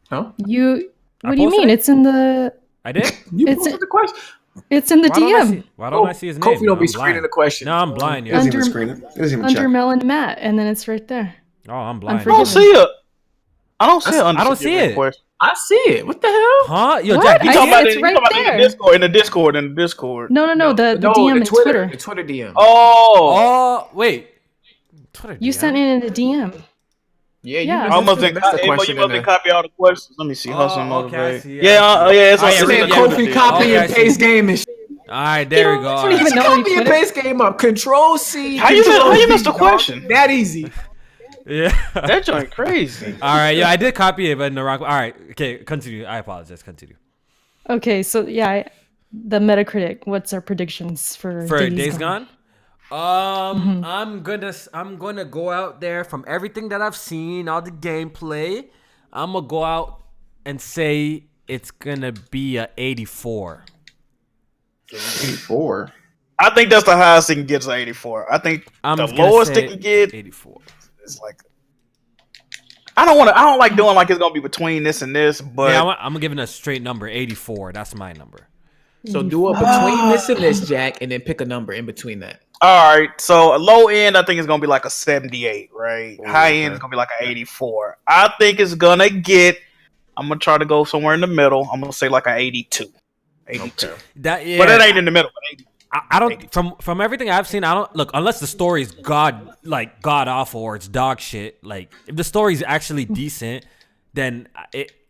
Huh? What do you posted mean? it? It's in the. I did. You It's- posted the question. It's in the DM Why don't I see his name? Kofi don't be I'm screening blind. the question. No, I'm blind. It doesn't Yeah. even screen it. It doesn't even under check. Mel and Matt, and then it's right there. Oh, I'm blind. I don't see it. I don't see it. I don't see it. Question. I see it. What the hell? Huh? Yo, What? Jack, You I talking see about, it's you right talking about there. in the Discord. No, the DM in Twitter. The Twitter DM. Oh. Oh, wait. Twitter You DM? sent it in a DM. Yeah, Yeah. you I must missed the question. you must have copied all the questions. Let me see. Hustle and Oh, okay, I motivate. see, Yeah, I see. it's Oh, on yeah, This yeah, man yeah. Kofi copy Okay, I and see. paste game and shit. All right, there we go. I don't even know Copy and Twitter. paste game up. Control C. How you Control missed the V, question? dog. That easy. Yeah. That joint crazy. All right, yeah, I did copy it, but in the wrong. All right, okay, continue. I apologize. Continue. Okay, so yeah, the Metacritic. What's our predictions for Days Gone? I'm gonna go out there from everything that I've seen, all the gameplay. I'm gonna go out and say it's gonna be a 84. 84. I think that's the highest it can get is 84. I think I'm the gonna lowest say it can get 84. is like. I don't like doing like it's gonna be between this and this, but Yeah, I'm giving a straight number, 84. That's my number. So do it between this and this, Jack, and then pick a number in between that. all right. So a low end, I think it's gonna be like a 78, right? High end is gonna be like an 84. I think it's gonna get. I'm gonna try to go somewhere in the middle. I'm gonna say like an 82. 82. Okay. That yeah. But that ain't in the middle. But 80. I don't from everything I've seen. I don't look unless the story's god awful or it's dog shit. Like if the story's actually decent, then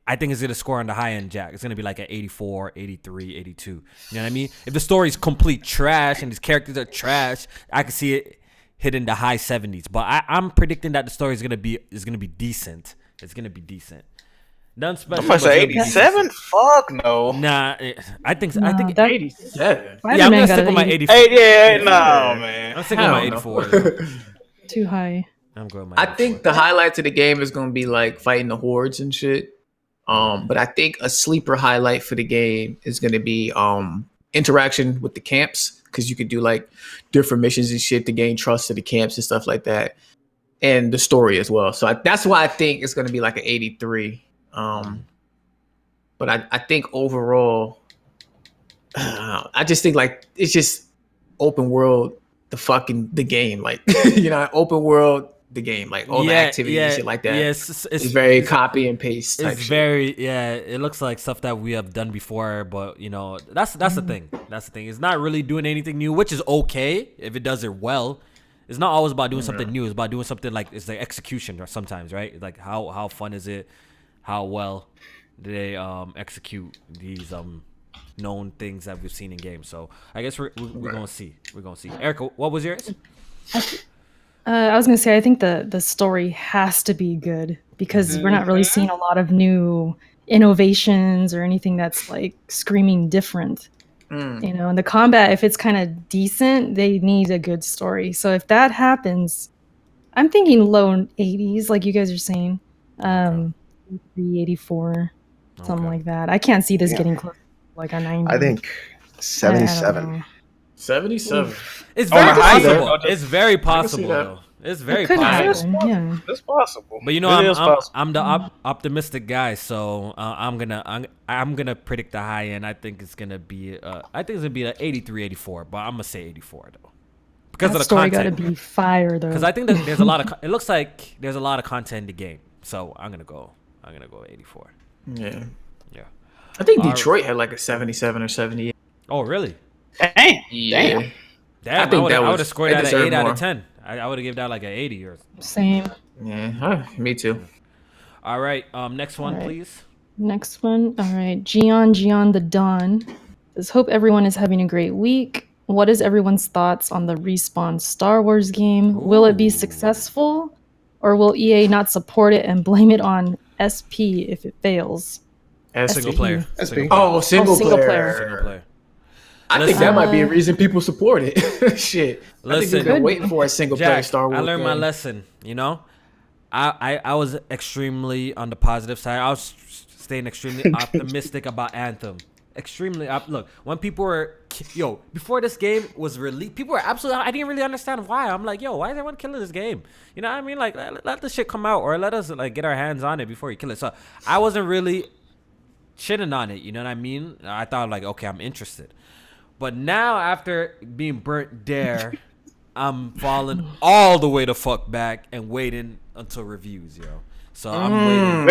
I think it's gonna score on the high end, Jack. It's gonna be like an 84, 83, 82. You know what I mean? If the story's complete trash and these characters are trash, I can see it hitting the high 70s. But I'm predicting that the story is gonna be decent. It's gonna be decent. None special. If I say 87, fuck no. Nah, I think No, 87. yeah, I'm Spider-Man gonna got stick with my 80. 84. Hey, no, man. I'm sticking with my 84. Too high. I'm going with my I 84. think the highlights of the game is gonna be like fighting the hordes and shit. But I think a sleeper highlight for the game is gonna be interaction with the camps, because you could do like different missions and shit to gain trust of the camps and stuff like that, and the story as well. So that's why I think it's gonna be like an 83. But I think overall, I just think like it's just open world the game, like open world the game, like all the activity and shit like that. Yes, it's very copy and paste type it's shit. very it looks like stuff that we have done before, but that's the thing. That's the thing. It's not really doing anything new, which is okay if it does it well. It's not always about doing something new. It's about doing something like it's the execution or sometimes, right? Like how fun is it? How well do they execute these known things that we've seen in games? So I guess we're gonna see. We're gonna see. Erica, what was yours? I was gonna say I think the story has to be good because we're not really seeing a lot of new innovations or anything that's like screaming different. And the combat, if it's kind of decent, they need a good story. So if that happens, I'm thinking low 80s, like you guys are saying, 84, something like that. I can't see this getting close, like a 90. I think 77. I don't know. 77. It's very possible. that. It's very see possible that. though. It's very It could possible. happen, yeah. It's possible. But It is possible. I'm the optimistic guy, so I'm gonna predict the high end. I think it's gonna be an 83, 84, but I'm gonna say 84 though, because That of the story content. gotta be fire though. Because I think that there's a lot of. It looks like there's a lot of content in the game, so I'm gonna go 84. Yeah. Yeah. I think Detroit had like a 77 or 78. Oh really? Damn. Yeah. Damn, I think that I would was- have scored they that an deserve 8 out more. of 10. I would have given that like an 80 or. Same. Yeah. Me too. All right. Next one, All right. please. Next one. All right. Gian the Dawn says, hope everyone is having a great week. What is everyone's thoughts on the Respawn Star Wars game? Will it be Ooh. successful? Or will EA not support it and blame it on SP if it fails? Single player. That's Single big. player. Oh, single single player. player. Single player. I think Listen. that might be a reason people support it. Shit. I think Listen. we've been waiting for a single player Jack, Star Wars I learned my game. lesson. I was extremely on the positive side. I was staying extremely optimistic about Anthem. Look, when people were before this game was released, people were absolutely. I didn't really understand why. I'm like, why is everyone killing this game? You know what I mean? Like, let the shit come out, or let us like get our hands on it before you kill it. So I wasn't really shitting on it. You know what I mean? I thought like, okay, I'm interested. But now after being burnt there, I'm falling all the way the fuck back and waiting until reviews, yo. So I'm waiting.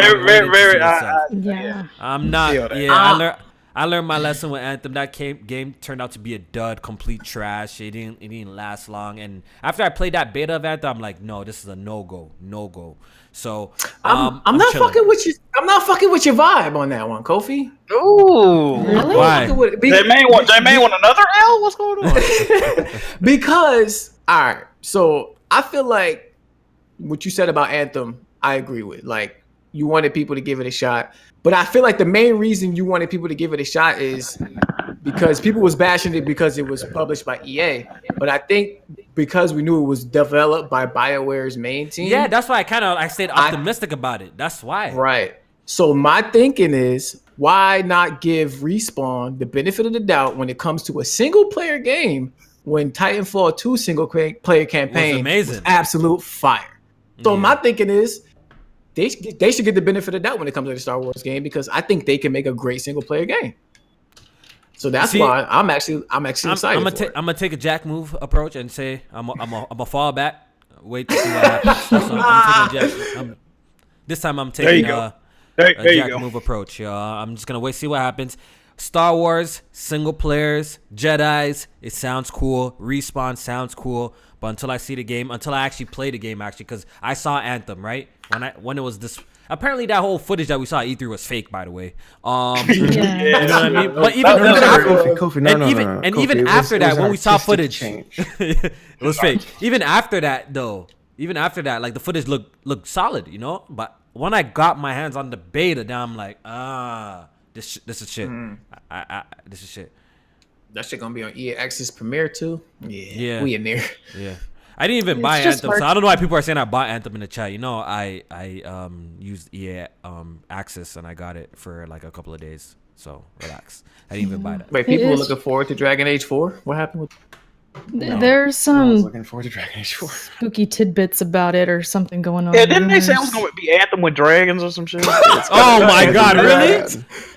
Very. Yeah. I'm not. Feel that. Yeah, I learned my lesson with Anthem. That game turned out to be a dud, complete trash. It didn't last long. And after I played that beta of Anthem, I'm like, no, this is a no go. So I'm not chilling. fucking with you. I'm not fucking with your vibe on that one, Kofi. Ooh. Really? Why? J-May want another L? What's going on? Because, all right, so I feel like what you said about Anthem, I agree with. Like, you wanted people to give it a shot. But I feel like the main reason you wanted people to give it a shot is because people was bashing it because it was published by EA. But I think because we knew it was developed by BioWare's main team. Yeah, that's why I stayed optimistic about it. That's why. Right. So my thinking is, why not give Respawn the benefit of the doubt when it comes to a single player game when Titanfall 2 single player campaign was amazing. Absolute fire. So my thinking is they should get the benefit of the doubt when it comes to the Star Wars game because I think they can make a great single player game. So that's why I'm actually excited. I'm gonna take a jack move approach and say I'm a fall back. Wait to see what happens. That's what I'm taking a jack. This time I'm taking a jack move approach. I'm just gonna wait see what happens. Star Wars single players, Jedis. It sounds cool. Respawn sounds cool. But until I see the game, until I actually play the game, because I saw Anthem, right? When it was this, apparently that whole footage that we saw at E3 was fake, by the way. You know what I mean? But even after that, when we saw footage, it was fake. Even after that, like the footage looked solid, you know. But when I got my hands on the beta, now I'm like, this is shit. This is shit. That shit gonna be on EA Access Premiere too. Yeah, we in there. Yeah, I didn't even buy Anthem, so I don't know why people are saying I bought Anthem in the chat. You know, I used EA Access and I got it for like a couple of days. So relax. I didn't even buy that. Wait, people were looking forward to Dragon Age 4. What happened with? There's I some was looking forward to Dragon Age 4. spooky tidbits about it or something going on. Yeah, didn't they say it was going to be Anthem with dragons or some shit? Oh my god, really?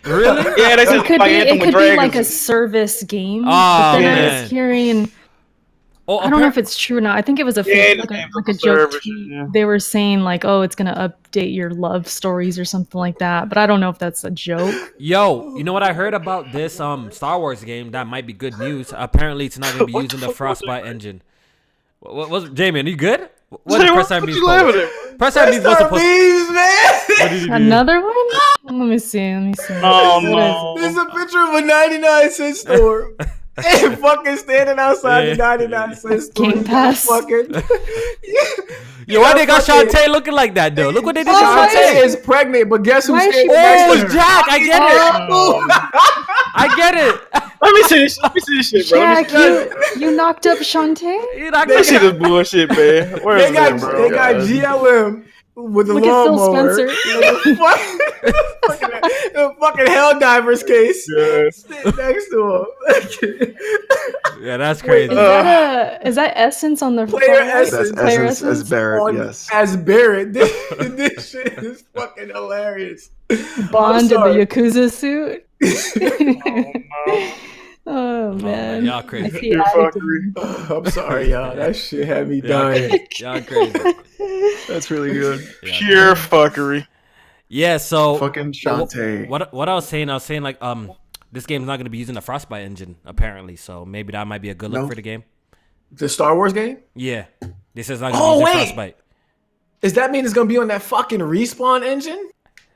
Really? Yeah, they said It could like be, Anthem it with could be dragons. like a service game. Oh, but then I man. was hearing, I don't know if it's true or not. I think it was a joke service, tweet. yeah. They were saying like, oh, it's gonna update your love stories or something like that. But I don't know if that's a joke. Yo, you know what I heard about this Star Wars game that might be good news? Apparently, it's not gonna be using the Frostbite engine. What was Jamie? Are you good? What did Press Start means? Press Start means what's supposed to man. Another one? Let me see. Oh, What no. There's a picture of a 99-cent store. And fucking standing outside the 99-cent store. Game Pass. Fucking. Yo, why they got Shantae looking like that though? Look what they did to Shantae Shantae. is pregnant, but guess who's Why is she standing next to Oh, her? Jack, I get it. I get it. Let me see this shit, bro. Jack, you knocked up Shantae? Let me see this bullshit, man. Where is They got it, bro? GLM with the Look at Phil lawnmower. Spencer. The fucking Helldivers case. Yes. Sitting next to him. Yeah, that's crazy. Is that Essence on the Player front? Essence. That's Player Essence as Barrett, yes. As Barrett. This shit is fucking hilarious. Bond in the sorry. Yakuza suit. Oh man, y'all crazy. I see Pure attitude. fuckery. I'm sorry, y'all. That shit had me dying. Y'all crazy. That's really good. Pure fuckery. Yeah, so Fucking Shantae. what I was saying like this game's not gonna be using the Frostbite engine apparently, so maybe that might be a good look No. for the game. The Star Wars game? Yeah, this is not gonna be using Frostbite. Does that mean it's gonna be on that fucking Respawn engine?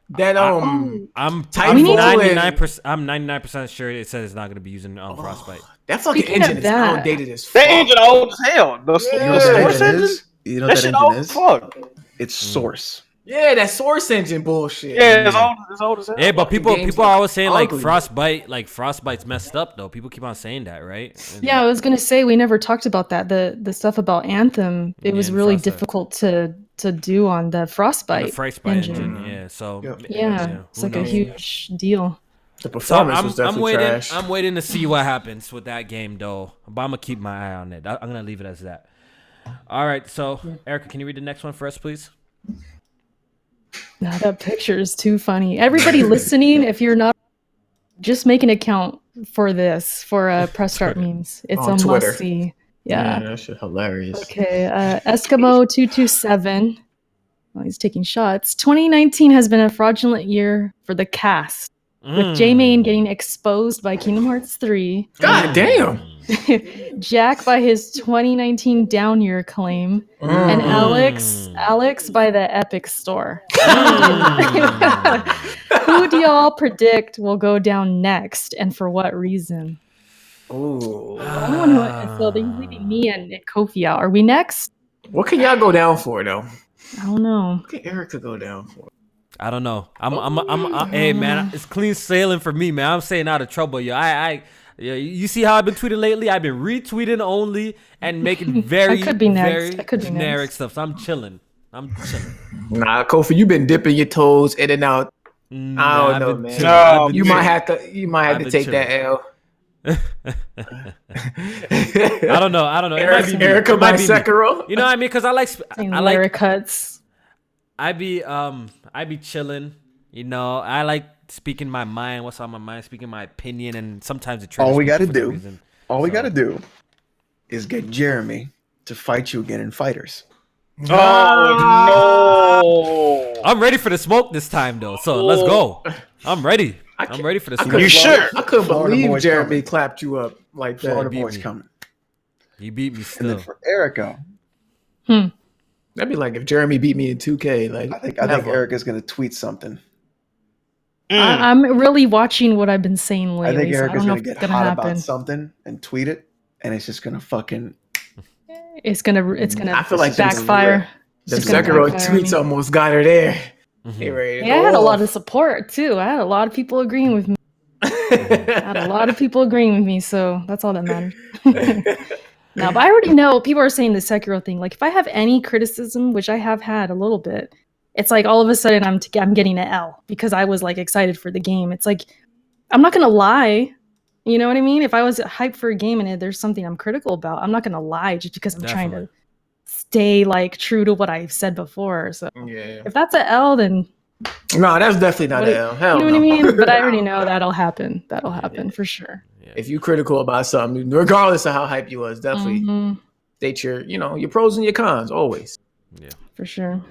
That I'm Titanfall 99%. I'm 99% sure it says it's not gonna be using Frostbite. that fucking Speaking engine of is that- outdated as fuck. That engine old as hell. The You know what that Source engine engine? is? You know That what shit that old engine as is? fuck. It's Source. Yeah, that Source engine bullshit. Yeah, it's old as hell. Yeah, but people game's are always saying like ugly. Frostbite's messed up though. People keep on saying that, right? And- Yeah, I was gonna say we never talked about that. The stuff about Anthem. It was and really Frostbite. difficult to do on the Frostbite. the Frostbite engine. engine. Yeah, so Yep. Yeah, it's who like a knows? huge deal. The So performance was I'm definitely waiting. trash. I'm waiting to see what happens with that game, though. But I'm gonna keep my eye on it. I'm gonna leave it as that. All right. So, Erica, can you read the next one for us, please? Nah, that picture is too funny. Everybody listening, if you're not, just make an account for this for Press Start memes. It's On a Twitter. must see. Yeah. that shit hilarious. Okay. Eskimo227. Oh, he's taking shots. 2019 has been a fraudulent year for the cast, with J-Main getting exposed by Kingdom Hearts 3. God damn. Jack by his 2019 down year claim, and Alex by the Epic Store. Who do y'all predict will go down next, and for what reason? Ooh. The only one who so they're leaving me and Kofi out. Are we next? What can y'all go down for though? I don't know. What can Erica go down for? I don't know. Hey man, it's clean sailing for me, man. I'm staying out of trouble, yo. You see how I've been tweeting lately? I've been retweeting only and making very generic stuff. So I'm chilling. Nah, Kofi, you been dipping your toes in and out. I don't know, man. You might have to take that L. I don't know. Erica by Sekiro. You know what I mean? Because I like cuts. I be chilling. You know, I like speaking my mind. What's on my mind? Speaking my opinion, and sometimes it. All we gotta do is get Jeremy to fight you again in Fighters. Oh no! I'm ready for the smoke this time, though. So let's go. I'm ready. I'm ready for the smoke. You sure? I couldn't believe Jeremy clapped you up like that. Florida boy's coming. He beat me still. And then for Erica. That'd be like if Jeremy beat me in 2K. Like I think Erica's gonna tweet something. I'm really watching what I've been saying lately. I think Erica's so gonna get hot about something and tweet it, and it's just gonna fucking. It's gonna. I feel like backfire. The Sekiro tweets almost got her there. Yeah, I had a lot of support too. I had a lot of people agreeing with me. So that's all that matters. No, but I already know people are saying the Sekiro thing. Like, if I have any criticism, which I have had a little bit, it's like all of a sudden I'm getting an L because I was like excited for the game. It's like, I'm not gonna lie. You know what I mean? If I was hyped for a game and there's something I'm critical about, I'm not gonna lie just because I'm trying to stay like true to what I've said before. So if that's an L, then no, that's definitely not an L. Hell, you know what I mean? But I already know that'll happen. That'll happen for sure. If you're critical about something, regardless of how hype you was, definitely state your pros and your cons always. Yeah, for sure.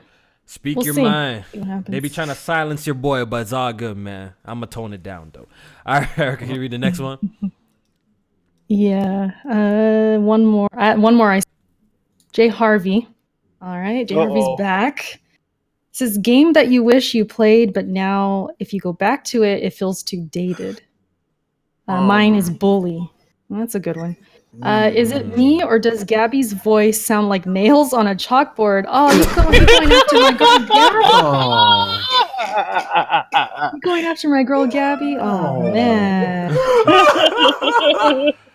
Speak your mind. They be trying to silence your boy, but it's all good, man. I'm gonna tone it down though. All right, Erica, can you read the next one? Yeah. One more. Jay Harvey. All right, Jay Harvey's back. It says game that you wish you played, but now if you go back to it, it feels too dated. Mine is Bully. Well, that's a good one. Is it me or does Gabby's voice sound like nails on a chalkboard? Oh, he's going after my girl Gabby. Going after my girl Gabby? Oh, man.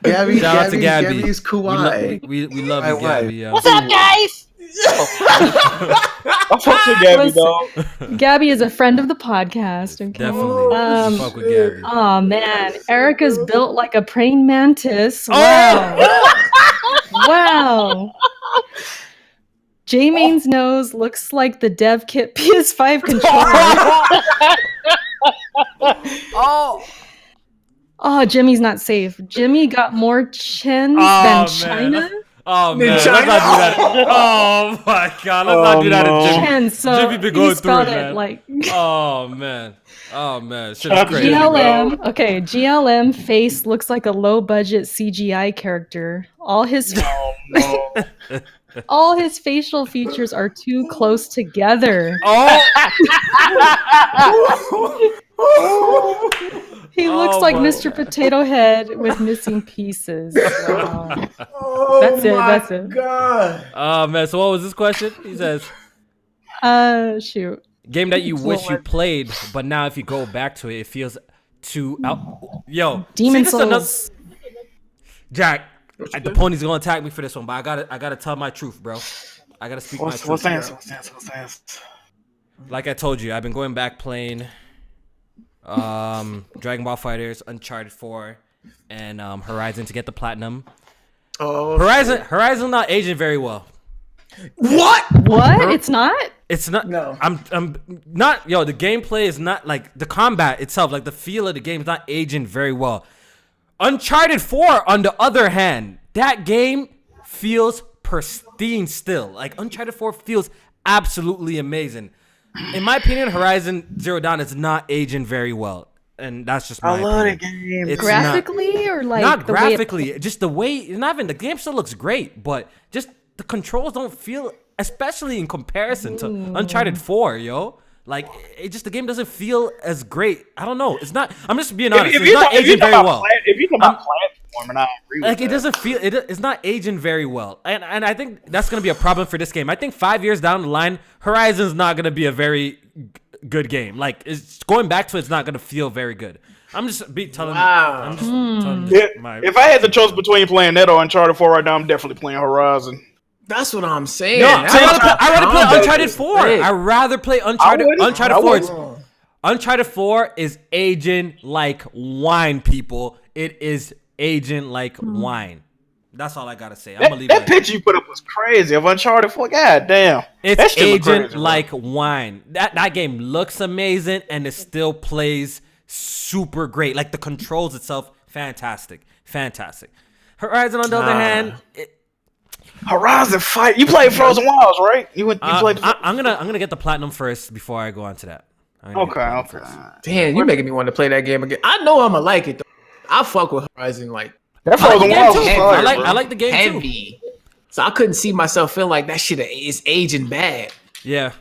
Gabby's kawaii. We love you, Gabby. What's up, guys? I fuck with Gabby, though. Gabby is a friend of the podcast. Okay? Definitely. Fuck with Gabby. Oh man, Erica's built like a praying mantis. Wow. Wow. J-Main's nose looks like the dev kit PS5 controller. Oh, Jimmy's not safe. Jimmy got more chins than China. Oh man, let's not do that. Oh my god, let's not do that to Jimmy. Chen, so Jimmy been going through it, man. Like, oh man, shit is crazy. GLM face looks like a low-budget CGI character. All his facial features are too close together. He looks like Mr. Potato Head with missing pieces. Wow. That's it. God. Oh man, so what was this question? He says, shoot. Game that you wish you played, but now if you go back to it, it feels too Yo, Demon Souls. Jack, the pony's gonna attack me for this one, but I gotta tell my truth, bro. I gotta speak my truth. What's that? Like I told you, I've been going back playing Dragon Ball FighterZ, Uncharted 4, and Horizon to get the platinum. Horizon not aging very well. What? It's not? It's not. No. I'm not. Yo, the gameplay is not like the combat itself. Like the feel of the game is not aging very well. Uncharted 4, on the other hand, that game feels pristine still. Like Uncharted 4 feels absolutely amazing. In my opinion, Horizon Zero Dawn is not aging very well. And that's just my opinion. I love the game. It's graphically or like not the graphically, just the way. Not even the game still looks great, but just the controls don't feel, especially in comparison to Uncharted 4, yo. Like the game doesn't feel as great. I don't know. It's not. I'm just being honest. It's not aging very well. If you talk about platform, and I agree with like that. it doesn't feel. It's not aging very well, and I think that's gonna be a problem for this game. I think 5 years down the line, Horizon's not gonna be a very good game. Like it's going back to it's not gonna feel very good. I'm just telling. Wow. I'm just telling if I had the choice between playing that or Uncharted 4 right now, I'm definitely playing Horizon. That's what I'm saying. No, I'd rather play Uncharted 4. I'd rather play Uncharted 4. Uncharted 4 is aging like wine, people. It is aging like wine. That's all I gotta say. I'm gonna leave that picture you put up was crazy of Uncharted 4. God damn. It's aging like wine. That game looks amazing and it still plays super great. Like the controls itself, fantastic. Horizon, on the other hand, Horizon fight. You played Frozen Wilds, right? You played. I'm gonna get the platinum first before I go on to that. Okay. Damn, you're making me want to play that game again. I know I'm gonna like it though. I fuck with Horizon like that Frozen Wilds too. is fire, I like the game heavy. So I couldn't see myself feeling like that shit is aging bad. Yeah,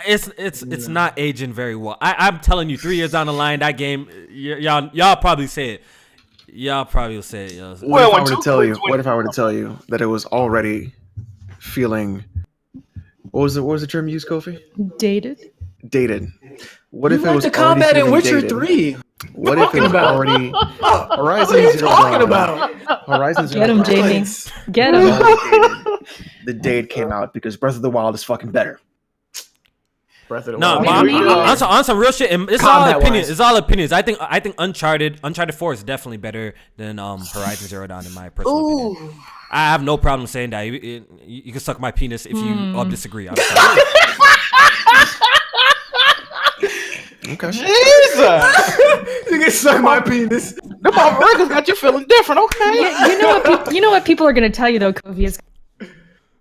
it's not aging very well. I'm telling you, 3 years down the line, that game, y'all probably say it. Y'all probably will say it. Yo. What if I were to tell you that it was already feeling? What was the term you used, Kofi? dated. What if it was the combat in Witcher dated? 3? What if it was already Horizon Zero Dawn? Horizon Zero Get him, Dawn. Jamie. Get him. The date came out because Breath of the Wild is fucking better. Breath of the No, Wild. on some real shit. It's all opinions. It's all opinions. I think Uncharted 4 is definitely better than Horizon Zero Dawn in my personal opinion. I have no problem saying that. You can suck my penis if you all disagree. I'm sorry. Okay. Jesus! You can suck my penis. The records got you feeling different. Okay. You know what people are gonna tell you though, Kofi, is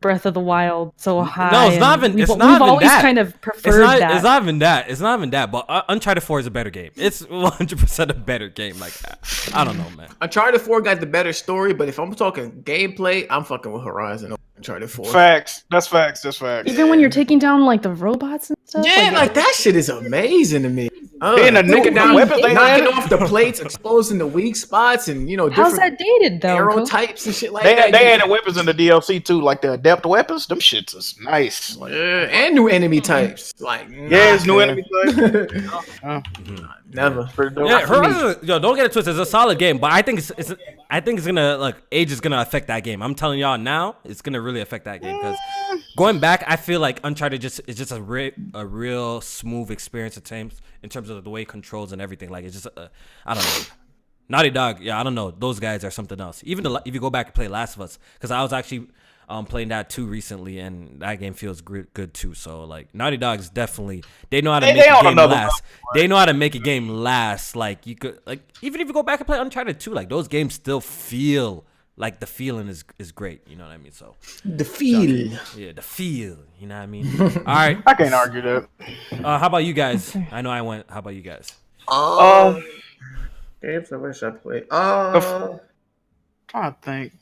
Breath of the Wild so high. No, it's not even. We've It's not even always that. kind of preferred that. It's not even that. It's not even that. But Uncharted 4 is a better game. It's 100% a better game. Like I don't know, man. Uncharted 4 got the better story, but if I'm talking gameplay, I'm fucking with Horizon over Uncharted 4. Facts. That's facts. Even when you're taking down like the robots and stuff. Yeah, like that shit is amazing to me. And the new weapons they knocking added. off the plates, exposing the weak spots, and how's different that dated though? arrow Kofi? types and shit like They that. added weapons in the DLC too, like the adept weapons. Them shits is nice. Like, And new enemy types. Like it's new enemy types. Never. Yeah, Horizon. Yo, don't get it twisted. It's a solid game, but I think it's gonna age is gonna affect that game. I'm telling y'all now, it's gonna really affect that game because going back, I feel like Uncharted is just a real smooth experience in terms of the way it controls and everything. Like it's just I don't know. Naughty Dog, yeah, I don't know. Those guys are something else. Even if you go back and play Last of Us, because I was actually playing that too recently, and that game feels good too. So like Naughty Dog is definitely they know how to make a game last. They know how to make a game last. Like you could even if you go back and play Uncharted 2, like those games still feel like the feeling is great. You know what I mean? So The feel. yeah, the feel. You know what I mean? All right. I can't argue that. How about you guys? I know I went. How about you guys? Games I wish I played. Trying to think.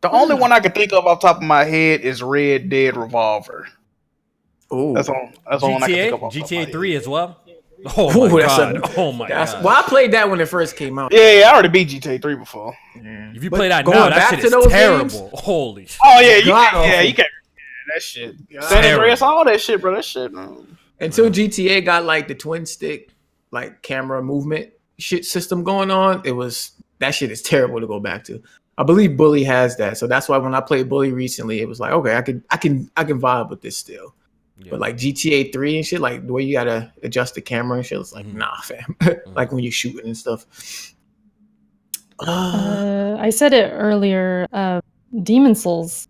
The only one I can think of off the top of my head is Red Dead Revolver. Ooh. That's all. That's the one I can think of. Off the top of my GTA head. 3 as well. Oh my god! Oh my god! Well, I played that when it first came out. Yeah, I already beat GTA 3 before. If you play that going now, that back shit to is those terrible. games? Holy shit! Oh yeah, you God can't. Yeah, awful. you can't. Yeah, that shit. San Andreas, all that shit, bro. That shit. Until GTA got like the twin stick, like camera movement shit system going on, that shit is terrible to go back to. I believe Bully has that, so that's why when I played Bully recently, it was like, okay, I can vibe with this still. Yeah. But like GTA 3 and shit, like the way you gotta adjust the camera and shit, it's like, nah, fam. Like when you're shooting and stuff. I said it earlier. Demon Souls.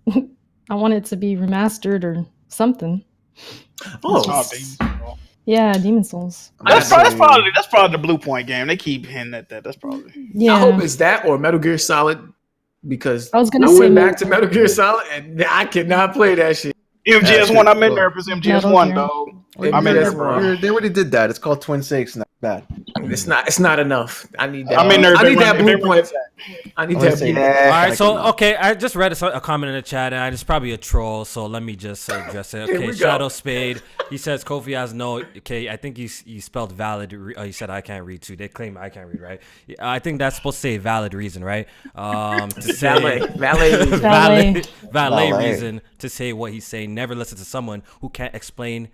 I want it to be remastered or something. Yeah, Demon Souls. That's probably the Blue Point game. They keep hinting at that. That's probably. Yeah. I hope it's that or Metal Gear Solid because I was I gonna say went back to Metal Gear Solid and I could not play that shit. MGS1, I'm in there if it's MGS1, Gear. dog. Well, I'm in there, MGS1. bro. They already did that. It's called Twin Snakes, and that's bad. It's not enough. I need that. I'm in there. I need that if they blue run point. I need I'm gonna that say blue. Yeah. All right, Like so enough. okay, I just read a comment in the chat, and it's probably a troll. So let me just address it. Here Okay, we go. Shadow Spade. He says Kofi has no. Okay, I think you spelled valid. You said I can't read too. They claim I can't read, right? I think that's supposed to say valid reason, right? To say valet reason to say what he's saying. Never listen to someone who can't explain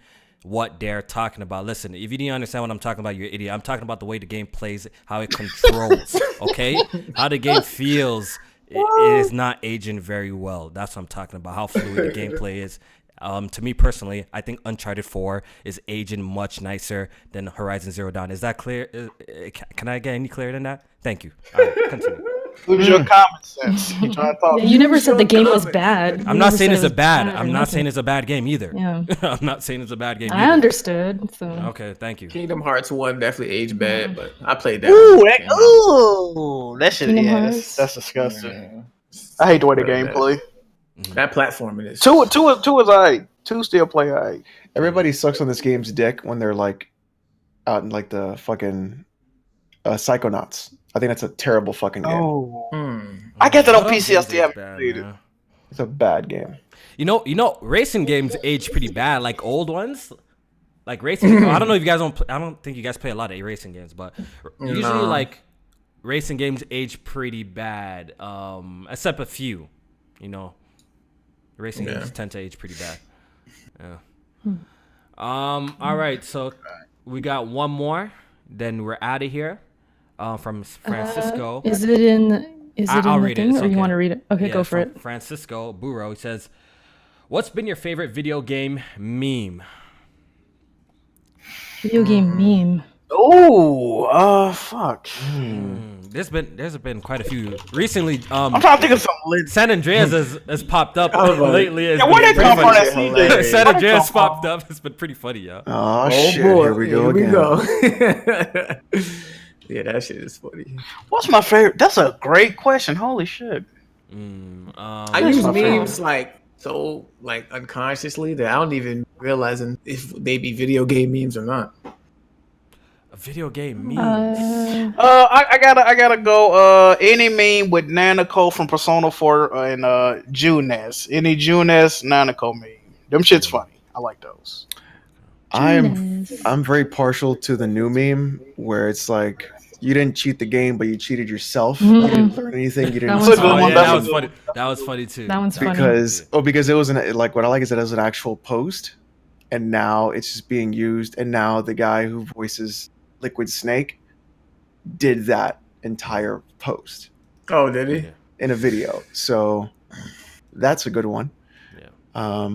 what they're talking about. Listen, if you didn't understand what I'm talking about, you're an idiot. I'm talking about the way the game plays, how it controls, okay? How the game feels. It is not aging very well. That's what I'm talking about, how fluid the gameplay is. To me personally, I think Uncharted 4 is aging much nicer than Horizon Zero Dawn. Is that clear? Can I get any clearer than that? Thank you. All right, continue. Who's your common sense? You trying to talk? You never said the game was bad. I'm not saying it's a bad. I'm not saying it's a bad game either. Yeah. I'm not saying it's a bad game. I either. understood. So. Okay, thank you. Kingdom Hearts 1 definitely aged bad, but I played that. That shit. Kingdom Yeah, Hearts. that's disgusting. Yeah. I hate the way the Right, game man. play. That platforming is Two is alright. Two still play alright. Everybody sucks on this game's dick when they're like out in like the fucking Psychonauts. I think that's a terrible fucking game. Oh, Hmm. I get that on Some PC. I games still age haven't bad, played it. man. It's a bad game. You know, racing games age pretty bad. Like old ones, like racing. I don't know if you guys don't. I don't think you guys play a lot of racing games, but usually No. like racing games age pretty bad. Except a few. You know, racing Yeah. games tend to age pretty bad. Yeah. All right, so we got one more. Then we're out of here. From Francisco. Is it in? I'll the read it. thing, It's or you okay. want to read it? Okay, Yeah, go for from it. Francisco Burro. He says, "What's been your favorite video game meme?" Video game meme. Oh, fuck. There's been quite a few recently. I'm trying to think of something lit. San Andreas has popped up I was like, lately. It's Yeah, where been they come pretty from? That funny. CJ? San Where they Andreas come from? popped up. It's been pretty funny, yo. Oh, shit! Here we go again. Yeah, that shit is funny. What's my favorite? That's a great question. Holy shit. I use my favorite. memes like unconsciously that I don't even realize if they be video game memes or not. A video game meme. I gotta go. Any meme with Nanako from Persona 4 and Junes. Any Junes Nanako meme. Them shit's funny. I like those. I'm very partial to the new meme where it's like you didn't cheat the game, but you cheated yourself. You didn't learn anything. You didn't. That one's Oh, funny. yeah, that was funny. That was funny too. That one's funny. Because it was like what I like is that it was an actual post, and now it's just being used. And now the guy who voices Liquid Snake did that entire post Oh, did he? Yeah. in a video. So that's a good one. Yeah.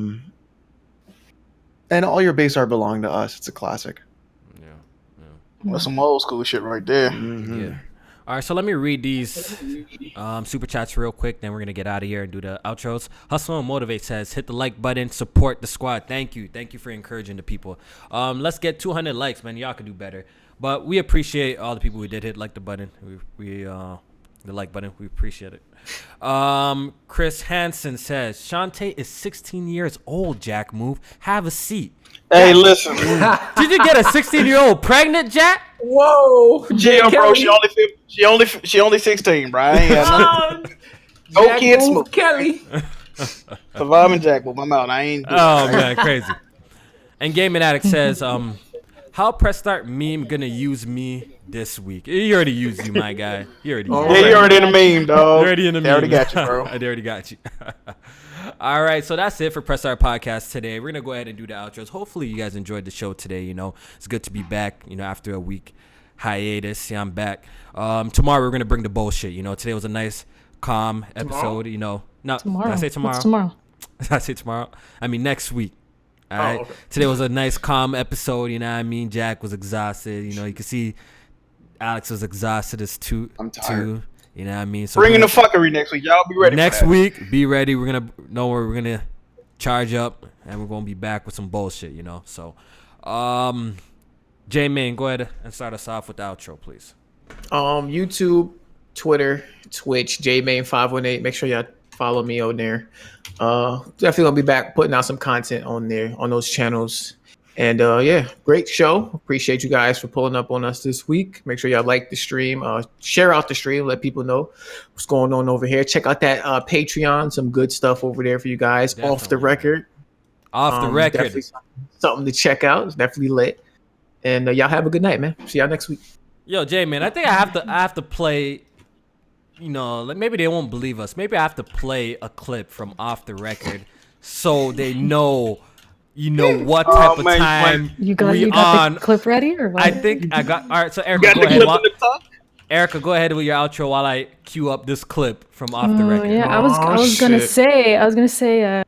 And all your base art belong to us. It's a classic. Yeah. That's some old school shit right there. Mhm. Yeah. All right, so let me read these super chats real quick. Then we're gonna get out of here and do the outros. Hustle and Motivate says, "Hit the like button, support the squad." Thank you for encouraging the people. Let's get 200 likes, man. Y'all can do better, but we appreciate all the people who did hit like the button. We the like button. We appreciate it. Chris Hansen says, "Shantae is 16 years old. Jack, move. Have a seat." Hey, listen. Did you get a 16-year-old pregnant, Jack? Whoa, Yeah, bro. She only 16, bro. I ain't got nothing. No Jack kids Move smoke. Kelly. Surviving Jack, but I'm out. I ain't. Oh man, crazy. And Gaming Addict says, how Press Start meme gonna use me this week? He already used you, my guy. He already used Yeah, you. you already in the meme, dog. You're already in the They meme. already got you, bro. They already got you. All right, so that's it for Press Start Podcast today. We're gonna go ahead and do the outros. Hopefully, you guys enjoyed the show today. You know, it's good to be back. You know, after a week hiatus, yeah, I'm back. Tomorrow we're gonna bring the bullshit. You know, today was a nice, calm episode. You know, no, Tomorrow. Did I say tomorrow? What's tomorrow? Did I say tomorrow? I mean next week. All right. okay. Today was a nice, calm episode. You know what I mean? Jack was exhausted. You know, you can see Alex was exhausted as too. I'm tired. You know what I mean? So Bringing the fuckery next week. Y'all be ready. next for that. week, be ready. We're gonna charge up and we're gonna be back with some bullshit. You know. So, J-Man, go ahead and start us off with the outro, please. YouTube, Twitter, Twitch, JMain518. Make sure y'all follow me on there. Definitely gonna be back putting out some content on there on those channels. And yeah, great show. Appreciate you guys for pulling up on us this week. Make sure y'all like the stream, share out the stream, let people know what's going on over here. Check out that Patreon, some good stuff over there for you guys. Definitely. Off the record. Off the record. Definitely something to check out. It's definitely lit. And y'all have a good night, man. See y'all next week. Yo, Jay, man, I think I have to play. You know, like maybe they won't believe us. Maybe I have to play a clip from Off the Record so they know. You know what type of time you got on. The clip ready or what? I think I got. All right, so Erica, go ahead. Erica, go ahead with your outro while I cue up this clip from Off the Record. Yeah, I was gonna say,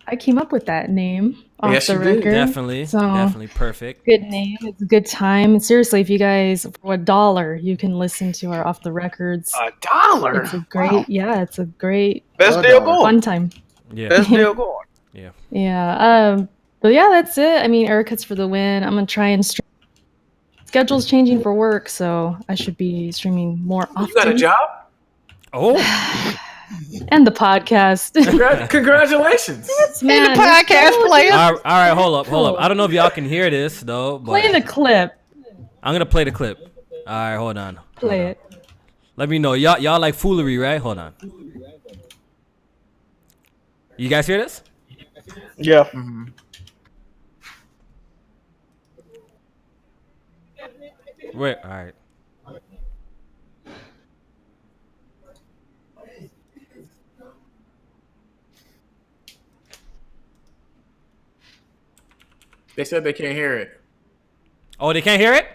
I came up with that name. Off the Record. Definitely perfect. Good name. It's a good time. Seriously, if you guys for $1, you can listen to our Off the Records. $1. It's a great. Yeah, it's a great. Best deal going. Fun time. Yeah. Best deal going. Yeah. Yeah. But yeah, that's it. I mean, Erica's for the win. I'm gonna try and stream. Schedule's changing for work, so I should be streaming more often. You got a job? Oh. And the podcast. Congratulations. Man, the podcast player. All right, hold up. I don't know if y'all can hear this though. But play the clip. I'm gonna play the clip. All right, hold on. Play it. Let me know. Y'all like foolery, right? Hold on. You guys hear this? Yeah. Mm-hmm. Wait, all right. They said they can't hear it. Oh, they can't hear it?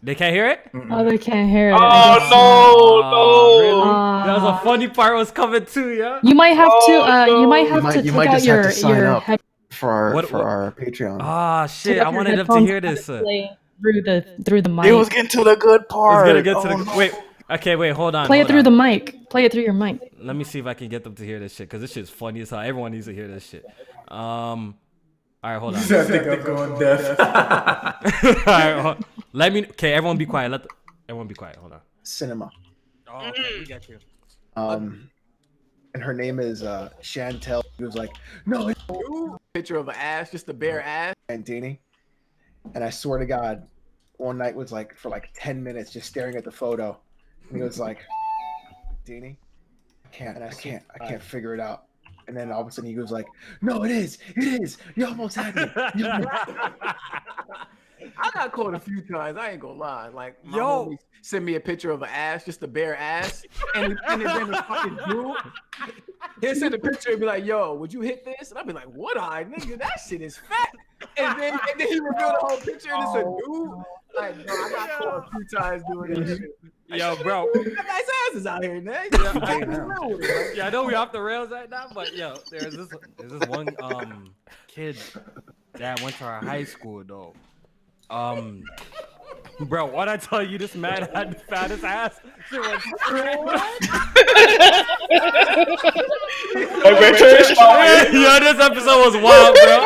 They can't hear it? Oh, they can't hear it. Oh, no. Really? That was a funny part was coming too, yeah? You might have to. You might have to You take might out just your have to sign up head. for our Patreon. Ah, shit. take I out your wanted them to headphones hear and this. play through the mic. It was getting to the good part. Let's get to the. Wait. Okay, wait. Hold on. Play it hold through on. the mic. Play it through your mic. Let me see if I can get them to hear this shit because this shit's funny as hell. Everyone needs to hear this shit. All right, hold on. I think I'm going deaf. All right, let me. Okay, everyone be quiet. Everyone be quiet. Hold on. Cinema. Oh, okay, we got you. And her name is Chantel. He was like, no, it's Picture of an ass, just a bare ass. Dini. And I swear to God, one night was like for like 10 minutes just staring at the photo. And he was like, Dini, I can't figure it out. And then all of a sudden he goes like, no, it is. You almost had me. I got caught a few times. I ain't gonna lie. Like, my homies send me a picture of an ass, just a bare ass, and then the fucking dude. He'll send a picture and be like, "Yo, would you hit this?" And I'll be like, "What, nigga? That shit is fat." And then he revealed the whole picture, and it's a dude. Like, bro, I got caught a few times doing that shit. Yo, bro. Nice asses out here, man. Yeah, I know we off the rails right now, but yo, there's this one kid that went to our high school though. Bro, what I tell you, this man had the fattest ass. Shit was yo, this episode was wild, bro.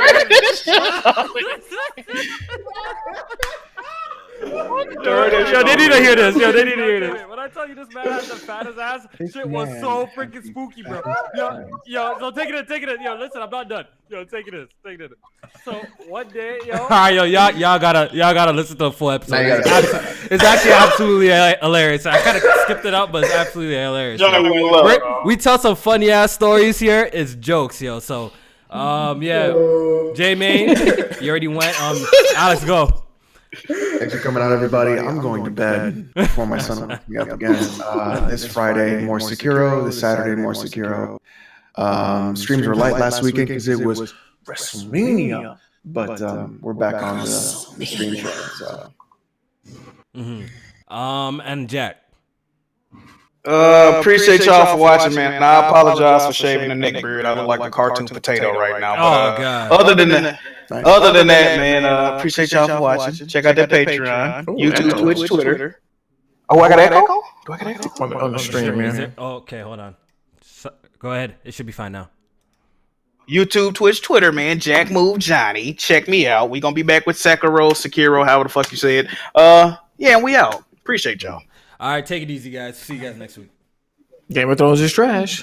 Yo, they need to hear this. When I tell you this man had the fattest ass, shit was so freaking spooky, bro. Yo, so take it in. Yo, listen, I'm not done. Yo, take it in. So one day, yo. All right, yo, y'all gotta listen to the full episode. It's actually absolutely hilarious. I kind of skipped it out, but it's absolutely hilarious. We tell some funny ass stories here. It's jokes, yo. So, yeah, J Main, you already went. Alex, go. Thanks for coming out, everybody. I'm going to bed before my son wakes me up again. This Friday, more Sekiro. This Saturday, more Sekiro. Streams were light last weekend because it was WrestleMania, but we're back on the stream show. So. And Jack. Appreciate y'all for watching, man. And I apologize for shaving the neck beard. I look like a cartoon potato right now. But, God. Other than that, man, appreciate y'all for watching. Check out that Patreon, YouTube, Twitch, Twitter. Oh, I got echo? Do I got echo? On the stream, man. Okay, hold on. Go ahead. It should be fine now. YouTube, Twitch, Twitter, man. Jack Move Johnny. Check me out. We gonna be back with Sekiro, however the fuck you say it. Yeah, and we out. Appreciate y'all. All right, take it easy, guys. See you guys next week. Game of Thrones is trash.